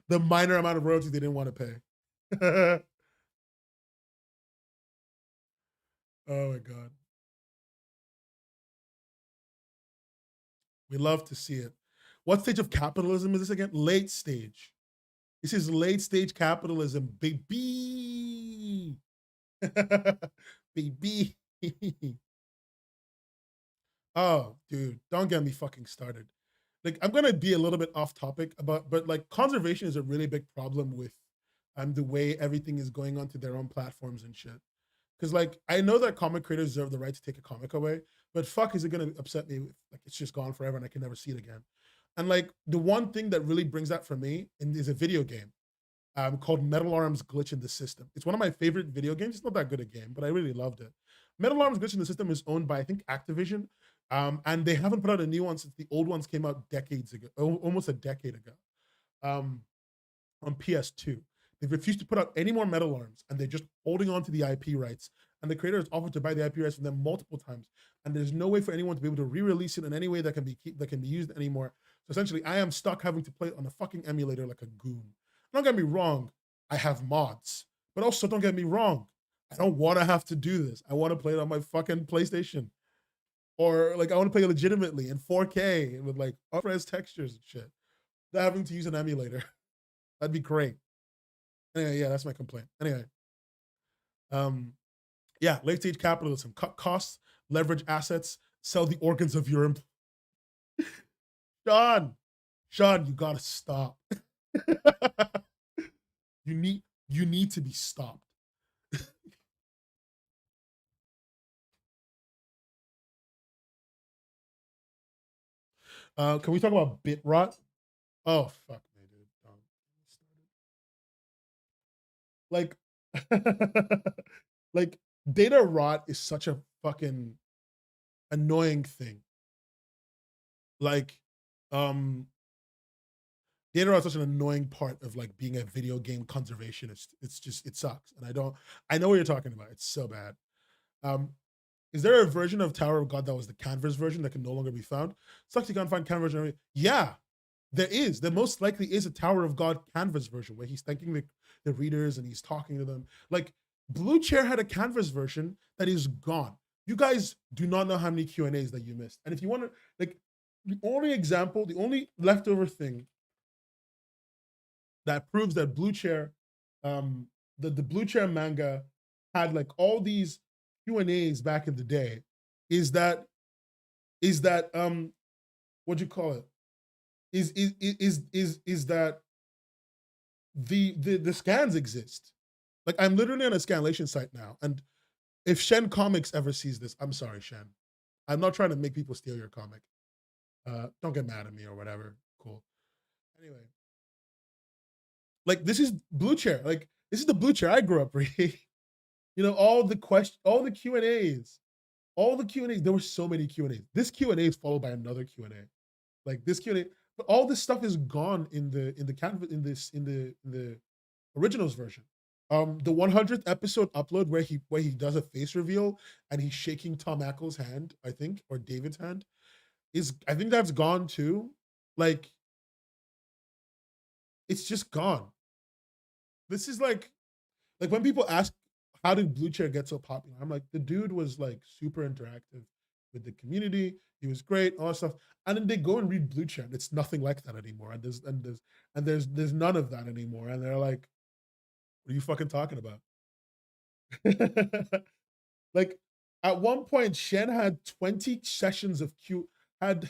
The minor amount of royalties they didn't want to pay. Oh my god. We love to see it. What stage of capitalism is this again? Late stage. This is late stage capitalism, baby. Baby. Oh, dude, don't get me fucking started. Like, I'm gonna be a little bit off topic about, but like, conservation is a really big problem with the way everything is going onto their own platforms and shit. Because like, I know that comic creators deserve the right to take a comic away, but fuck, is it gonna upset me if like it's just gone forever and I can never see it again? And like, the one thing that really brings that for me is a video game called Metal Arms Glitch in the System. It's one of my favorite video games. It's not that good a game, but I really loved it. Metal Arms Glitch in the System is owned by, I think, Activision, and they haven't put out a new one since the old ones came out decades ago, almost a decade ago, on PS2. They've refused to put out any more Metal Arms, and they're just holding on to the IP rights. And the creator has offered to buy the IP rights from them multiple times, and there's no way for anyone to be able to re-release it in any way that can be used anymore. So essentially, I am stuck having to play it on a fucking emulator like a goon. Don't get me wrong, I have mods, but also don't get me wrong, I don't want to have to do this. I want to play it on my fucking PlayStation, or like I want to play it legitimately in 4K with like up-res textures and shit. Not having to use an emulator, that'd be great. Anyway, yeah, that's my complaint. Anyway, yeah, late stage capitalism, cut costs, leverage assets, sell the organs of your Sean, you gotta stop. you need to be stopped. Can we talk about bit rot? Oh fuck me, dude. Like, like data rot is such a fucking annoying thing. Like, data rot is such an annoying part of like being a video game conservationist. It's just, it sucks, and I know what you're talking about. It's so bad. Is there a version of Tower of God that was the canvas version that can no longer be found? Sucks you can't find canvas version. Yeah, there is. There most likely is a Tower of God canvas version where he's thanking the readers and he's talking to them. Like, Blue Chair had a canvas version that is gone. You guys do not know how many Q&As that you missed. And if you want to, like, the only leftover thing that proves that Blue Chair, the Blue Chair manga had like all these Q&As back in the day is that what do you call it? Is that the scans exist. Like, I'm literally on a scanlation site now, and if Shen Comics ever sees this, I'm sorry, Shen. I'm not trying to make people steal your comic. Don't get mad at me or whatever. Cool. Anyway, like, this is Blue Chair. Like, this is the Blue Chair I grew up reading. You know, all the Q&As, there were so many Q&As. This Q&A is followed by another Q&A. Like, this Q&A, but all this stuff is gone in the canvas, in the originals version. The 100th episode upload where he does a face reveal and he's shaking Tom Ackles' hand, I think, or David's hand, I think that's gone too. Like, it's just gone. This is like when people ask, how did Blue Chair get so popular? I'm like, the dude was like super interactive with the community. He was great, all that stuff. And then they go and read Blue Chair, and it's nothing like that anymore. And there's none of that anymore. And they're like, what are you fucking talking about? Like, at one point, Shen had 20 sessions of had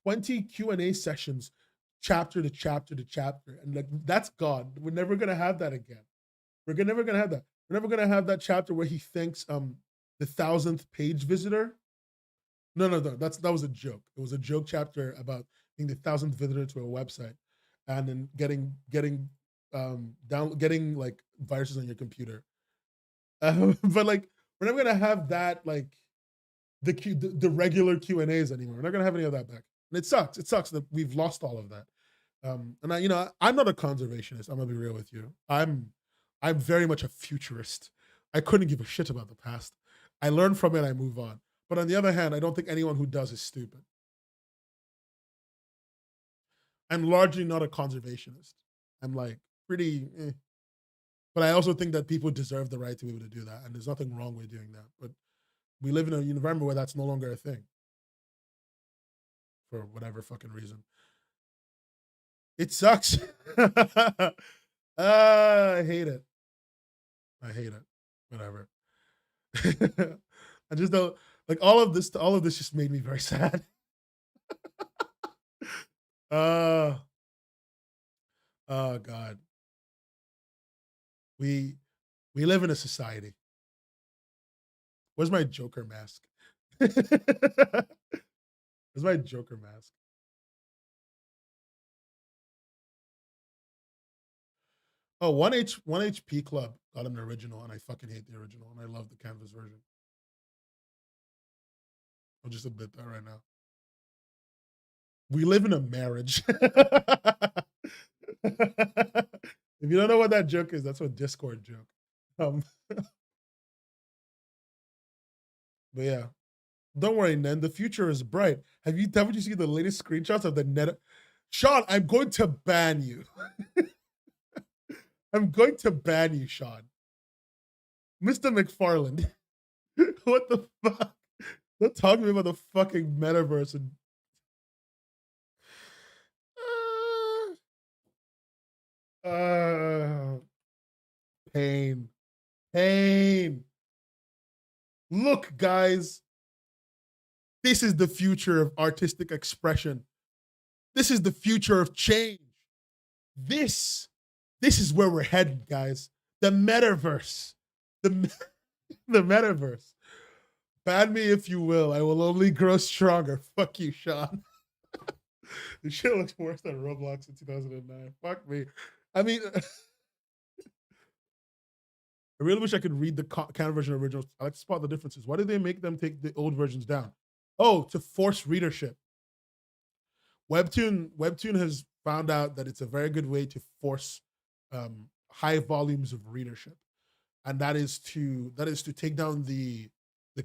20 Q&A sessions, chapter to chapter to chapter, and like, that's gone. We're never gonna have that again. We're never gonna have that. We're never gonna have that chapter where he thanks the 1,000th page visitor. No, that was a joke. It was a joke chapter about being the 1,000th visitor to a website. and then getting like viruses on your computer. But like we're never gonna have that like the regular Q&As anymore. We're not gonna have any of that back. And it sucks. It sucks that we've lost all of that. And I'm not a conservationist. I'm gonna be real with you. I'm very much a futurist. I couldn't give a shit about the past. I learn from it. I move on. But on the other hand, I don't think anyone who does is stupid. I'm largely not a conservationist. I'm like pretty, but I also think that people deserve the right to be able to do that, and there's nothing wrong with doing that. But we live in a environment where that's no longer a thing for whatever fucking reason. It sucks. I hate it. I hate it. Whatever. I just don't like all of this. All of this just made me very sad. uh oh God. We we live in a society. Where's my Joker mask? Where's my Joker mask? Oh, one HP Club got an original, and I fucking hate the original, and I love the canvas version. I'll just admit that right now. We live in a marriage. If you don't know what that joke is, that's a Discord joke. But yeah, don't worry, Nen. The future is bright. Haven't you seen the latest screenshots of the net? Sean, I'm going to ban you. I'm going to ban you, Sean. Mr. McFarland. What the fuck? Don't talk to me about the fucking metaverse and uh, pain. Pain. Look, guys, this is the future of artistic expression. This is the future of change. This is where we're headed, guys. The metaverse. The, the metaverse. Ban me if you will. I will only grow stronger. Fuck you, Sean. This shit looks worse than Roblox in 2009. Fuck me. I mean, I really wish I could read the canon version of originals. I like to spot the differences. Why did they make them take the old versions down? Oh, to force readership. Webtoon has found out that it's a very good way to force high volumes of readership, and that is to take down the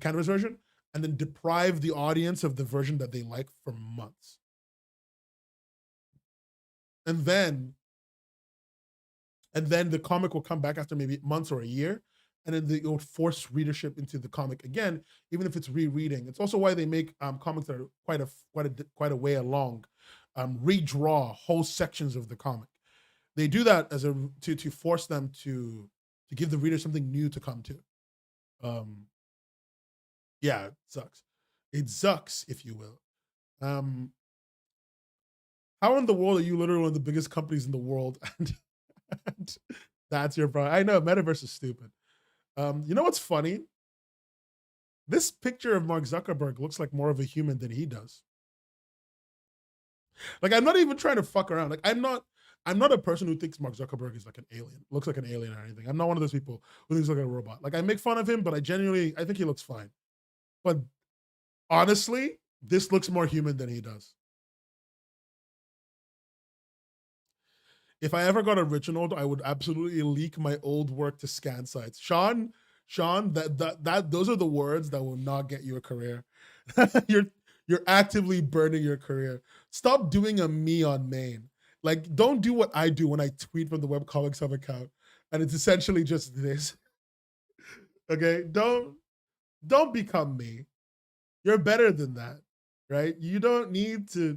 canvas version and then deprive the audience of the version that they like for months, and then the comic will come back after maybe months or a year, and then it will force readership into the comic again, even if it's rereading. It's also why they make comics that are quite a way along, redraw whole sections of the comic. They do that as to force them to give the reader something new to come to. Yeah, it sucks. It sucks, if you will. How in the world are you literally one of the biggest companies in the world, and that's your problem? I know metaverse is stupid. You know what's funny? This picture of Mark Zuckerberg looks like more of a human than he does. Like, I'm not even trying to fuck around. Like, I'm not a person who thinks Mark Zuckerberg is like an alien, looks like an alien or anything. I'm not one of those people who thinks like a robot. Like, I make fun of him, but I think he looks fine. But honestly, this looks more human than he does. If I ever got original, I would absolutely leak my old work to scan sites. Sean, that those are the words that will not get you a career. You're actively burning your career. Stop doing a me on main. Like, don't do what I do when I tweet from the Webcomics Hub account, and it's essentially just this. Okay, don't become me. You're better than that, right? You don't need to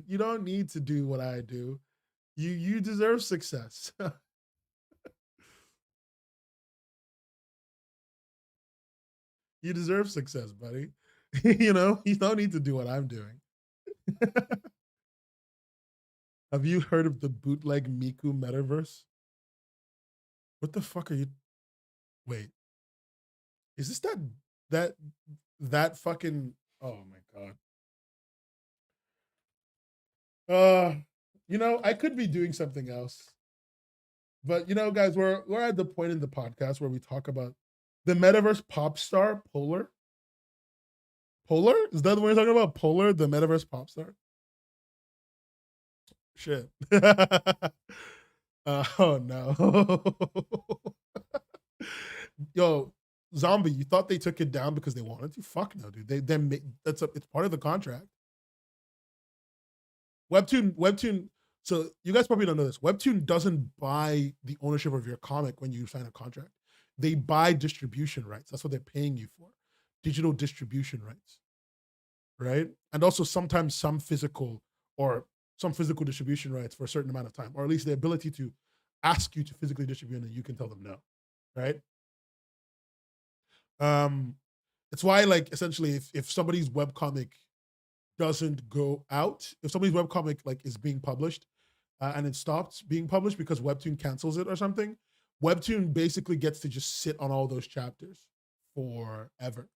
do what I do. You deserve success. You deserve success, buddy. You don't need to do what I'm doing. Have you heard of the bootleg Miku metaverse? What the fuck are you? Wait, is this that fucking? Oh my god. You know, I could be doing something else. But you know, guys, we're at the point in the podcast where we talk about the metaverse pop star Polar. Polar? Is that the one you're talking about? Polar, the metaverse pop star? Shit. Oh no. Yo, zombie, you thought they took it down because they wanted to? Fuck no, dude. It's part of the contract. Webtoon. So you guys probably don't know this. Webtoon doesn't buy the ownership of your comic when you sign a contract. They buy distribution rights. That's what they're paying you for. Digital distribution rights, right? And also sometimes some physical distribution rights for a certain amount of time, or at least the ability to ask you to physically distribute and you can tell them no, right? Um, it's why, like, essentially, if somebody's webcomic doesn't go out, if somebody's webcomic like is being published and it stops being published because Webtoon cancels it or something, Webtoon basically gets to just sit on all those chapters forever.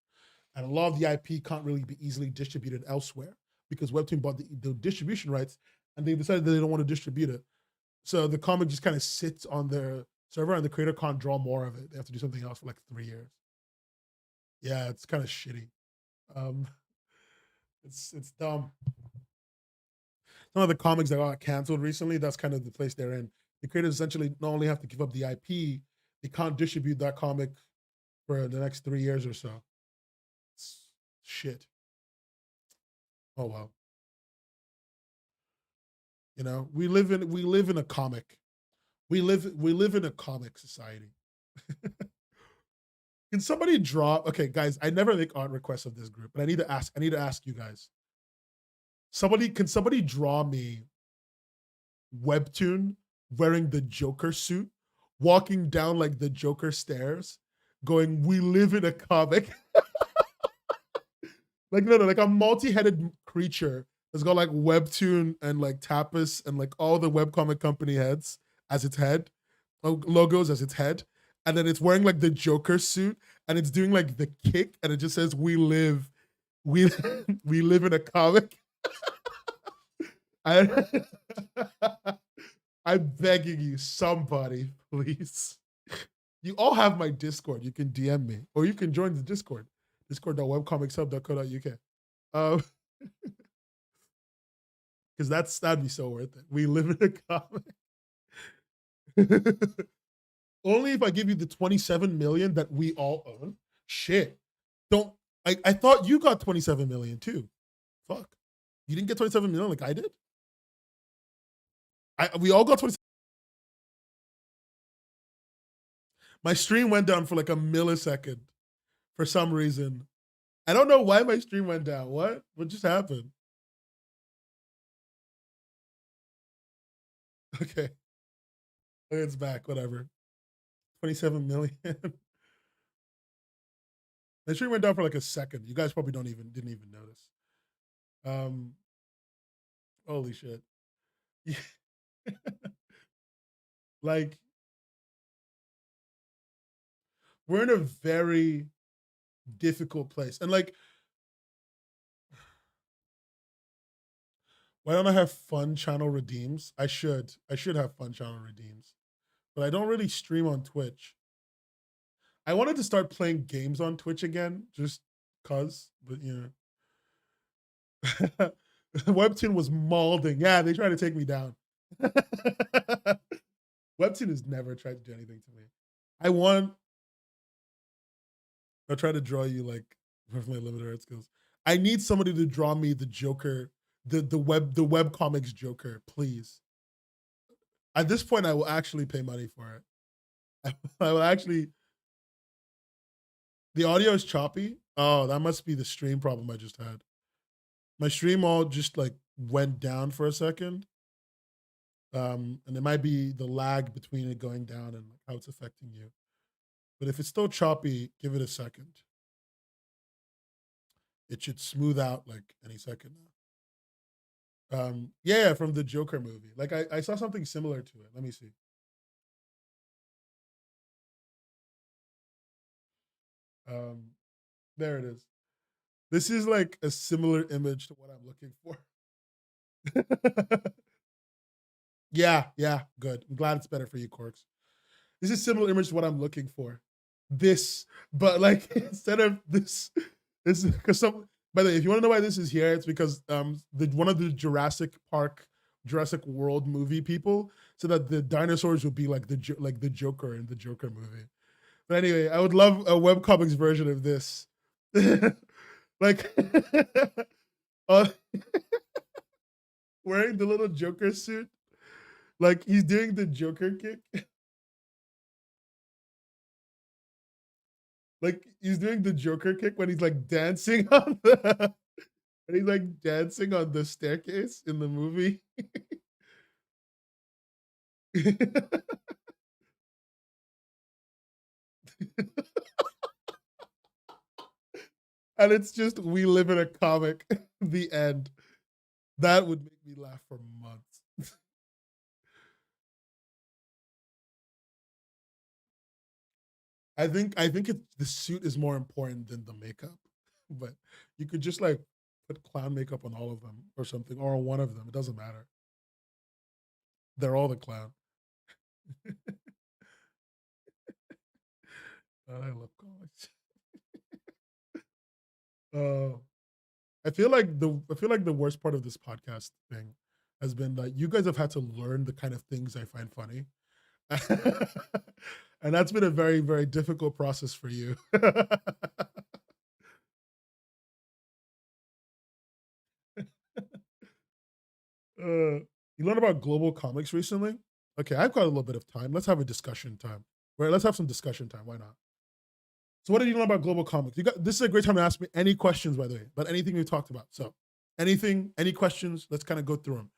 And a lot of the IP can't really be easily distributed elsewhere because Webtoon bought the distribution rights and they decided that they don't want to distribute it. So the comic just kind of sits on their server and the creator can't draw more of it. They have to do something else for like 3 years. Yeah, it's kind of shitty. Um, it's dumb. Some of the comics that got canceled recently, that's kind of the place they're in. The creators essentially not only have to give up the IP, they can't distribute that comic for the next 3 years or so. It's shit. Oh well. You know, we live in a comic. We live in a comic society. Can somebody draw? Okay, guys, I never make art requests of this group, but I need to ask you guys. Can somebody draw me Webtoon wearing the Joker suit, walking down like the Joker stairs, going, "We live in a comic." Like no, like a multi-headed creature that's got like Webtoon and like Tapas and like all the webcomic company heads as its head, logos as its head, and then it's wearing like the Joker suit and it's doing like the kick and it just says, we we live in a comic." I I'm begging you, somebody, please. You all have my Discord. You can DM me, or you can join the Discord. Discord.webcomicshub.co.uk. Um, because that'd be so worth it. We live in a comic. Only if I give you the 27 million that we all own. Shit. Don't I thought you got 27 million too. Fuck. You didn't get 27 million like I did? We all got 27. My stream went down for like a millisecond for some reason. I don't know why my stream went down. What? What just happened? Okay. It's back. Whatever. 27 million. My stream went down for like a second. You guys probably didn't even notice. Um, holy shit. Like, we're in a very difficult place. And like, why don't I have fun channel redeems? I should. I should have fun channel redeems. But I don't really stream on Twitch. I wanted to start playing games on Twitch again, just cause, but you know. Webtoon was molding. Yeah, they tried to take me down. Webtoon has never tried to do anything to me. I want. I'll try to draw you like with my limited art skills. I need somebody to draw me the Joker, the web comics Joker, please. At this point, I will actually pay money for it. I will actually. The audio is choppy. Oh, that must be the stream problem I just had. My stream all just like went down for a second. And it might be the lag between it going down and how it's affecting you. But if it's still choppy, give it a second. It should smooth out like any second now. Yeah, from the Joker movie. Like I saw something similar to it. Let me see. Um, there it is. This is like a similar image to what I'm looking for. Yeah, yeah, good. I'm glad it's better for you, Corks. This is similar image to what I'm looking for. This, but like instead of this because some. By the way, if you want to know why this is here, it's because the one of the Jurassic World movie people, so that the dinosaurs would be like the Joker in the Joker movie. But anyway, I would love a webcomics version of this. Like uh, wearing the little Joker suit, like he's doing the Joker kick. Like he's doing the Joker kick when he's like dancing on the and he's like dancing on the staircase in the movie. And it's just we live in a comic. The end. That would make me laugh for months. I think the suit is more important than the makeup, but you could just like put clown makeup on all of them or something, or on one of them. It doesn't matter. They're all the clown. I love comics. Uh, I feel like the worst part of this podcast thing has been that you guys have had to learn the kind of things I find funny. And that's been a very, very difficult process for you. You learned about global comics recently? Okay, I've got a little bit of time. Let's have a discussion time. Right, let's have some discussion time. Why not? So, what did you learn about global comics? This is a great time to ask me any questions, by the way, about anything we talked about. So, anything, any questions? Let's kind of go through them.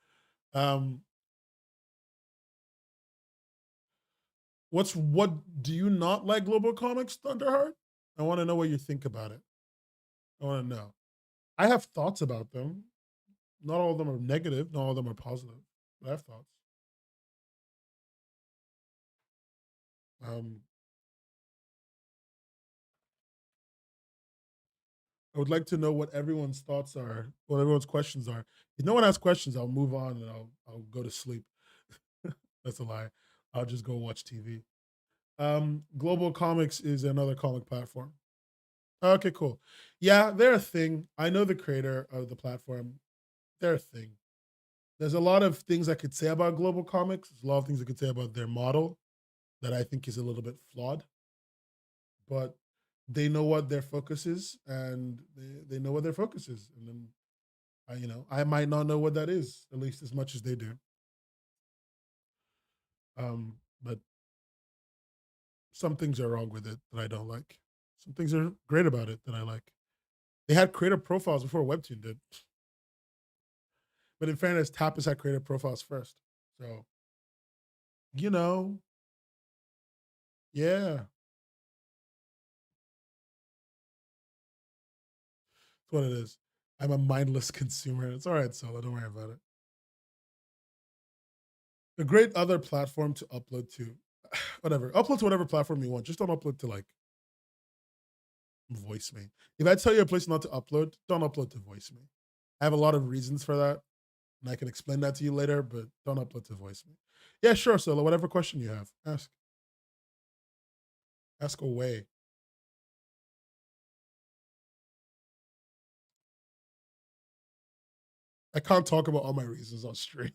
Um, what do you not like global comics, Thunderheart? I want to know what you think about it. I want to know. I have thoughts about them. Not all of them are negative. Not all of them are positive. But I have thoughts. Um, I would like to know what everyone's thoughts are, what everyone's questions are. If no one has questions, I'll move on and I'll go to sleep. That's a lie. I'll just go watch TV. Global Comics is another comic platform. Okay, cool. Yeah, they're a thing. I know the creator of the platform. They're a thing. There's a lot of things I could say about Global Comics. There's a lot of things I could say about their model that I think is a little bit flawed, but they know what their focus is, and they know what their focus is. And then I might not know what that is, at least as much as they do. But some things are wrong with it that I don't like. Some things are great about it that I like. They had creative profiles before Webtoon did. But in fairness, Tapas had creative profiles first. So, you know, yeah, that's what it is. I'm a mindless consumer. It's all right, Solo. Don't worry about it. A great other platform to upload to. Whatever. Upload to whatever platform you want. Just don't upload to like Voice Me. If I tell you a place not to upload, don't upload to Voice Me. I have a lot of reasons for that, and I can explain that to you later, but don't upload to Voice Me. Yeah, sure, Solo. Whatever question you have, ask. Ask away. I can't talk about all my reasons on stream.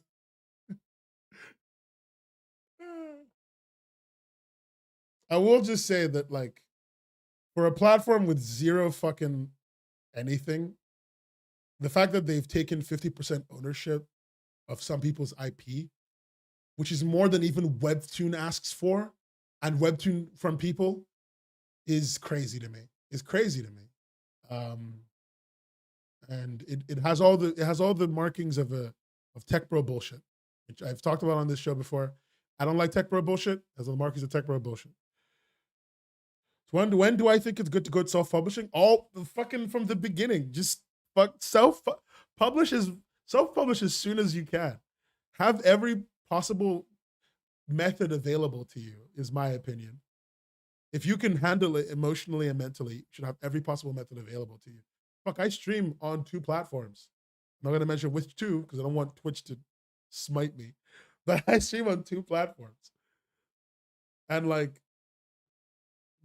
I will just say that, like, for a platform with zero fucking anything, the fact that they've taken 50% ownership of some people's IP, which is more than even Webtoon asks for, and Webtoon from people is crazy to me. Is crazy to me. Um, and it has all the markings of tech bro bullshit, which I've talked about on this show before. I don't like tech bro bullshit. It has all the markings of tech bro bullshit. So when do I think it's good to go to self publishing? All fucking from the beginning. Just fuck publish as self publish as soon as you can. Have every possible method available to you. Is my opinion. If you can handle it emotionally and mentally, you should have every possible method available to you. Fuck, I stream on 2 platforms. I'm not gonna mention which two because I don't want Twitch to smite me. but I stream on 2 platforms. And like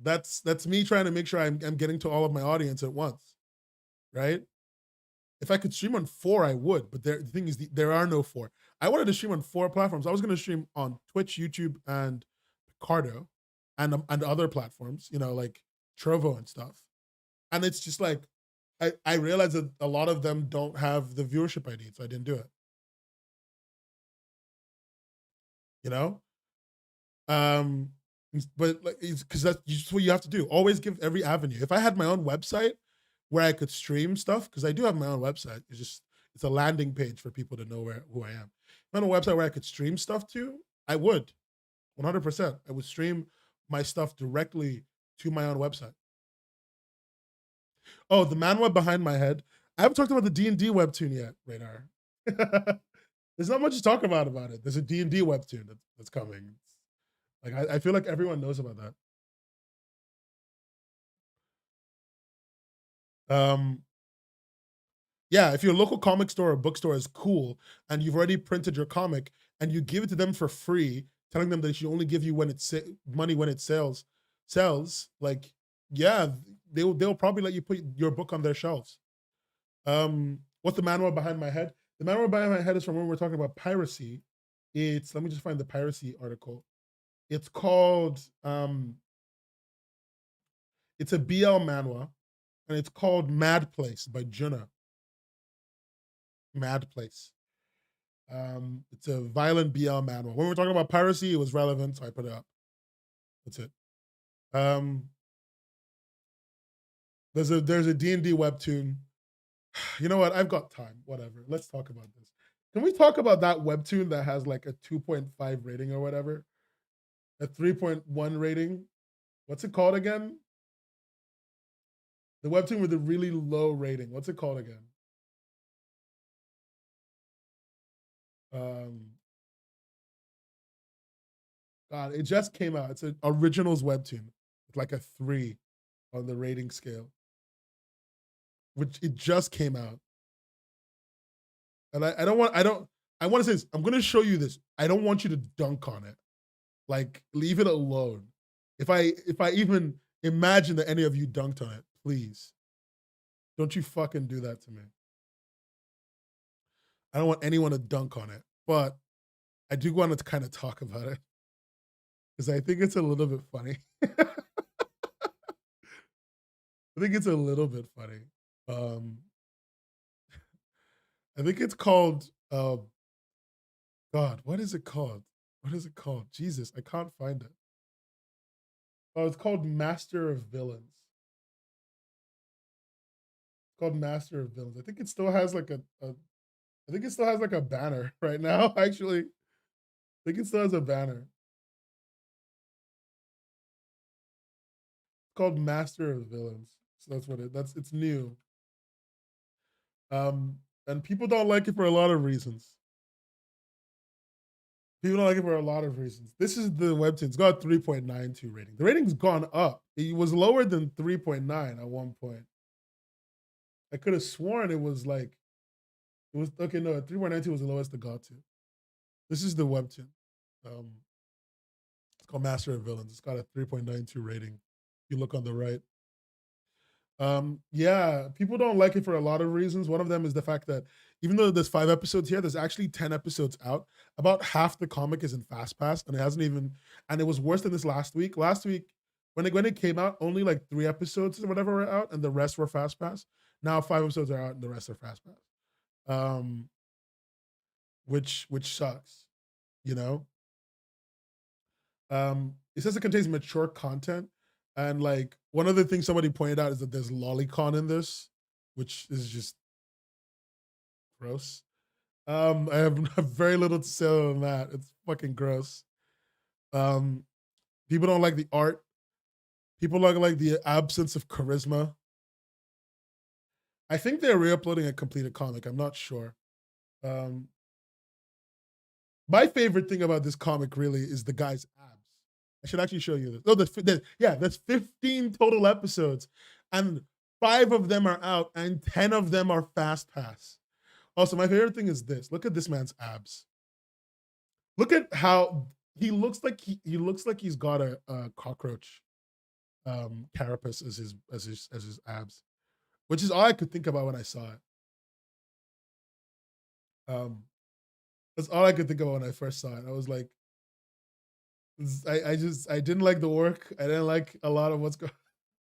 that's me trying to make sure I'm getting to all of my audience at once, right? If I could stream on 4, I would, but the thing is, there are no 4. I wanted to stream on 4 platforms. I was going to stream on Twitch, YouTube, and Picardo, and other platforms, you know, like Trovo and stuff. And it's just like I realized that a lot of them don't have the viewership I need, so I didn't do it. You know, but like, because that's just what you have to do. Always give every avenue. If I had my own website where I could stream stuff, because I do have my own website, it's a landing page for people to know who I am. If I had a website where I could stream stuff to, I would 100%. I would stream my stuff directly to my own website. Oh, the manhwa behind my head. I haven't talked about the D&D webtoon yet, Radar. There's not much to talk about it. There's a D&D webtoon that's coming. Like I feel like everyone knows about that. Yeah, if your local comic store or bookstore is cool and you've already printed your comic and you give it to them for free, telling them that they should only give you money when it sells, like, yeah, they'll probably let you put your book on their shelves. What's the manual behind my head? The manual behind my head is from when we're talking about piracy. Let me just find the piracy article. It's called it's a BL manhwa, and it's called Mad Place by Juna. Mad Place. It's a violent BL manhwa. When we're talking about piracy, it was relevant, so I put it up. That's it. There's a D&D webtoon. You know what? I've got time. Whatever. Let's talk about this. Can we talk about that webtoon that has like a 2.5 rating or whatever? A 3.1 rating? What's it called again? The webtoon with a really low rating. What's it called again? God, it just came out. It's an originals webtoon. It's like a 3 on the rating scale, which it just came out. And I want to say this. I'm going to show you this. I don't want you to dunk on it. Like, leave it alone. If I even imagine that any of you dunked on it, please don't you fucking do that to me. I don't want anyone to dunk on it, but I do want to kind of talk about it because I think it's a little bit funny. I think it's a little bit funny. I think it's called God, what is it called? What is it called? Jesus, I can't find it. Oh, it's called Master of Villains. It's called Master of Villains. I think it still has like I think it still has like a banner right now, actually. I think it still has a banner. It's called Master of Villains. So that's what it's new. And people don't like it for a lot of reasons. People don't like it for a lot of reasons. This is the webtoon. It's got 3.92 rating. The rating's gone up. It was lower than 3.9 at one point. I could have sworn it was like, it was, okay, no, 3.92 was the lowest it got to. This is the webtoon. It's called Master of Villains. It's got a 3.92 rating. You look on the right. Yeah, people don't like it for a lot of reasons. One of them is the fact that even though there's 5 episodes here, there's actually 10 episodes out. About half the comic is in Fast Pass, and it hasn't even, and it was worse than this last week. Last week, when it came out, only like 3 episodes or whatever were out, and the rest were Fast Pass. Now 5 episodes are out, and the rest are Fast Pass. Which sucks, you know. It says it contains mature content, and like one of the things somebody pointed out is that there's lolicon in this, which is just gross. I have very little to say on that. It's fucking gross. People don't like the art. People don't like the absence of charisma. I think they're re-uploading a completed comic. I'm not sure. My favorite thing about this comic really is the guy's abs. I should actually show you this. Oh, there's 15 total episodes, and 5 of them are out, and 10 of them are Fast Pass. Also, my favorite thing is this. Look at this man's abs. Look at how he looks like he looks like he's got a cockroach carapace as his abs, which is all I could think about when I saw it. That's all I could think about when I first saw it. I was like, I didn't like the work. I didn't like a lot of what's going.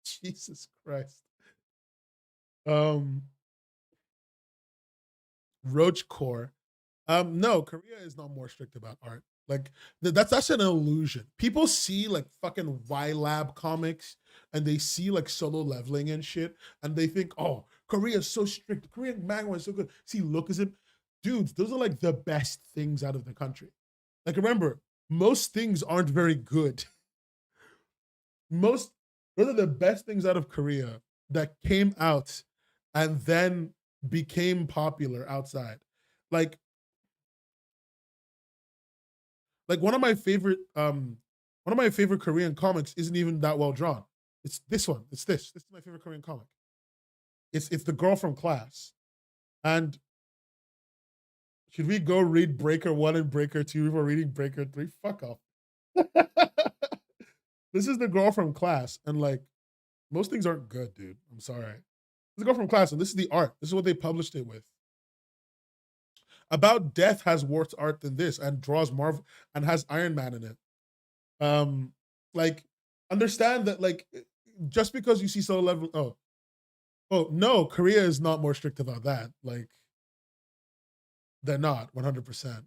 Jesus Christ. Roach Core. No, Korea is not more strict about art. Like that's an illusion. People see like fucking Y Lab comics and they see like Solo Leveling and shit, and they think, oh, Korea is so strict. Korean manga is so good. See, look at it, dudes. Those are like the best things out of the country. Like remember, most things aren't very good. Most those are the best things out of Korea that came out and then became popular outside. Like one of my favorite Korean comics isn't even that well drawn. It's this one. It's this. This is my favorite Korean comic. It's the girl from Class. And should we go read Breaker 1 and Breaker 2 before reading Breaker 3? Fuck off. This is the girl from Class, and like most things aren't good, dude. I'm sorry. This is the girl from Class, and this is the art. This is what they published it with. About Death has worse art than this and draws Marvel and has Iron Man in it. Like understand that like just because you see Solo Level, oh no, Korea is not more strict about that. Like they're not 100%.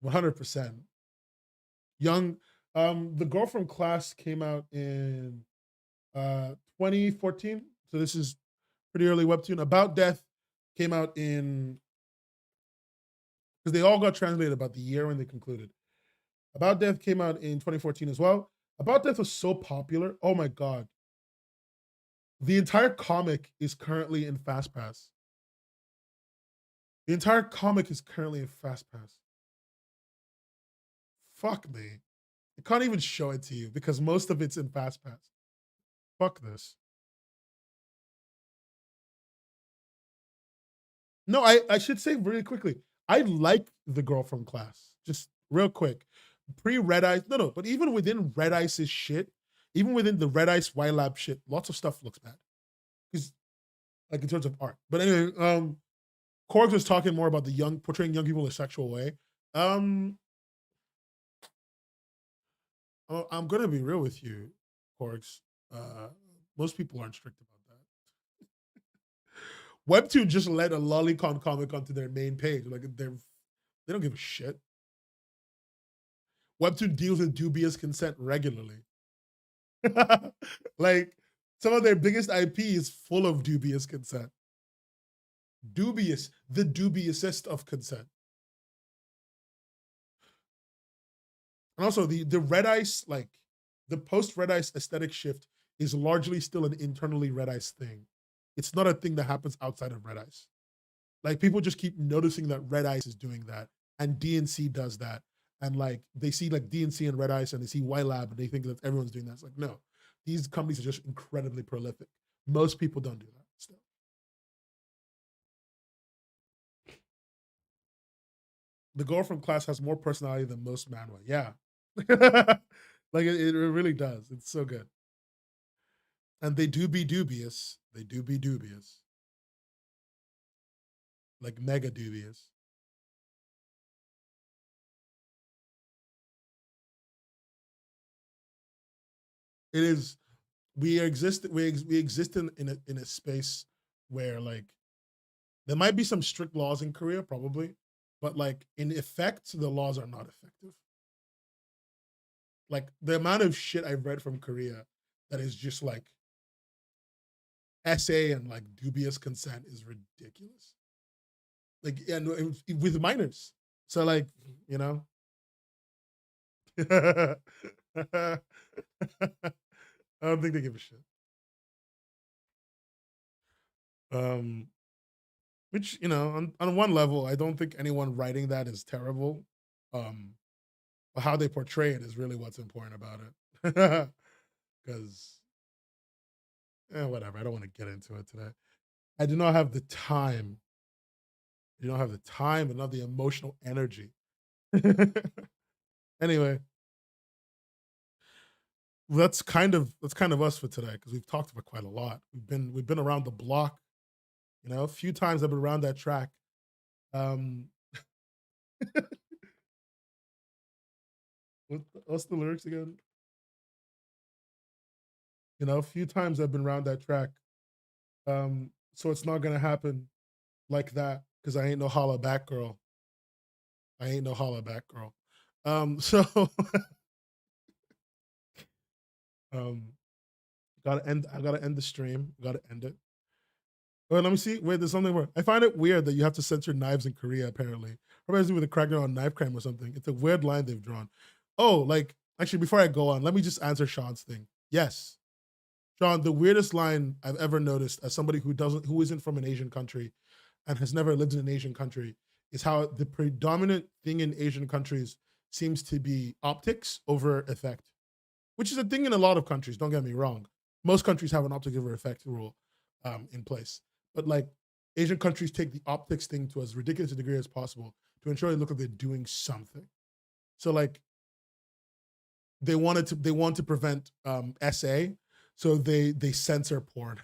100%. Young, the girl from Class came out in 2014, so this is pretty early Webtoon. About Death came out in, because they all got translated about the year when they concluded. About Death came out in 2014 as well. About Death was so popular. Oh my god. The entire comic is currently in FastPass. The entire comic is currently in FastPass. Fuck me. I can't even show it to you because most of it's in FastPass. Fuck this. No, I should say really quickly, I like the girl from Class. Just real quick. Pre-Red Ice, no, but even within Red Ice's shit, even within the Red Ice Y Lab shit, lots of stuff looks bad. Because like in terms of art. But anyway, Korg was talking more about the portraying young people in a sexual way. I'm gonna be real with you, Korgs. Most people aren't strict about that. Webtoon just let a lolicon comic onto their main page. Like they don't give a shit. Webtoon deals with dubious consent regularly. Like some of their biggest IP is full of dubious consent. Dubious, the dubiousest of consent. And also the Red Ice, like the post Red Ice aesthetic shift is largely still an internally Red Ice thing. It's not a thing that happens outside of Red Ice. Like people just keep noticing that Red Ice is doing that and DNC does that. And like they see like DNC and Red Ice and they see Y Lab and they think that everyone's doing that. It's like, no, these companies are just incredibly prolific. Most people don't do that still. The girl from Class has more personality than most manhwa. Yeah. Like it really does. It's so good. And they do be dubious. They do be dubious. Like mega dubious. It is we exist we exist in a space where like there might be some strict laws in Korea, probably, but like in effect, the laws are not effective. Like the amount of shit I've read from Korea that is just like essay and like dubious consent is ridiculous. Like and with minors, so like you know. I don't think they give a shit. Um, which on one level, I don't think anyone writing that is terrible. Um, but how they portray it is really what's important about it. Because whatever, I don't want to get into it today. I do not have the time You don't have the time and not the emotional energy. Anyway, that's kind of us for today because we've talked about quite a lot. We've been around the block, you know, a few times I've been around that track. Um, what's the lyrics again? You know, a few times I've been around that track. So it's not gonna happen like that because I ain't no holla back girl. I ain't no holla back girl. So um, gotta end. I gotta end the stream. Gotta end it. Wait, let me see. Wait, there's something more. I find it weird that you have to censor knives in Korea. Apparently, probably with a crackdown on knife crime or something. It's a weird line they've drawn. Oh, like actually, before I go on, let me just answer Sean's thing. Yes, Sean, the weirdest line I've ever noticed as somebody who isn't from an Asian country and has never lived in an Asian country is how the predominant thing in Asian countries seems to be optics over effect, which is a thing in a lot of countries. Don't get me wrong. Most countries have an optic over effect rule in place, but like Asian countries take the optics thing to as ridiculous a degree as possible to ensure they look like they're doing something. So like they want to prevent SA, so they censor porn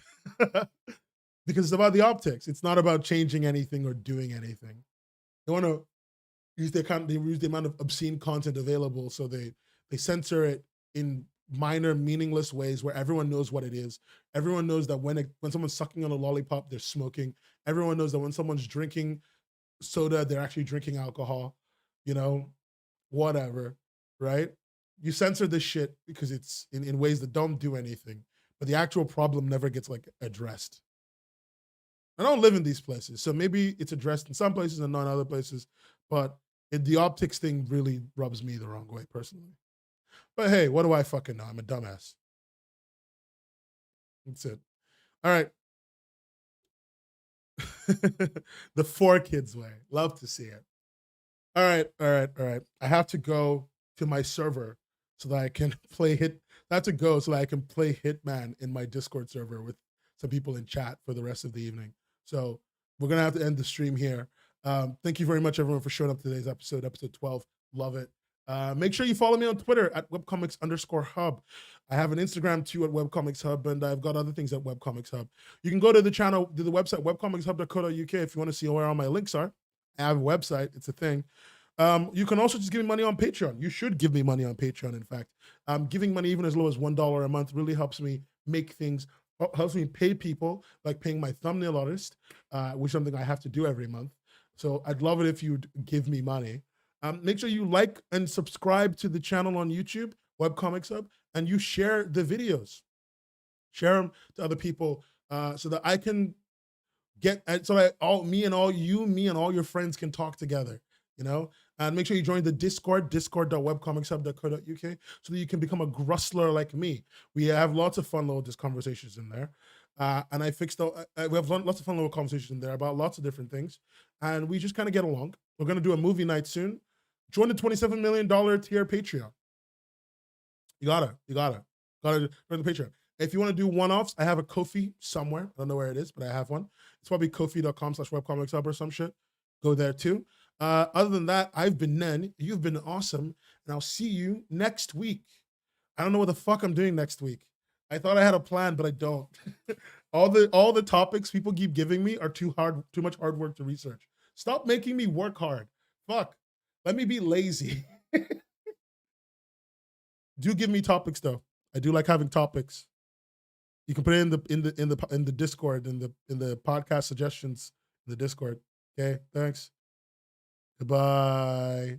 because it's about the optics. It's not about changing anything or doing anything. They want to they use the amount of obscene content available, so they censor it in minor, meaningless ways where everyone knows what it is. Everyone knows that when someone's sucking on a lollipop, they're smoking. Everyone knows that when someone's drinking soda, they're actually drinking alcohol. You know, whatever, right? You censor this shit because it's in ways that don't do anything, but the actual problem never gets like addressed. I don't live in these places, so maybe it's addressed in some places and not in other places. But the optics thing really rubs me the wrong way personally. But hey, what do I fucking know? I'm a dumbass. That's it. All right. The 4Kids way. Love to see it. All right, all right, all right. I have to go to my server so that I can play hit. I have to go so that I can play Hitman in my Discord server with some people in chat for the rest of the evening. So we're gonna have to end the stream here. Thank you very much, everyone, for showing up to today's episode 12. Love it. Make sure you follow me on Twitter at webcomics_hub. I have an Instagram too at Webcomics Hub, and I've got other things at Webcomics Hub. You can go to the channel, to the website, webcomicshub.co.uk if you want to see where all my links are. I have a website, it's a thing. You can also just give me money on Patreon. You should give me money on Patreon, in fact. Giving money even as low as $1 a month really helps me make things, helps me pay people, like paying my thumbnail artist, which is something I have to do every month. So I'd love it if you'd give me money. Make sure you like and subscribe to the channel on YouTube, Webcomics Hub, and you share the videos. Share them to other people so that I can get, so that me and all your friends can talk together, you know? And make sure you join the discord.webcomicshub.co.uk so that you can become a grustler like me. We have lots of fun little just conversations in there. And I fixed we have lots of fun little conversations in there about lots of different things. And we just kind of get along. We're going to do a movie night soon. Join the $27 million tier Patreon. You gotta join the Patreon. If you want to do one-offs, I have a Ko-fi somewhere. I don't know where it is, but I have one. It's probably kofi.com/webcomicshub or some shit. Go there too. Other than that, I've been Nen. You've been awesome. And I'll see you next week. I don't know what the fuck I'm doing next week. I thought I had a plan, but I don't. all the topics people keep giving me are too much hard work to research. Stop making me work hard. Fuck. Let me be lazy. Do give me topics though. I do like having topics. You can put it in the Discord, in the podcast suggestions in the Discord. Okay, thanks. Goodbye.